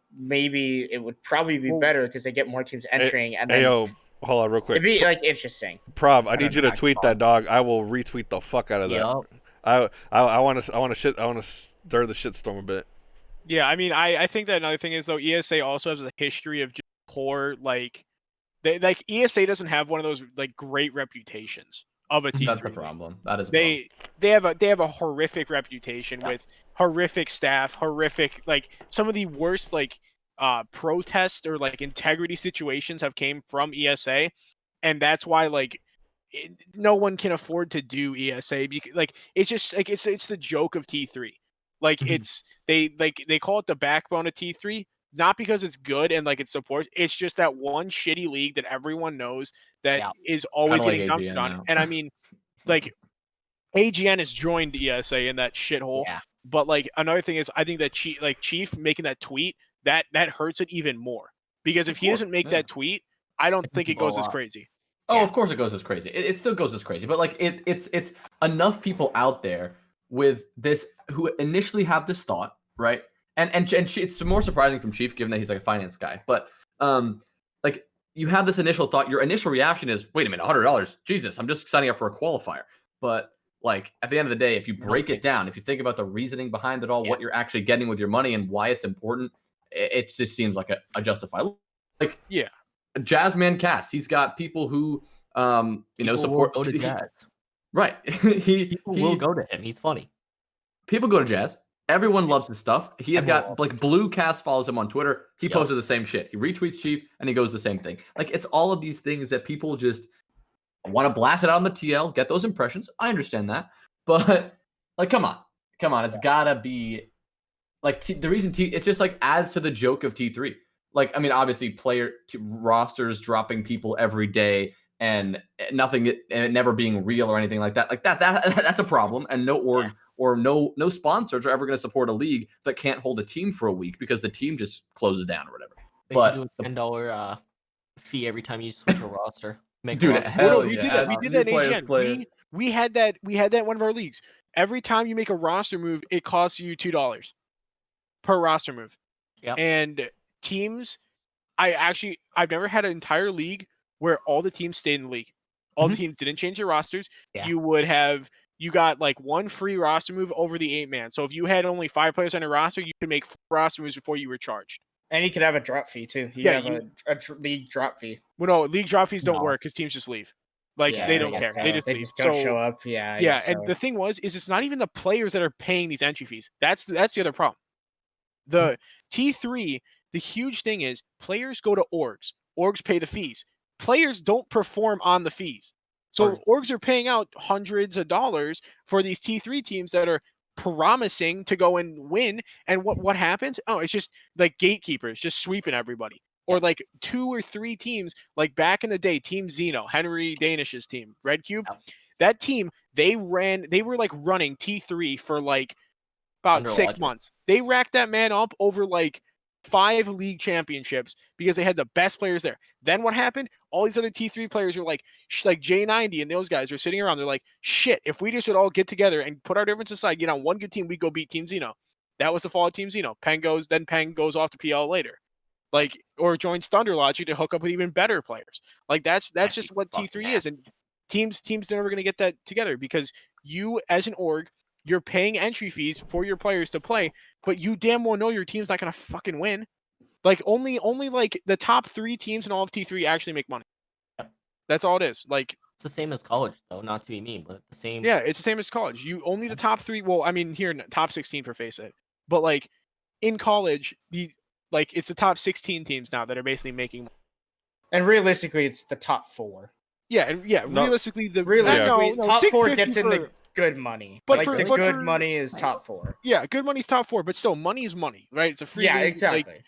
probably be better because they get more teams entering. And then, hold on real quick. It'd be like interesting. Prov, I need you to tweet that, dog. I will retweet the fuck out of that. I want to stir the shitstorm a bit. Yeah, I mean, I think that another thing is, though, ESA also has a history of just poor, like ESA doesn't have one of those like great reputations of a T3. That's the problem. That is they have a horrific reputation with horrific staff, horrific, like, some of the worst like protest or like integrity situations have came from ESA, and that's why like no one can afford to do ESA, because like it's just like it's the joke of T3. Like, it's they call it the backbone of T3, not because it's good and like it supports. It's just that one shitty league that everyone knows that is always getting dumped on. And I mean, like, AGN has joined ESA in that shithole. Yeah. But like, another thing is, I think that Chief making that tweet, that hurts it even more, because if he doesn't make that tweet, I don't think it goes as crazy. Oh, of course it goes as crazy. It still goes as crazy, but like it's enough people out there with this who initially have this thought, right? And it's more surprising from Chief, given that he's like a finance guy. But like, you have this initial thought. Your initial reaction is, wait a minute, $100? Jesus, I'm just signing up for a qualifier. But like, at the end of the day, if you break it down, if you think about the reasoning behind it all, what you're actually getting with your money and why it's important, it just seems like a justified. Like, Jazzman Cast, he's got people who You know, support. Go to Jazz. Right. People will go to him. He's funny. People go to Jazz. Everyone loves his stuff. He has got like Blue Cast follows him on Twitter. He posted the same shit. He retweets Chief and he goes the same thing. Like it's all of these things that people just want to blast it out on the TL, get those impressions. I understand that, but like, come on. It's gotta be like the reason it's just like adds to the joke of T3. Like, I mean, obviously rosters dropping people every day and nothing and it never being real or anything like that. Like that's a problem. And no org or no sponsors are ever going to support a league that can't hold a team for a week because the team just closes down or whatever. They should do a $10 fee every time you switch a roster. Dude, hell we yeah. did that in AGN. We had that in one of our leagues. Every time you make a roster move, it costs you $2 per roster move. Yeah. And teams, I've never had an entire league where all the teams stayed in the league. All the teams didn't change their rosters. Yeah. You got like one free roster move over the 8-man. So if you had only 5 players on a roster, you could make 4 roster moves before you were charged. And you could have a drop fee too. You have a league drop fee. Well, no, league drop fees don't work because teams just leave. Like they don't care. They just leave. Don't show up. Yeah. And the thing is it's not even the players that are paying these entry fees. That's the other problem. The T3, the huge thing is players go to orgs. Orgs pay the fees. Players don't perform on the fees. So orgs are paying out hundreds of dollars for these T3 teams that are promising to go and win. And what happens? Oh, it's just like gatekeepers just sweeping everybody. Or like 2 or 3 teams, like back in the day, Team Xeno, Henry Danish's team, Red Cube. That team, they were like running T3 for like about 6 months. They racked that man up over like 5 league championships because they had the best players there. Then what happened? All these other T3 players were like J90 and those guys are sitting around. They're like, shit, if we just would all get together and put our differences aside, get on one good team, we go beat Team Xeno. That was the fall of Team Xeno. Peng goes off to PL later. Like, or joins Thunder Logic to hook up with even better players. Like that's just what T3 is. And teams are never going to get that together because you as an org, you're paying entry fees for your players to play, but you damn well know your team's not going to fucking win. Like only like the top 3 teams in all of T3 actually make money. That's all it is. Like it's the same as college though, not to be mean, but the same. Yeah, it's the same as college. You only the top 3. Well, I mean here top 16 for face it, but like in college it's the top 16 teams now that are basically making money. And realistically, it's the top 4. Yeah, realistically, top 4 gets in the good money. But like good money is top 4. Yeah, good money's top 4, but still, money is money, right? It's a free. Yeah, league, exactly.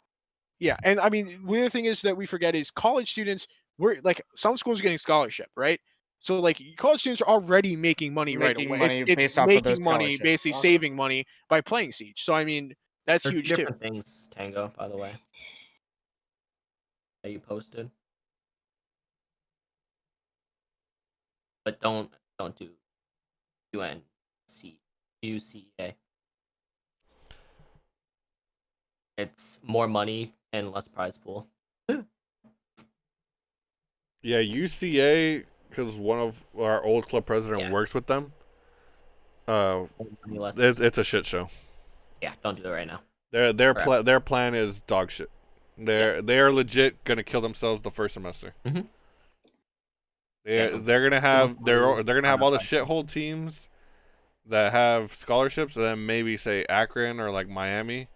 And I mean, the other thing is that we forget is college students. We're like some schools are getting scholarship, right? So like college students are already making money right away. It's making money, basically saving money by playing Siege. So I mean. That's huge too. Different things, Tango, by the way, that you posted, but don't do UCA. It's more money and less prize pool. Yeah, UCA because one of our old club president works with them. It's a shit show. Yeah, don't do it right now. Their plan is dog shit. They are legit gonna kill themselves the first semester. Mm-hmm. They're gonna have all the shithole teams that have scholarships, and then maybe say Akron or like Miami,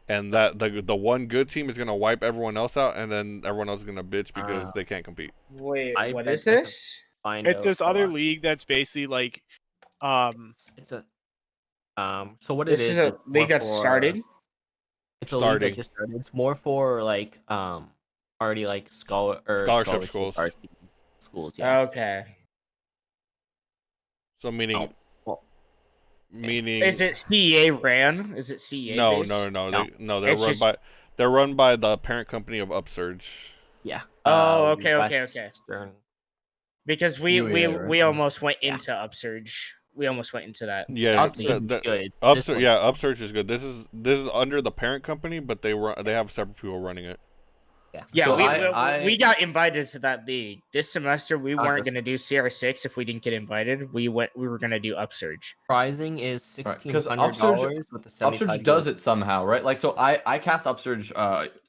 and that the one good team is gonna wipe everyone else out, and then everyone else is gonna bitch because they can't compete. Wait, what is this? It's this other league that's basically like, it's a. So what this is a league that started. It's a league that just started. It's more for like already like scholarship schools. Yeah. Okay. So meaning. Is it CEA ran? Is it CEA? No. They're run by the parent company of Upsurge. Yeah. Oh, okay. Because we almost went into Upsurge. We almost went into that. Yeah, good. Upsurge is good. This is under the parent company, but they have separate people running it. Yeah, so we got invited to that league this semester. We weren't going to do CR6 if we didn't get invited. We were going to do Upsurge. Pricing is $1,600 with the Upsurge does it somehow, right? Like, so I cast Upsurge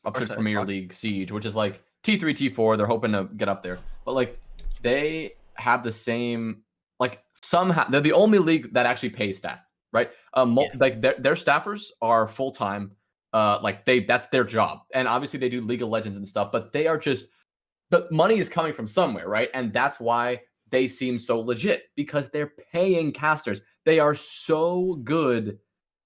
Premier League Siege, which is like T3, T4. They're hoping to get up there, but like they have the same like somehow they're the only league that actually pays staff, right? Like their staffers are full time. Like that's their job, and obviously they do League of Legends and stuff, but they are just the money is coming from somewhere, right? And that's why they seem so legit because they're paying casters. They are so good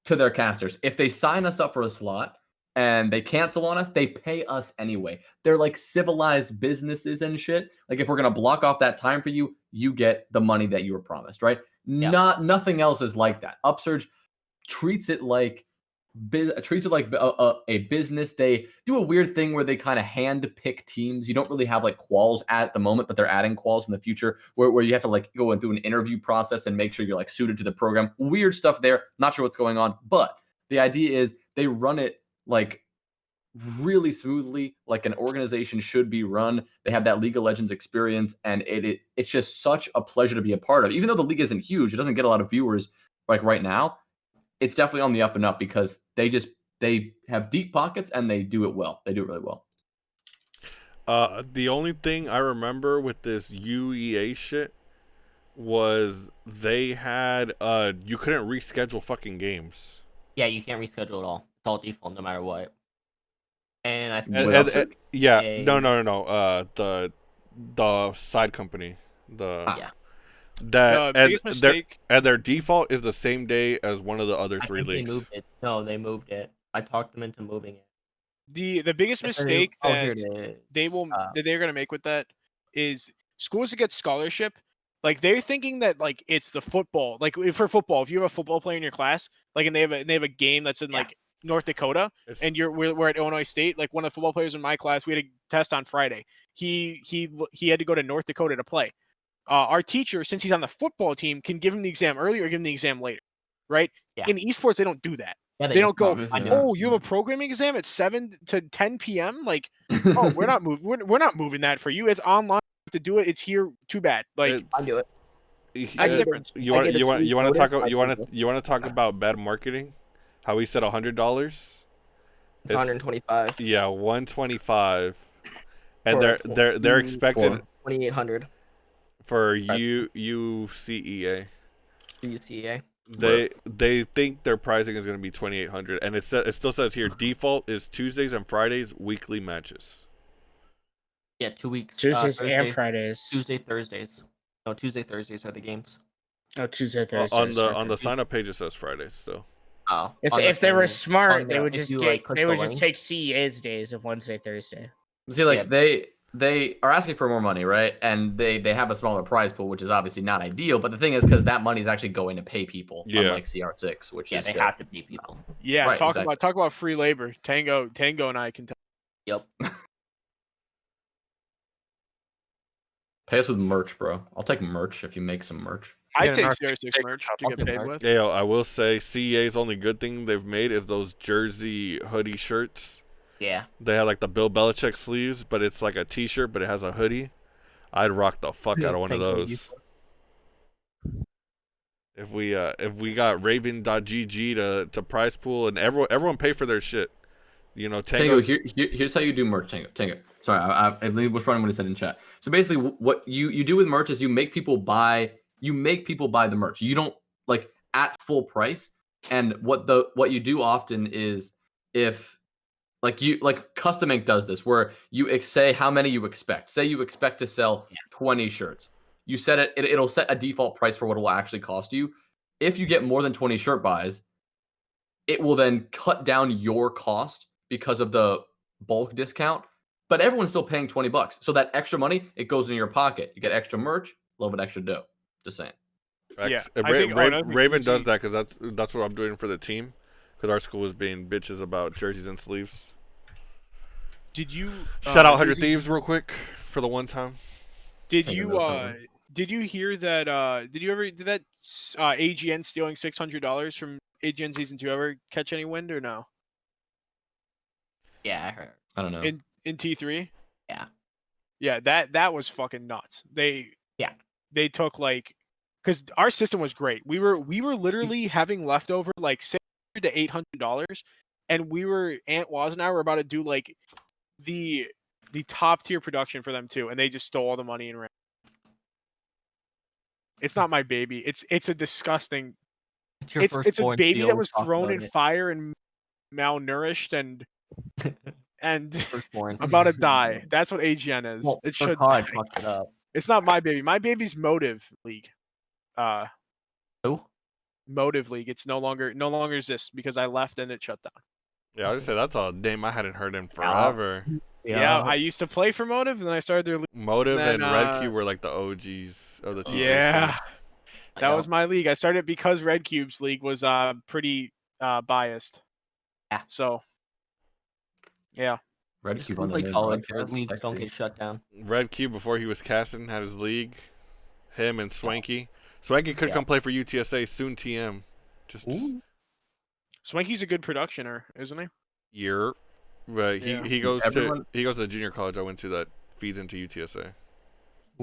to their casters. If they sign us up for a slot and they cancel on us, they pay us anyway. They're like civilized businesses and shit. Like if we're gonna block off that time for you, you get the money that you were promised, right? Nothing else is like that. Upsurge treats it like a business. They do a weird thing where they kind of hand pick teams. You don't really have like quals at the moment, but they're adding quals in the future where you have to like go through an interview process and make sure you're like suited to the program. Weird stuff there. Not sure what's going on, but the idea is they run it like really smoothly, like an organization should be run. They have that League of Legends experience, and it's just such a pleasure to be a part of. Even though the league isn't huge, it doesn't get a lot of viewers like right now. It's definitely on the up and up because they have deep pockets and they do it well. They do it really well. The only thing I remember with this UEA shit was they had you couldn't reschedule fucking games. Yeah, you can't reschedule at all. It's all default no matter what. And I think the side company, the biggest mistake, and their default is the same day as one of the other three leagues. They moved it. No, they moved it. I talked them into moving it. The biggest mistake that they're gonna make with that is schools that get scholarship, like they're thinking that like it's the football. Like for football, if you have a football player in your class, like and they have a game that's in like North Dakota, and we're at Illinois State. Like one of the football players in my class, we had a test on Friday. He had to go to North Dakota to play. Our teacher, since he's on the football team, can give him the exam early or give him the exam later, right? Yeah. In esports, they don't do that. Yeah, they don't go, oh, you have a programming exam at 7 to 10 p.m. Like, oh, we're not moving. We're not moving that for you. It's online. You have to do it. It's here. Too bad. Like, I do it. That's different. You want to talk about bad marketing? How we said $100? It's 125. Yeah, 125. And they're expected 2,800 for UCEA. UCEA. They think their pricing is going to be 2,800, and it still says here default is Tuesdays and Fridays weekly matches. Yeah, 2 weeks. Tuesdays Thursday, and Fridays. Tuesday, Thursdays. No, Tuesday, Thursdays are the games. Oh, Tuesday, Thursdays. On the sign up page it says Fridays still. Oh, if they were smart, they would just take CEA's days of Wednesday, Thursday. See, like they are asking for more money, right? And they have a smaller prize pool, which is obviously not ideal. But the thing is, because that money is actually going to pay people, unlike CR6, which is they have to pay people. Yeah, right, talk about free labor. Tango and I can tell. Yep. Pay us with merch, bro. I'll take merch if you make some merch. I take CR6 merch to get paid with. Yeah, I will say CEA's only good thing they've made is those jersey hoodie shirts. Yeah. They have like the Bill Belichick sleeves, but it's like a t-shirt, but it has a hoodie. I'd rock the fuck out of one of those. If we got Raven.gg to prize pool and everyone pay for their shit. You know, Tango here's how you do merch, Tango. Sorry, I was running what he said in chat. So basically what you do with merch is you make people buy the merch. You don't like at full price. And what you do often is if like Custom Ink does this, where you say how many you expect. Say you expect to sell 20 shirts. You set it'll set a default price for what it will actually cost you. If you get more than 20 shirt buys, it will then cut down your cost because of the bulk discount. But everyone's still paying $20. So that extra money, it goes in your pocket. You get extra merch, a little bit extra dough. Just saying. Yeah, Raven does that because that's what I'm doing for the team. Because our school is being bitches about jerseys and sleeves. Did you shout out 100 Thieves real quick for the one time? Did you hear that? Did that AGN stealing $600 from AGN Season 2 ever catch any wind or no? Yeah, I heard. I don't know. In T3? Yeah. Yeah, that was fucking nuts. They took like, because our system was great. We were literally having leftover like $600 to $800, and Aunt Waz and I were about to do like the top tier production for them too, and they just stole all the money and ran. It's not my baby. It's a disgusting. It's your It's a firstborn, so baby you that always was talk thrown about in it. fire and malnourished and Firstborn. about to die. That's what AGN is. Well, It for should COD die. fucked it up. It's not my baby. My baby's Motive League. Who? Motive League. It's no longer exists because I left and it shut down. Yeah, I would say that's a name I hadn't heard in forever. Yeah, I used to play for Motive, and then I started their league. Motive then, and Red Cube were like the OGs of the TK Yeah, scene. that was my league. I started because Red Cube's league was pretty biased. Yeah. So, yeah. Red Just Cube come on the play main college. broadcast, Leagues don't sexy. get shut down. Red Cube, before he was casting, had his league. Him and Swanky. Swanky could come play for UTSA, soon TM. Just Swanky's a good productioner, isn't he? year. But he goes Everyone- to the junior college I went to that feeds into UTSA.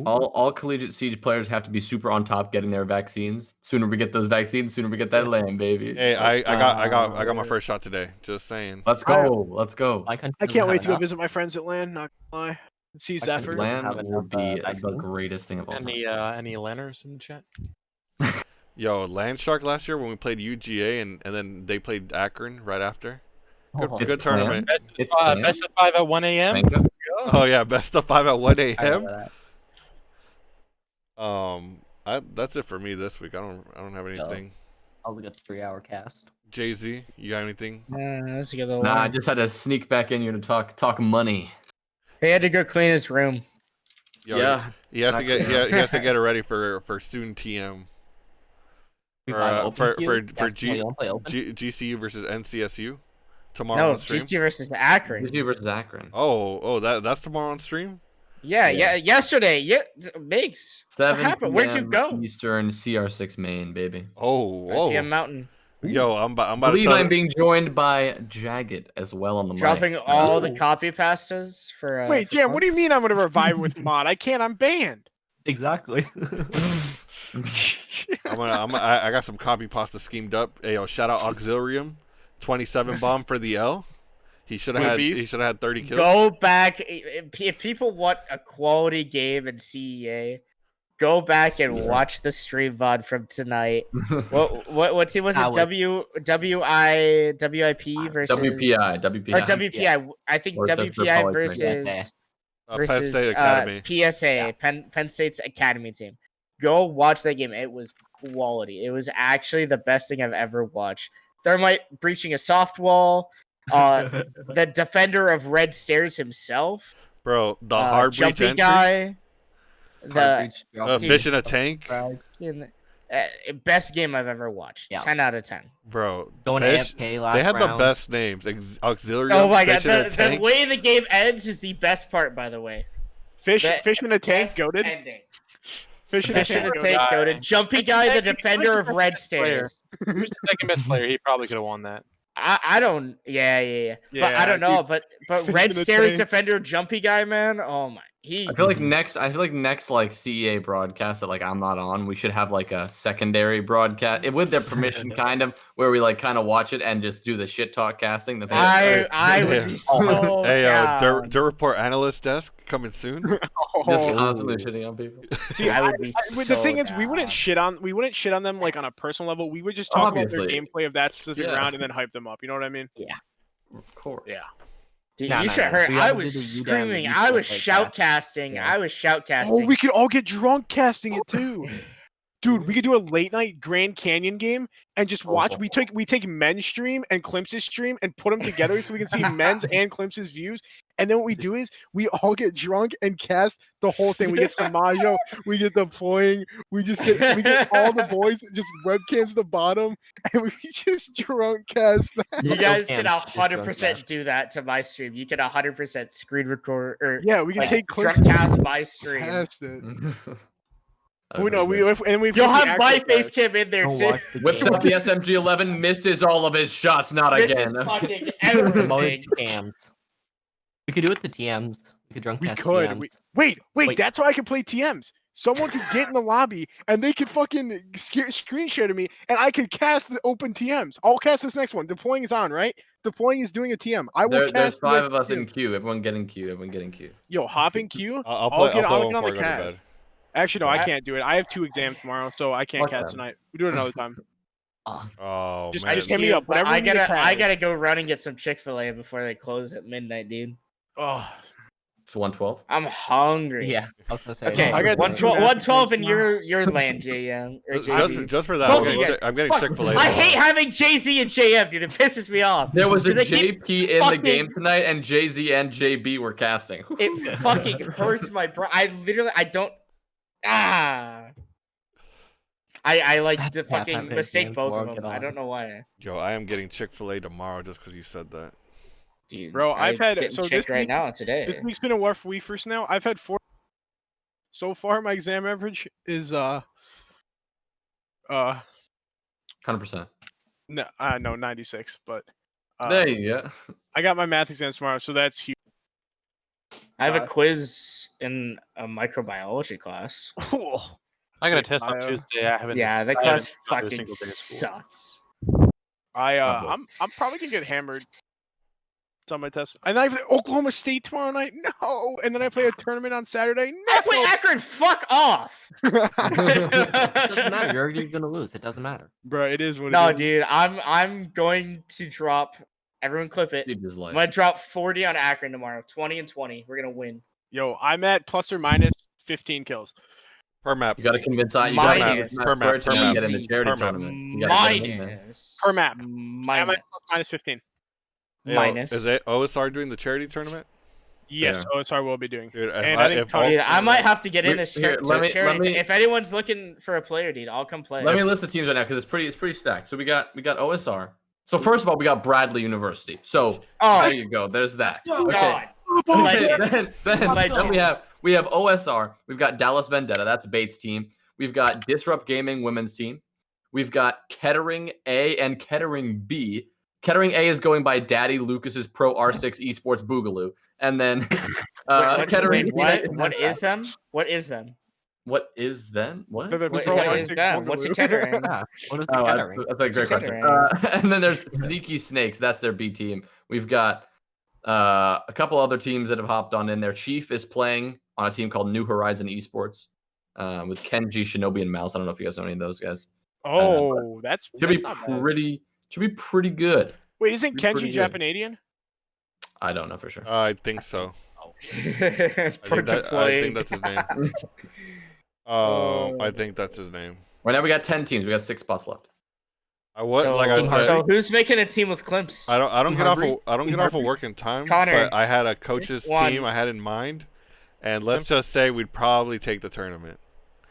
All collegiate siege players have to be super on top getting their vaccines. Sooner we get those vaccines, sooner we get that land, baby. Hey, I got my first shot today. Just saying. Let's go. Let's go. I can't wait to go visit my friends at LAN. Not gonna lie. See Zephyr. Land will be the greatest thing of all time. Any Lanners in the chat? Yo, Landshark last year when we played UGA and then they played Akron right after. Good tournament. Best of 5 at 1 a.m. Oh yeah, best of 5 at 1 a.m. That's it for me this week. I don't have anything. I'll look at the 3-hour cast. Jay-Z, you got anything? Let's get the Nah, I just had to sneak back in here to talk money. He had to go clean his room. Yo, Yeah. he has to get he has to get it ready for soon TM. For GCU versus NCSU tomorrow No, on stream. GC versus Akron. GC versus Akron. Oh, that's tomorrow on stream. Yeah, yesterday. Yeah, Migs. 7 What happened? Where'd you go? Eastern CR6 main, baby. Oh, PM Mountain. Yo, I'm about I to believe tell I'm being joined by Jagged as well on the Dropping mic. all the copy pastas for. Wait, for Jam, what do you mean I'm gonna revive with mod? I can't. I'm banned. Exactly. I got some copy pasta schemed up. Hey, yo, shout out Auxilium, 27 bomb for the L. He should have had 30 kills. Go back if people want a quality game in CEA. Go back and watch the stream VOD from tonight. What team was it? WIP versus WPI. Or WPI. I think WPI versus Penn State Academy. PSA, Penn State's Academy team. Go watch that game. It was quality. It was actually the best thing I've ever watched. Thermite breaching a soft wall. The defender of Red Stairs himself. Bro, the hard breach jumpy entry. guy. The fish in a tank. Best game I've ever watched. 10 out of 10. Bro, Going fish, AFK last they had round. the best names. Auxiliary. Oh my god, fish in a the tank. way the game ends is the best part, by the way. Fish in a tank, goated. Ending. Fish in a tank, goated. Jumpy guy, the defender of Red Stairs. Who's the second best player? He probably could have won that. I don't. Yeah. But I don't know. But Red Stairs defender, jumpy guy, man. Oh my. I feel like next like CEA broadcast that like I'm not on, we should have like a secondary broadcast with their permission, kind of, where we like kind of watch it and just do the shit talk casting. That I would be so down. Dirt Report analyst desk coming soon. Just constantly shitting on people. See, I would be so the thing is, down. we wouldn't shit on them like on a personal level. We would just talk about their gameplay of that specific round and then hype them up. You know what I mean? Yeah. Of course. Yeah. Dude, you should have heard. I was screaming. I was shoutcasting. Oh, we could all get drunk casting it too. Dude, we could do a late night Grand Canyon game and just watch. We take men's stream and Klimpse's stream and put them together so we can see men's and Klimpse's views. And then what we do is we all get drunk and cast the whole thing. We get Samajo, we get deploying, we get all the boys, just webcams at the bottom, and we just drunk cast that. You guys can 100% do that to my stream. You can 100% screen record or we can take clips drunk cast my stream. Cast it. You'll have my face cam in there too. Whips up the SMG-11, misses all of his shots. Not again. Fucking everything. Cams. We could do it to TMs. We could drunk cast could. TMs. Wait, that's why I can play TMs. Someone could get in the lobby and they could fucking screen share to me and I could cast the open TMs. I'll cast this next one. Deploying is on, right? Deploying is doing a TM. I will cast. There's 5 of us TM. in queue. Everyone get in queue. Yo, hop in queue. I'll get on the cast. Actually, no, I can't do it. I have 2 exams tomorrow, so I can't cast tonight. We do it another time. Oh Just- man. just hit me up. Whenever I you need a gotta cast. go run and get some Chick-fil-A before they close at midnight, dude. Oh, It's 112. I'm hungry. Yeah. I was gonna say, Okay, I got 112 in your land, JM or JZ. Just for that, Both of you guys. I'm getting Fuck, Chick-fil-A. I hate having JZ and JM, dude. It pisses me off. There was a 'Cause they keep JP in the fucking- game tonight, and JZ and JB were casting. It fucking hurts my brain. I don't. I like to That's half fucking my mistake game both tomorrow, of them. get I on. don't know why. Yo, I am getting Chick-fil-A tomorrow just because you said that. Dude, Bro, I've had- getting so chick this right week- now this today. week's been a rough week for Snail. I've had 4. So far, my exam average is 100%. no 96. But There you go. I got my math exam tomorrow, so that's huge. I have a quiz in a microbiology class. I got a test on Bio. Tuesday. I haven't. Yeah, the I haven't class done a fucking single day of school. sucks. I'm probably gonna get hammered. It's on my test. And I have Oklahoma State tomorrow night. No. And then I play a tournament on Saturday. No. I play Akron. Fuck off. It doesn't matter. You're already gonna lose. It doesn't matter. Bro, it is what No, it is. dude, I'm going to drop. Everyone, clip it. Dude, just I'm like gonna drop 40 on Akron tomorrow. 20 and 20. We're gonna win. Yo, I'm at plus or minus 15 kills. Per map. you got to convince you got to Minus. convince Square to get in the Easy. charity Per map. tournament. You gotta get in there. Minus. Per map. I'm Minus. at minus 15. Yo, Minus. Is it OSR doing the charity tournament? Yes, Yeah. OSR will be doing. Dude, And I think Dude, I might have to get in Wait, this here, let me- charity. let me- If anyone's looking for a player, dude, I'll come play. Let me list the teams right now because it's pretty stacked. So we got OSR. So first of all, we got Bradley University. So Oh, there you go. There's that. Okay. God. Okay, Legend. then Legend. we have OSR. We've got Dallas Vendetta. That's Bates' team. We've got Disrupt Gaming women's team. We've got Kettering A and Kettering B. Kettering A is going by Daddy Lucas's Pro R6 Esports Boogaloo. And then Kettering What is them? What is them? What is then? What? They're the What, Pro what R6 is them? What's a Boogaloo. Kettering? Yeah. What is the Oh, Kettering? that's a great question. Kettering. And then there's Sneaky Snakes. That's their B team. We've got a couple other teams that have hopped on in there. Chief is playing on a team called New Horizon Esports with Kenji, Shinobi, and Mouse. I don't know if you guys know any of those guys. Oh, that's Should be not bad. pretty good. Wait, isn't be pretty Kenji good. Japanadian? I don't know for sure. I think so. For I think that's his name. I think that's his name. Right now we got 10 teams. We got 6 spots left. Like I said, So who's making a team with Klimpse? I don't get off of work in time. Connor. But I had a coach's Juan. team I had in mind, and let's just say we'd probably take the tournament.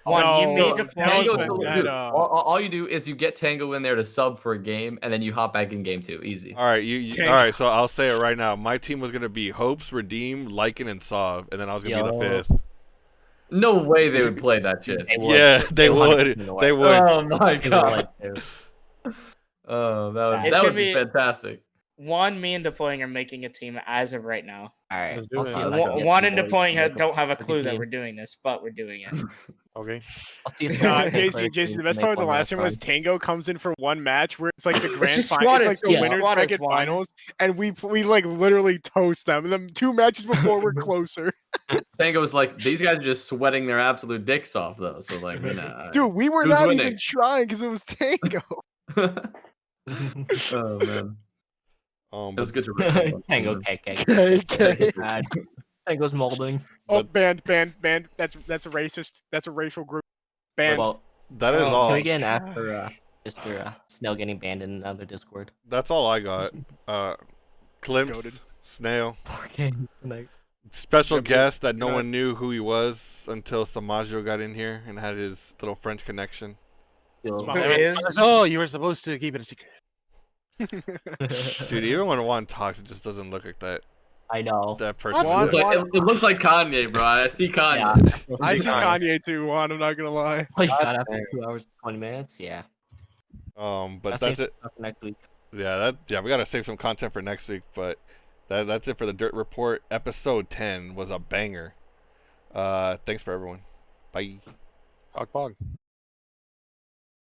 One, you No, need to no, play. no, Tango, that, dude, all you do is you get Tango in there to sub for a game, and then you hop back in game 2. Easy. All right, all right. So I'll say it right now. My team was gonna be Hopes, Redeem, Lycan, and Sov, and then I was gonna be the Yo. 5th. No way they would play that shit. Yeah, they would. They would. Oh my They would god. like to. Oh, It's that gonna would be be- fantastic. One, me and Deploying are making a team as of right now. All right. Let's do I'll it. see you Let's later. go. One and Boys, Deploying make a- don't have a make a clue that team. we're doing this, but we're doing it. Okay. I'll see if Nah, there's a player Jason, the team best to part make of the one last time was time. Tango comes in for one match where it's like the grand just final, it's squad like is- the yeah, winners squad is bracket one. finals, and we like literally toast them. And then 2 matches before we're closer. Tango's like, these guys are just sweating their absolute dicks off, though. So, like, you know. Dude, we were Who's not winning? even trying because it was Tango. Oh, man. It was But good to rip. Tango KK. KK. Bad. Tango's molding. Oh, banned. That's a racist. That's a racial group. Banned. Well, that is Oh, all. can we get an after Mr. Snail getting banned in another Discord? That's all I got. Klimpse, Goated. Snail, Okay. Tonight. special Yeah, but- guest that no yeah. one knew who he was until Samajo got in here and had his little French connection. Yo. Who is? Oh, you were supposed to keep it a secret. Dude, even when Juan talks, it just doesn't look like that. I know. That person. Juan- It looks like Kanye, bro. I see Kanye. Yeah. I see Kanye too, Juan. I'm not gonna lie. Oh, you got after 2 hours and 20 minutes? Yeah. But I'll that's save it. some stuff for next week. Yeah, we gotta save some content for next week. But that's it for the Dirt Report. Episode 10 was a banger. Thanks for everyone. Bye. Pog pog.